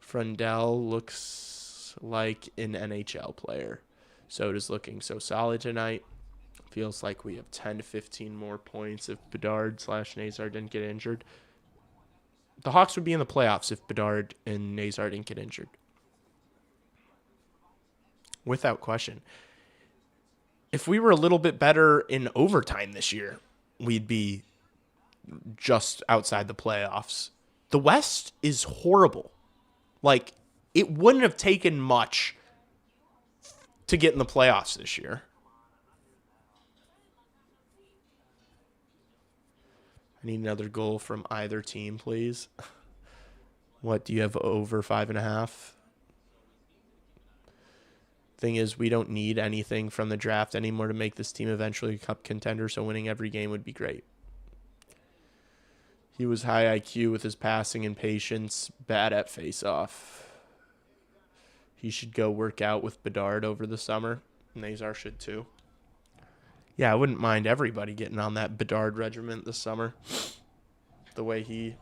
Frondell looks like an NHL player. Soda's looking so solid tonight. Feels like we have 10 to 15 more points if Bedard/Nazar didn't get injured. The Hawks would be in the playoffs if Bedard and Nazar didn't get injured. Without question. If we were a little bit better in overtime this year, we'd be just outside the playoffs. The West is horrible. Like, it wouldn't have taken much to get in the playoffs this year. I need another goal from either team, please. What, do you have over 5.5? Thing is, we don't need anything from the draft anymore to make this team eventually a cup contender, so winning every game would be great. He was high IQ with his passing and patience, bad at face-off. He should go work out with Bedard over the summer. Nazar should too. Yeah, I wouldn't mind everybody getting on that Bedard regiment this summer. The way he...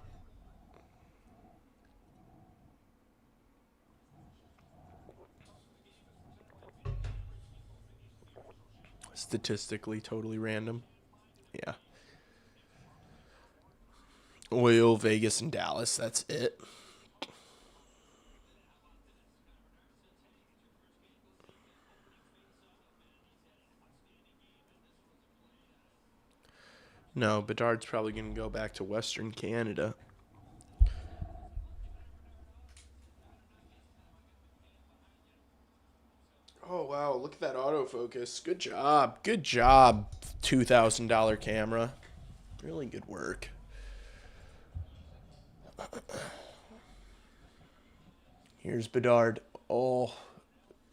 Statistically totally random. Yeah. Oil, Vegas, and Dallas. That's it. No, Bedard's probably going to go back to Western Canada. Oh, wow. Look at that autofocus. Good job. Good job, $2,000 camera. Really good work. Here's Bedard. Oh,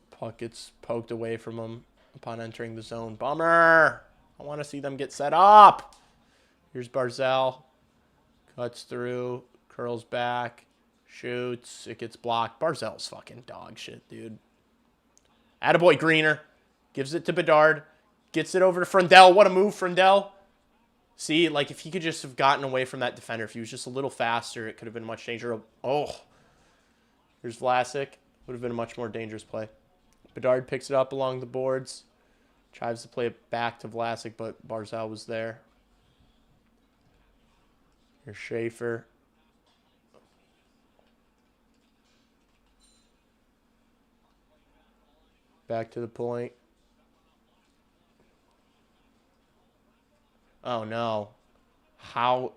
puck gets poked away from him upon entering the zone. Bummer. I want to see them get set up. Here's Barzal. Cuts through. Curls back. Shoots. It gets blocked. Barzal's fucking dog shit, dude. Attaboy Greener. Gives it to Bedard. Gets it over to Frondell. What a move, Frondell. See, like, if he could just have gotten away from that defender, if he was just a little faster, it could have been much dangerous. Oh. Here's Vlasic. Would have been a much more dangerous play. Bedard picks it up along the boards. Tries to play it back to Vlasic, but Barzal was there. Here's Schaefer. Back to the point. Oh, no. How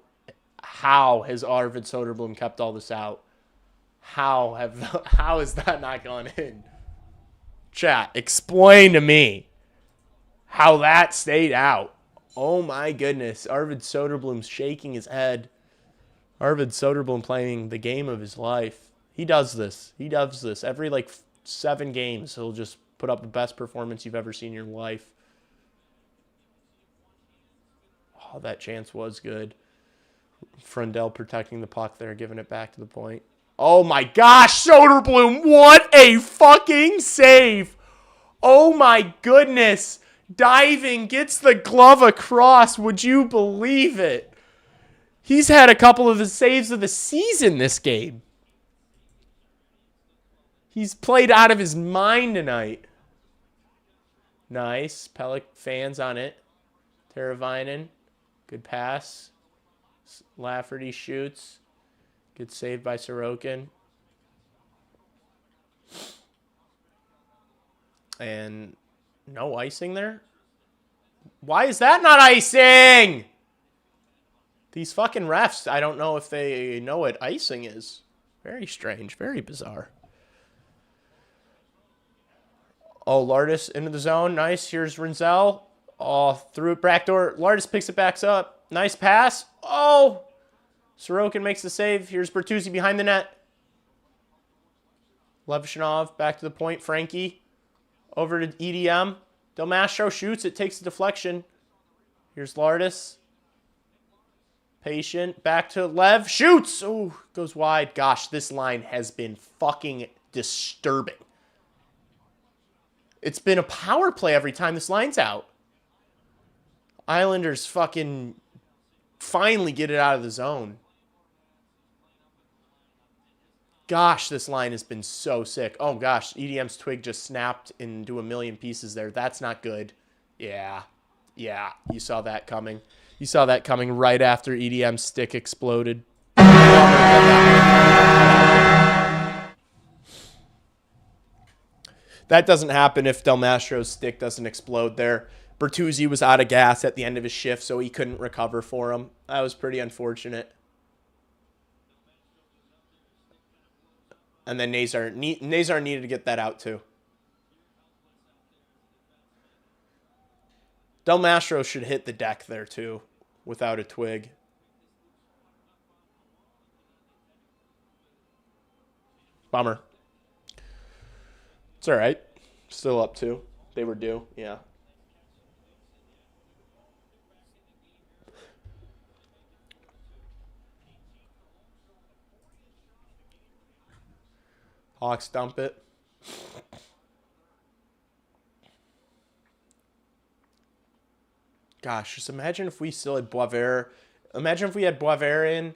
has Arvid Soderblom kept all this out? How has that not gone in? Chat, explain to me how that stayed out. Oh, my goodness. Arvid Soderblom's shaking his head. Arvid Soderblom playing the game of his life. He does this. He does this. Every, 7 games, he'll just put up the best performance you've ever seen in your life. Oh, that chance was good. Frondell protecting the puck there, giving it back to the point. Oh my gosh, Soderblom, what a fucking save. Oh my goodness. Diving, gets the glove across. Would you believe it? He's had a couple of the saves of the season this game. He's played out of his mind tonight. Nice. Pellick fans on it. Teravainen. Good pass. Lafferty shoots. Good save by Sorokin. And no icing there? Why is that not icing? These fucking refs, I don't know if they know what icing is. Very strange. Very bizarre. Oh, Lardis into the zone. Nice. Here's Rinzel. Oh, through it backdoor. Lardis picks it back up. Nice pass. Oh! Sorokin makes the save. Here's Bertuzzi behind the net. Levshinov back to the point. Frankie over to EDM. Del Mastro shoots. It takes a deflection. Here's Lardis. Patient. Back to Lev. Shoots! Oh, goes wide. Gosh, this line has been fucking disturbing. It's been a power play every time this line's out. Islanders fucking finally get it out of the zone. Gosh, this line has been so sick. Oh, gosh, EDM's twig just snapped into a million pieces there. That's not good. Yeah, you saw that coming. You saw that coming right after EDM's stick exploded. That doesn't happen if Del Mastro's stick doesn't explode there. Bertuzzi was out of gas at the end of his shift, so he couldn't recover for him. That was pretty unfortunate. And then Nazar needed to get that out too. Del Mastro should hit the deck there too, without a twig. Bummer. It's all right. Still up 2. They were due, yeah. Hawks dump it. Gosh, just imagine if we still had Boisvert. Imagine if we had Boisvert in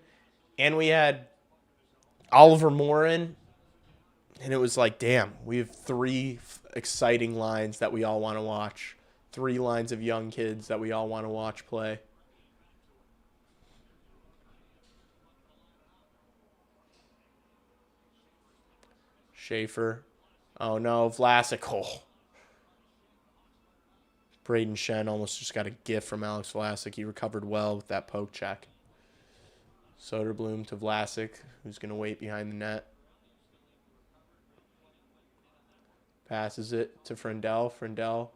and we had Oliver Moore in. And it was like, damn, we have 3 exciting lines that we all want to watch. 3 lines of young kids that we all want to watch play. Schaefer. Oh, no. Vlasic. Oh. Braden Shen almost just got a gift from Alex Vlasic. He recovered well with that poke check. Soderblom to Vlasic, who's going to wait behind the net. Passes it to Frondell. Frondell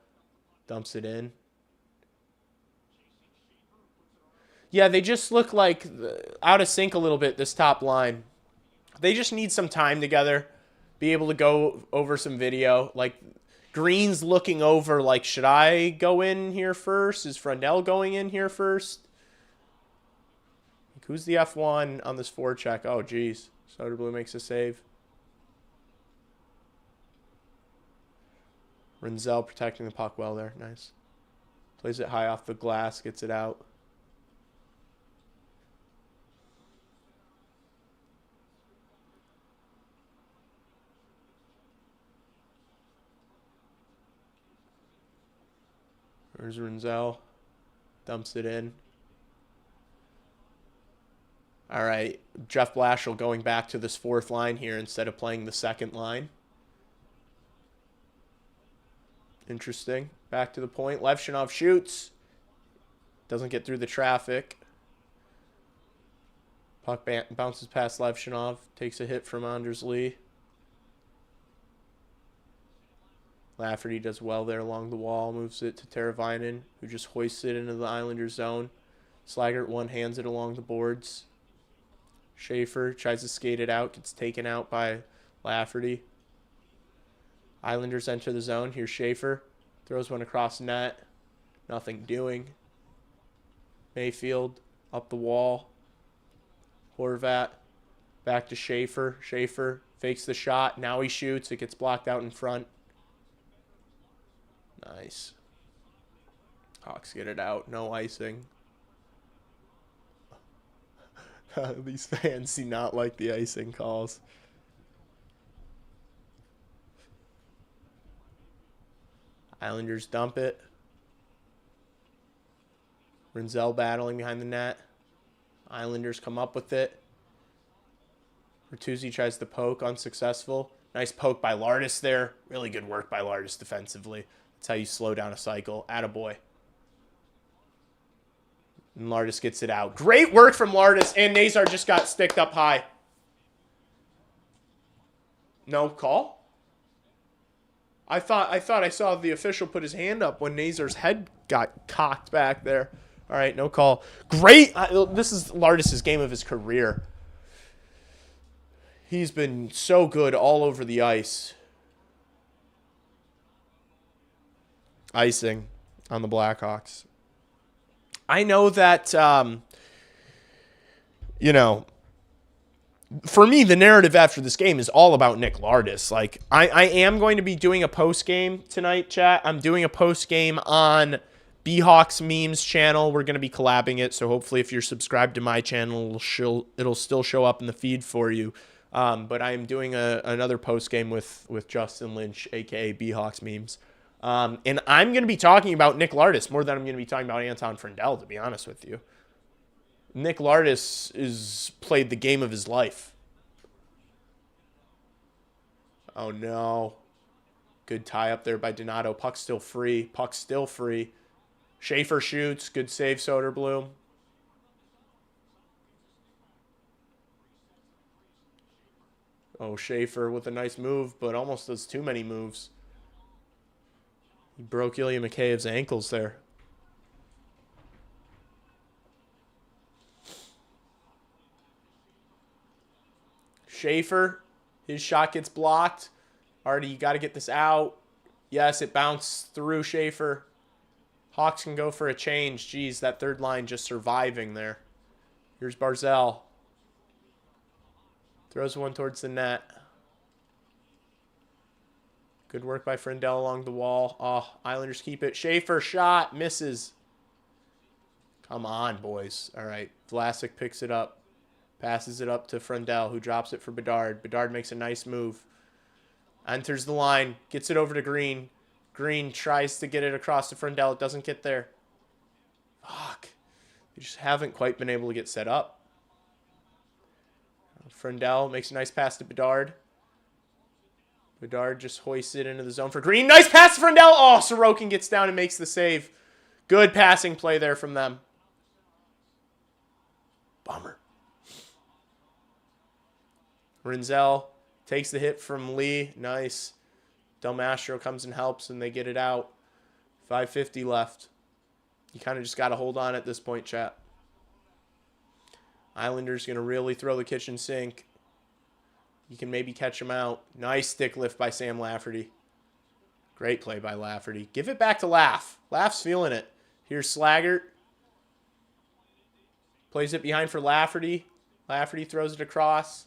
dumps it in. Yeah, they just look like out of sync a little bit, this top line. They just need some time together. Be able to go over some video. Like, Green's looking over, like, should I go in here first? Is Frondell going in here first? Like, who's the F1 on this forecheck? Oh, geez. Soderblom makes a save. Rinzel protecting the puck well there. Nice. Plays it high off the glass, gets it out. There's Rinzel. Dumps it in. All right. Jeff Blashill going back to this 4th line here instead of playing the 2nd line. Interesting. Back to the point. Levshinov shoots. Doesn't get through the traffic. Puck bounces past Levshinov. Takes a hit from Anders Lee. Lafferty does well there along the wall. Moves it to Teravainen, who just hoists it into the Islanders zone. Slaggert one-hands it along the boards. Schaefer tries to skate it out. Gets taken out by Lafferty. Islanders enter the zone. Here's Schaefer. Throws one across net. Nothing doing. Mayfield up the wall. Horvat back to Schaefer. Schaefer fakes the shot. Now he shoots. It gets blocked out in front. Nice. Hawks get it out. No icing. These fans do not like the icing calls. Islanders dump it. Frondell battling behind the net. Islanders come up with it. Bertuzzi tries to poke, unsuccessful. Nice poke by Lardis there. Really good work by Lardis defensively. That's how you slow down a cycle. Attaboy. And Lardis gets it out. Great work from Lardis, and Nazar just got sticked up high. No call? I thought I saw the official put his hand up when Nazar's head got cocked back there. All right, no call. Great. This is Lardis' game of his career. He's been so good all over the ice. Icing on the Blackhawks. I know that, you know, for me, the narrative after this game is all about Nick Lardis. Like, I am going to be doing a post-game tonight, chat. I'm doing a post-game on B-Hawks Memes channel. We're going to be collabing it, so hopefully if you're subscribed to my channel, it'll still show up in the feed for you. But I am doing another post-game with Justin Lynch, a.k.a. B-Hawks Memes. And I'm going to be talking about Nick Lardis more than I'm going to be talking about Anton Frondell, to be honest with you. Nick Lardis is played the game of his life. Oh, no. Good tie up there by Donato. Puck's still free. Puck's still free. Schaefer shoots. Good save, Soderblom. Oh, Schaefer with a nice move, but almost does too many moves. He broke Ilya Mikheyev's ankles there. Schaefer, his shot gets blocked. Artie, you got to get this out. Yes, it bounced through Schaefer. Hawks can go for a change. Jeez, that third line just surviving there. Here's Barzal. Throws one towards the net. Good work by Frondell along the wall. Oh, Islanders keep it. Schaefer shot. Misses. Come on, boys. All right. Vlasic picks it up. Passes it up to Frondell, who drops it for Bedard. Bedard makes a nice move. Enters the line. Gets it over to Green. Green tries to get it across to Frondell. It doesn't get there. Fuck. They just haven't quite been able to get set up. Frondell makes a nice pass to Bedard. Bedard just hoists it into the zone for Green. Nice pass to Frondell. Oh, Sorokin gets down and makes the save. Good passing play there from them. Bummer. Rinzel takes the hit from Lee. Nice. Del Mastro comes and helps, and they get it out. 5:50 left. You kind of just got to hold on at this point, chat. Islanders going to really throw the kitchen sink. You can maybe catch him out. Nice stick lift by Sam Lafferty. Great play by Lafferty. Give it back to Laff. Laff's feeling it. Here's Slaggert. Plays it behind for Lafferty. Lafferty throws it across.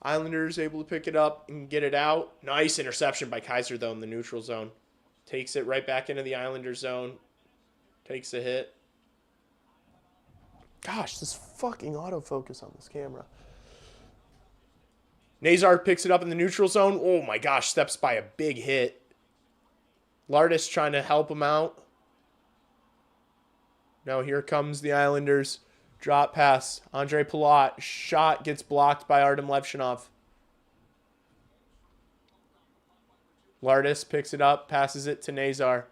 Islanders able to pick it up and get it out. Nice interception by Kaiser, though, in the neutral zone. Takes it right back into the Islanders zone. Takes a hit. Gosh, this fucking autofocus on this camera. Nazar picks it up in the neutral zone. Oh, my gosh, steps by a big hit. Lardis trying to help him out. Now here comes the Islanders. Drop pass. Andre Palat. Shot gets blocked by Artem Levshinov. Lardis picks it up, passes it to Nazar,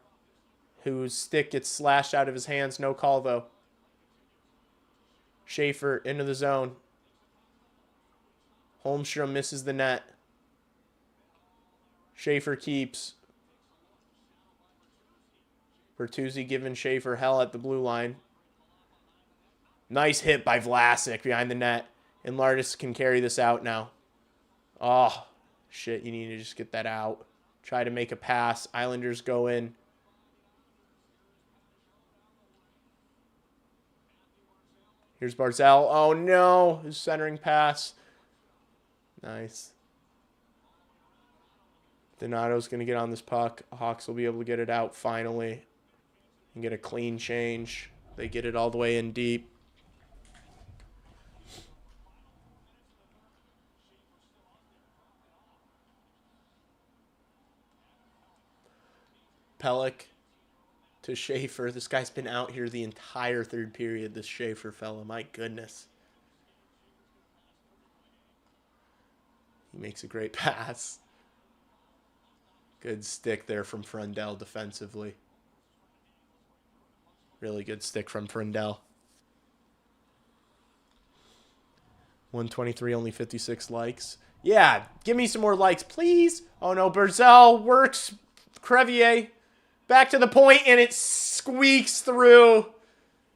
whose stick gets slashed out of his hands. No call, though. Schaefer into the zone. Holmstrom misses the net. Schaefer keeps. Bertuzzi giving Schaefer hell at the blue line. Nice hit by Vlasic behind the net. And Lardis can carry this out now. Oh, shit, you need to just get that out. Try to make a pass. Islanders go in. Here's Barzell. Oh, no. His centering pass. Nice. Donato's going to get on this puck. Hawks will be able to get it out finally and get a clean change. They get it all the way in deep. Pellick to Schaefer. This guy's been out here the entire third period, this Schaefer fella. My goodness. He makes a great pass. Good stick there from Frondell defensively. Really good stick from Frondell. 123, only 56 likes. Yeah, give me some more likes, please. Oh, no, Barzell works. Crevier back to the point, and it squeaks through.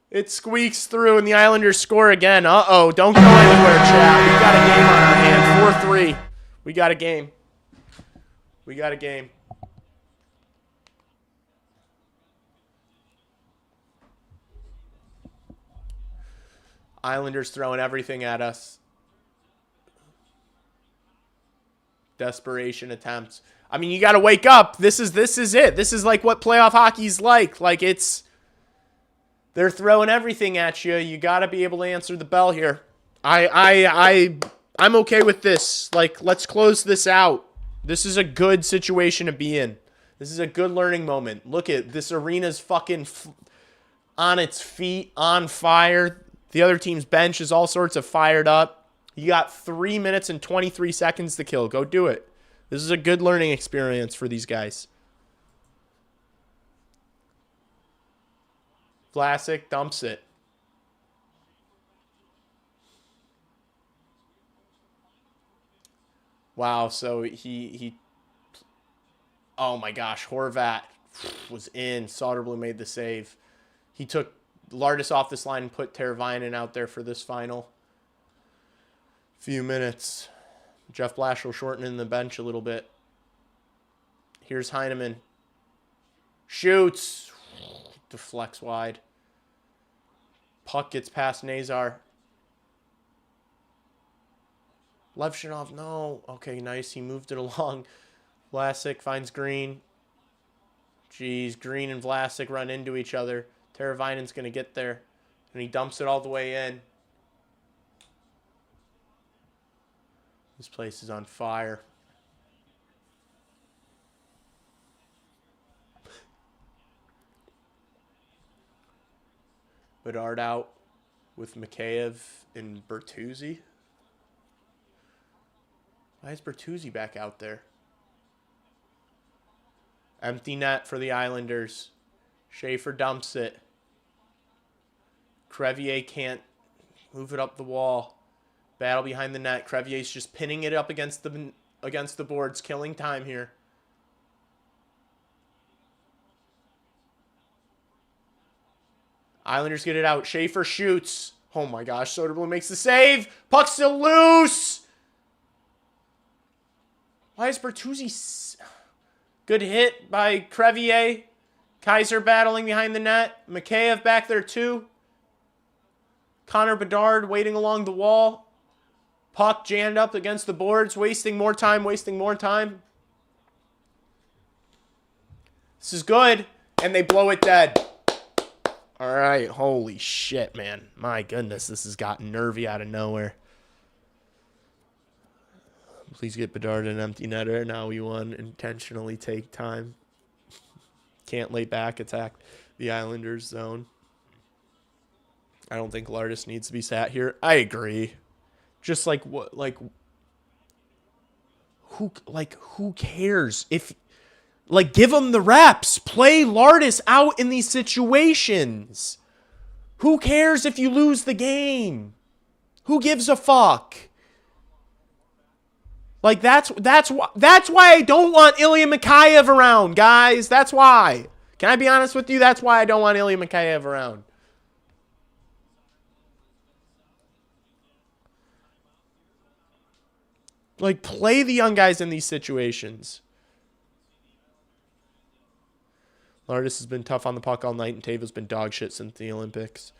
It squeaks through, and the Islanders score again. Uh-oh, don't go anywhere, chat. We got a game on our hand. 4-3. We got a game. We got a game. Islanders throwing everything at us. Desperation attempts. I mean, you got to wake up. This is it. This is like what playoff hockey's like. Like they're throwing everything at you. You got to be able to answer the bell here. I'm okay with this. Like, let's close this out. This is a good situation to be in. This is a good learning moment. Look at this arena's fucking on its feet, on fire. The other team's bench is all sorts of fired up. You got 3 minutes and 23 seconds to kill. Go do it. This is a good learning experience for these guys. Vlasic dumps it. Wow, so he oh my gosh, Horvat was in. Soderblom made the save. He took Lardis off this line and put Teravainen out there for this final few minutes. Jeff Blashill shortening the bench a little bit. Here's Heineman. Shoots. Deflects wide. Puck gets past Nazar. Levshinov, no. Okay, nice. He moved it along. Vlasic finds Green. Jeez, Green and Vlasic run into each other. Teravainen's going to get there. And he dumps it all the way in. This place is on fire. Bedard out with Mikheyev and Bertuzzi. Why is Bertuzzi back out there? Empty net for the Islanders. Schaefer dumps it. Crevier can't move it up the wall. Battle behind the net. Crevier's just pinning it up against the boards, killing time here. Islanders get it out. Schaefer shoots. Oh my gosh, Soderblom makes the save. Puck's still loose. Why is Bertuzzi... Good hit by Crevier. Kaiser battling behind the net. Mikheyev back there too. Connor Bedard waiting along the wall. Puck jammed up against the boards. Wasting more time. This is good. And they blow it dead. All right. Holy shit, man. My goodness. This has gotten nervy out of nowhere. Please get Bedard an empty netter. Now we won. Intentionally take time. Can't lay back attack the Islanders zone. I don't think Lardis needs to be sat here. I agree. Just like what, who cares if, give him the reps. Play Lardis out in these situations. Who cares if you lose the game? Who gives a fuck? That's why I don't want Ilya Mikheyev around, guys. That's why. Can I be honest with you? That's why I don't want Ilya Mikheyev around. Play the young guys in these situations. Lardis has been tough on the puck all night, and Tavo's been dog shit since the Olympics.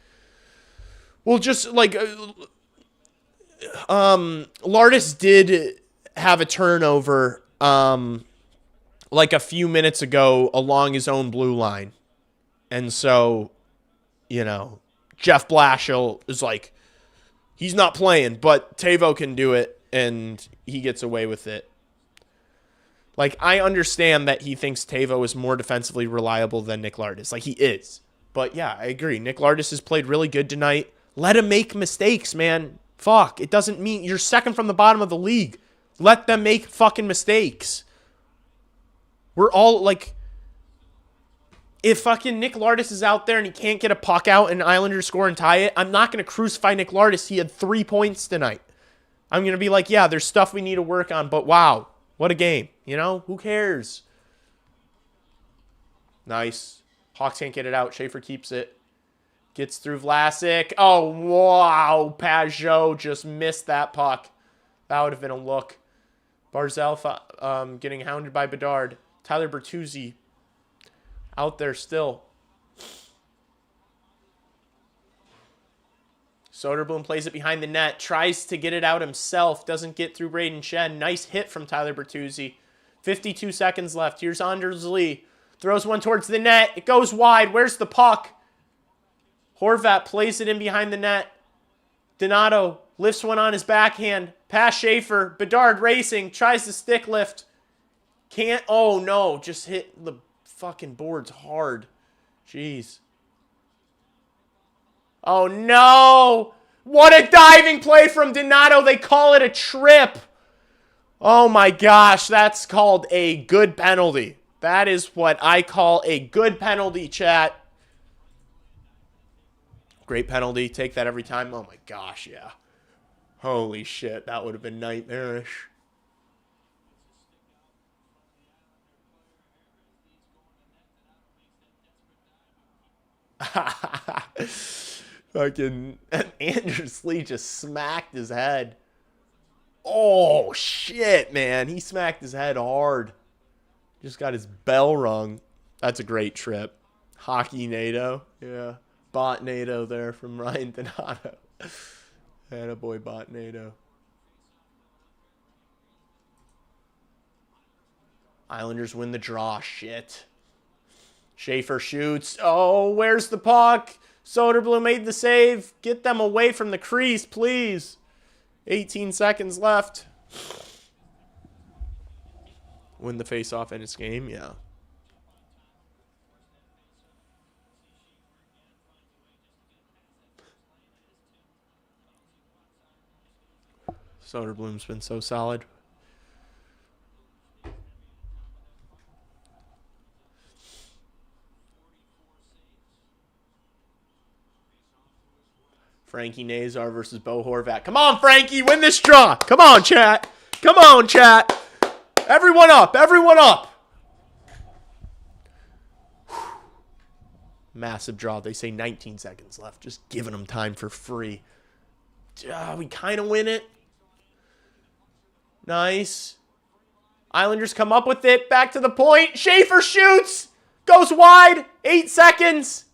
Well, just like Lardis did have a turnover like a few minutes ago along his own blue line. And so, you know, Jeff Blashill is like, he's not playing, but Tavo can do it, and he gets away with it. Like, I understand that he thinks Tavo is more defensively reliable than Nick Lardis. Like, he is. But, yeah, I agree. Nick Lardis has played really good tonight. Let him make mistakes, man. Fuck. It doesn't mean you're second from the bottom of the league. Let them make fucking mistakes. We're all, like, if fucking Nick Lardis is out there and he can't get a puck out and Islanders score and tie it, I'm not going to crucify Nick Lardis. He had 3 points tonight. I'm going to be like, yeah, there's stuff we need to work on, but wow, what a game. You know, who cares? Nice. Hawks can't get it out. Schaefer keeps it. Gets through Vlasic. Oh, wow. Pajot just missed that puck. That would have been a look. Barzal getting hounded by Bedard. Tyler Bertuzzi out there still. Soderblom plays it behind the net. Tries to get it out himself. Doesn't get through Braden Shen. Nice hit from Tyler Bertuzzi. 52 seconds left. Here's Anders Lee. Throws one towards the net. It goes wide. Where's the puck? Horvat plays it in behind the net. Donato lifts one on his backhand. Pass Schaefer. Bedard racing. Tries to stick lift. Can't. Oh, no. Just hit the fucking boards hard. Jeez. Oh, no. What a diving play from Donato. They call it a trip. Oh, my gosh. That's called a good penalty. That is what I call a good penalty, chat. Great penalty. Take that every time. Oh, my gosh, yeah. Holy shit. That would have been nightmarish. Fucking Anders Lee just smacked his head. Oh, shit, man. He smacked his head hard. Just got his bell rung. That's a great trip. Hockey NATO. Yeah. Bot NATO there from Ryan Donato. Attaboy Bot NATO. Islanders win the draw. Shit. Schaefer shoots. Oh, where's the puck? Soderblom made the save. Get them away from the crease, please. 18 seconds left. Win the face-off in its game, yeah. Soderblom's been so solid. Frankie Nazar versus Bo Horvat. Come on, Frankie, win this draw. Come on, chat. Come on, chat. Everyone up. Everyone up. Massive draw. They say 19 seconds left. Just giving them time for free. We kind of win it. Nice. Islanders come up with it. Back to the point. Schaefer shoots. Goes wide. 8 seconds.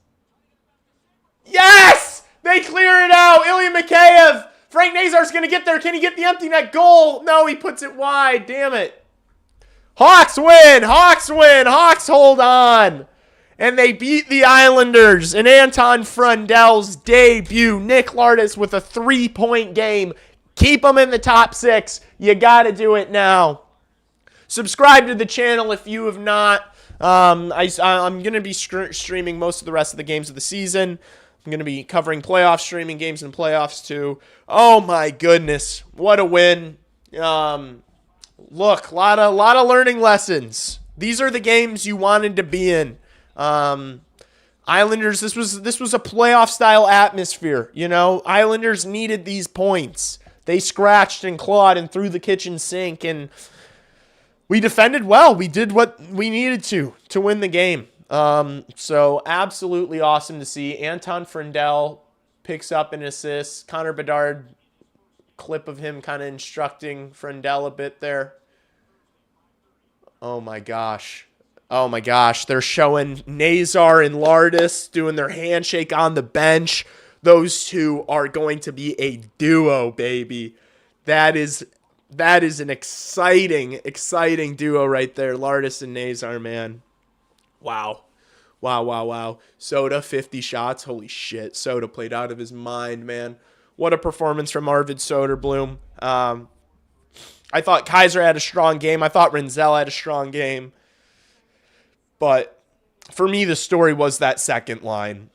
Yes! They clear it out. Ilya Mikheyev. Frank Nazar's going to get there. Can he get the empty net goal? No, he puts it wide. Damn it. Hawks win. Hawks win. Hawks hold on. And they beat the Islanders in Anton Frondell's debut. Nick Lardis with a 3-point game. Keep them in the top 6. You got to do it now. Subscribe to the channel if you have not. I'm going to be streaming most of the rest of the games of the season. I'm going to be covering playoffs, streaming games in playoffs too. Oh my goodness. What a win. Look, a lot of learning lessons. These are the games you wanted to be in. Islanders, this was a playoff style atmosphere, you know? Islanders needed these points. They scratched and clawed and threw the kitchen sink, and we defended well. We did what we needed to win the game. So absolutely awesome to see. Anton Frondell picks up an assist. Connor Bedard, clip of him kind of instructing Frondell a bit there. Oh my gosh. Oh my gosh, they're showing Nazar and Lardis doing their handshake on the bench. Those two are going to be a duo, baby. That is an exciting duo right there. Lardis and Nazar, man. Wow. Wow. Soda, 50 shots. Holy shit. Soda played out of his mind, man. What a performance from Arvid Soderblom. I thought Kaiser had a strong game. I thought Renzel had a strong game. But for me, the story was that second line.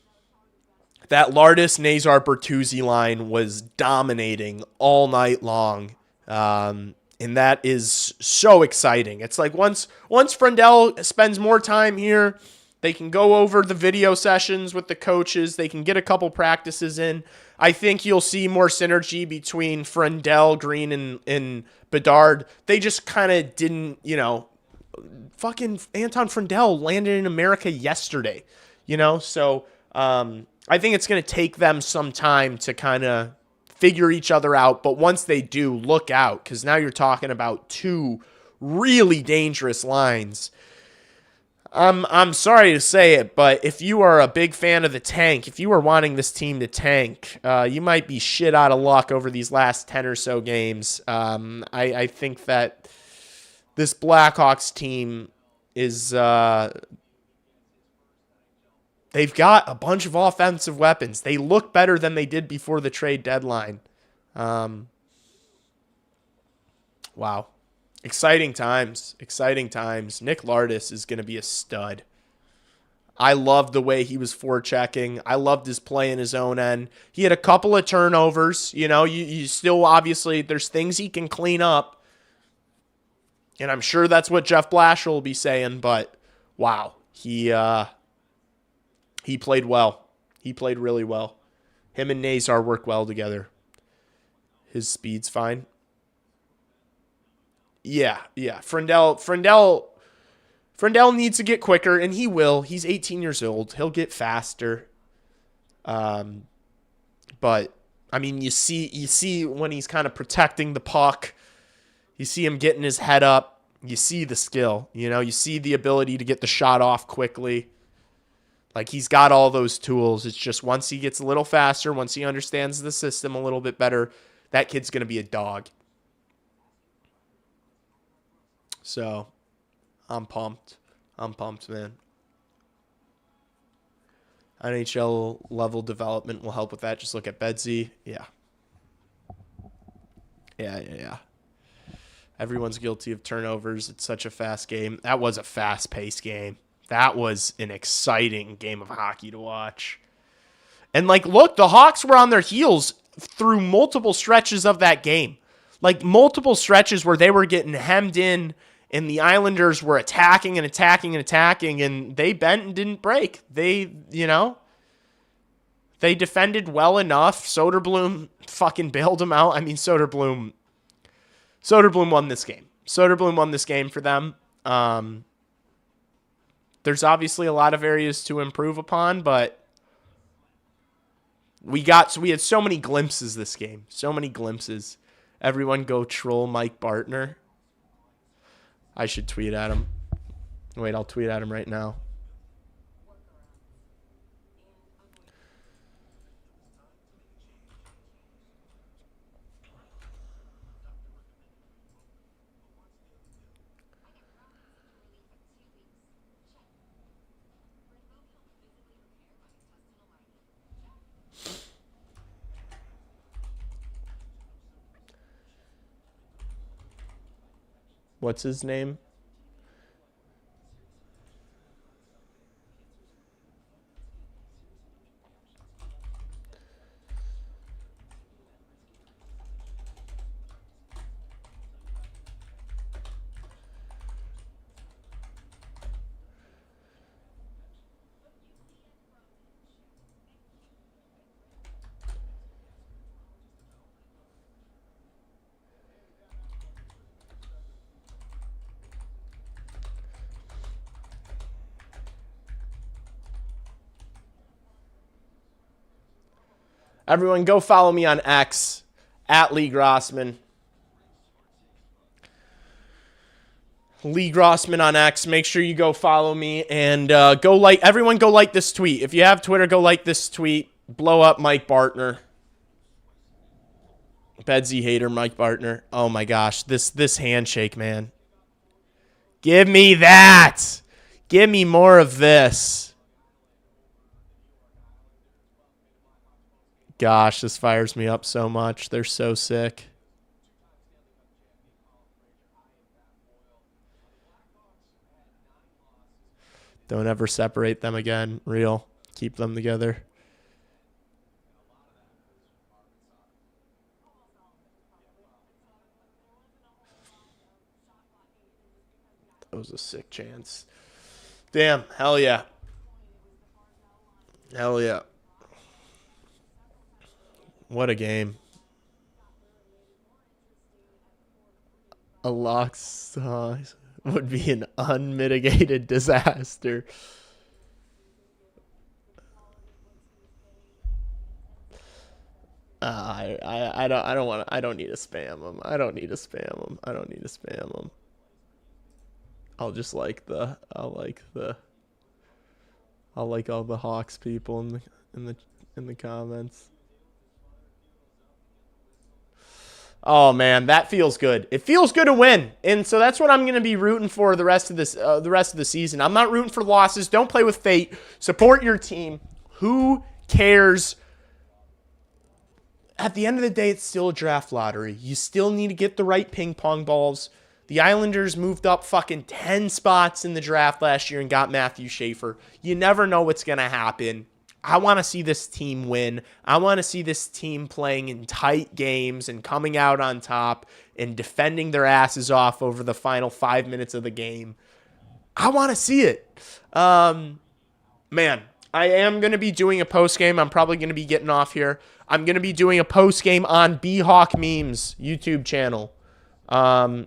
That Lardis, Nazar, Bertuzzi line was dominating all night long. And that is so exciting. It's like once Frondell spends more time here, they can go over the video sessions with the coaches. They can get a couple practices in. I think you'll see more synergy between Frondell, Green, and Bedard. They just kind of didn't, fucking Anton Frondell landed in America yesterday, So I think it's going to take them some time to kind of figure each other out. But once they do, look out, because now you're talking about two really dangerous lines. I'm sorry to say it, but if you are a big fan of the tank, if you are wanting this team to tank, you might be shit out of luck over these last 10 or so games. I think that this Blackhawks team is they've got a bunch of offensive weapons. They look better than they did before the trade deadline. Wow. Exciting times. Nick Lardis is going to be a stud. I loved the way he was forechecking. I loved his play in his own end. He had a couple of turnovers. You still, obviously, there's things he can clean up. And I'm sure that's what Jeff Blashill will be saying, but wow, he played well. He played really well. Him and Nazar work well together. His speed's fine. Yeah. Frondell needs to get quicker, and he will. He's 18 years old. He'll get faster. But I mean, you see when he's kind of protecting the puck. You see him getting his head up. You see the skill. You see the ability to get the shot off quickly. Like, he's got all those tools. It's just once he gets a little faster, once he understands the system a little bit better, that kid's going to be a dog. So, I'm pumped. Man. NHL level development will help with that. Just look at Bedsy. Yeah. Everyone's guilty of turnovers. It's such a fast game. That was a fast-paced game. That was an exciting game of hockey to watch. And, look, the Hawks were on their heels through multiple stretches of that game. Multiple stretches where they were getting hemmed in, and the Islanders were attacking, and they bent and didn't break. They defended well enough. Soderblom fucking bailed them out. I mean, Soderblom won this game. Soderblom won this game for them. There's obviously a lot of areas to improve upon, but we had so many glimpses this game. So many glimpses. Everyone go troll Mike Bartner. I should tweet at him. Wait, I'll tweet at him right now. What's his name? Everyone go follow me on X, @Lee Grossman. Lee Grossman on X. Make sure you go follow me and everyone go like this tweet. If you have Twitter, go like this tweet. Blow up Mike Bartner. Bedsy hater Mike Bartner. Oh my gosh, this handshake, man. Give me that. Give me more of this. Gosh, this fires me up so much. They're so sick. Don't ever separate them again. Real. Keep them together. That was a sick chance. Damn. Hell yeah. Hell yeah. What a game. A loss would be an unmitigated disaster. I don't need to spam them. I don't need to spam them. I don't need to spam them. I'll just like I'll like all the Hawks people in the comments. Oh man, that feels good. It feels good to win, and so that's what I'm going to be rooting for the rest of the season. I'm not rooting for losses. Don't play with fate. Support your team. Who cares? At the end of the day, it's still a draft lottery. You still need to get the right ping pong balls. The Islanders moved up fucking 10 spots in the draft last year and got Matthew Schaefer. You never know what's going to happen. I want to see this team win. I want to see this team playing in tight games and coming out on top and defending their asses off over the final 5 minutes of the game. I want to see it. Man, I am going to be doing a post-game. I'm probably going to be getting off here. I'm going to be doing a post-game on B-Hawk Memes YouTube channel. And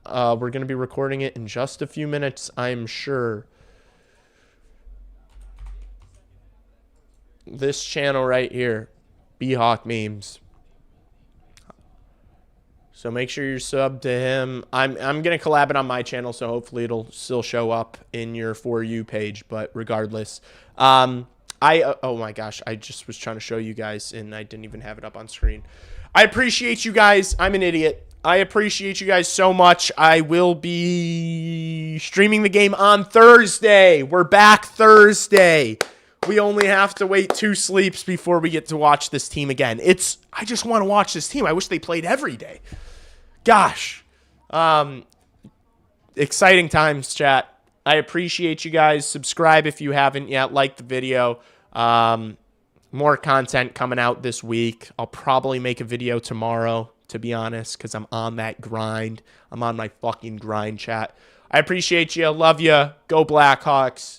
we're going to be recording it in just a few minutes, I'm sure. This channel right here, B-Hawk Memes. So make sure you're subbed to him. I'm going to collab it on my channel, so hopefully it'll still show up in your For You page, but regardless. Oh my gosh, I just was trying to show you guys, and I didn't even have it up on screen. I appreciate you guys. I'm an idiot. I appreciate you guys so much. I will be streaming the game on Thursday. We're back Thursday. We only have to wait 2 sleeps before we get to watch this team again. I just want to watch this team. I wish they played every day. Gosh. Exciting times, chat. I appreciate you guys. Subscribe if you haven't yet. Like the video. More content coming out this week. I'll probably make a video tomorrow, to be honest, because I'm on that grind. I'm on my fucking grind, chat. I appreciate you. Love you. Go Blackhawks.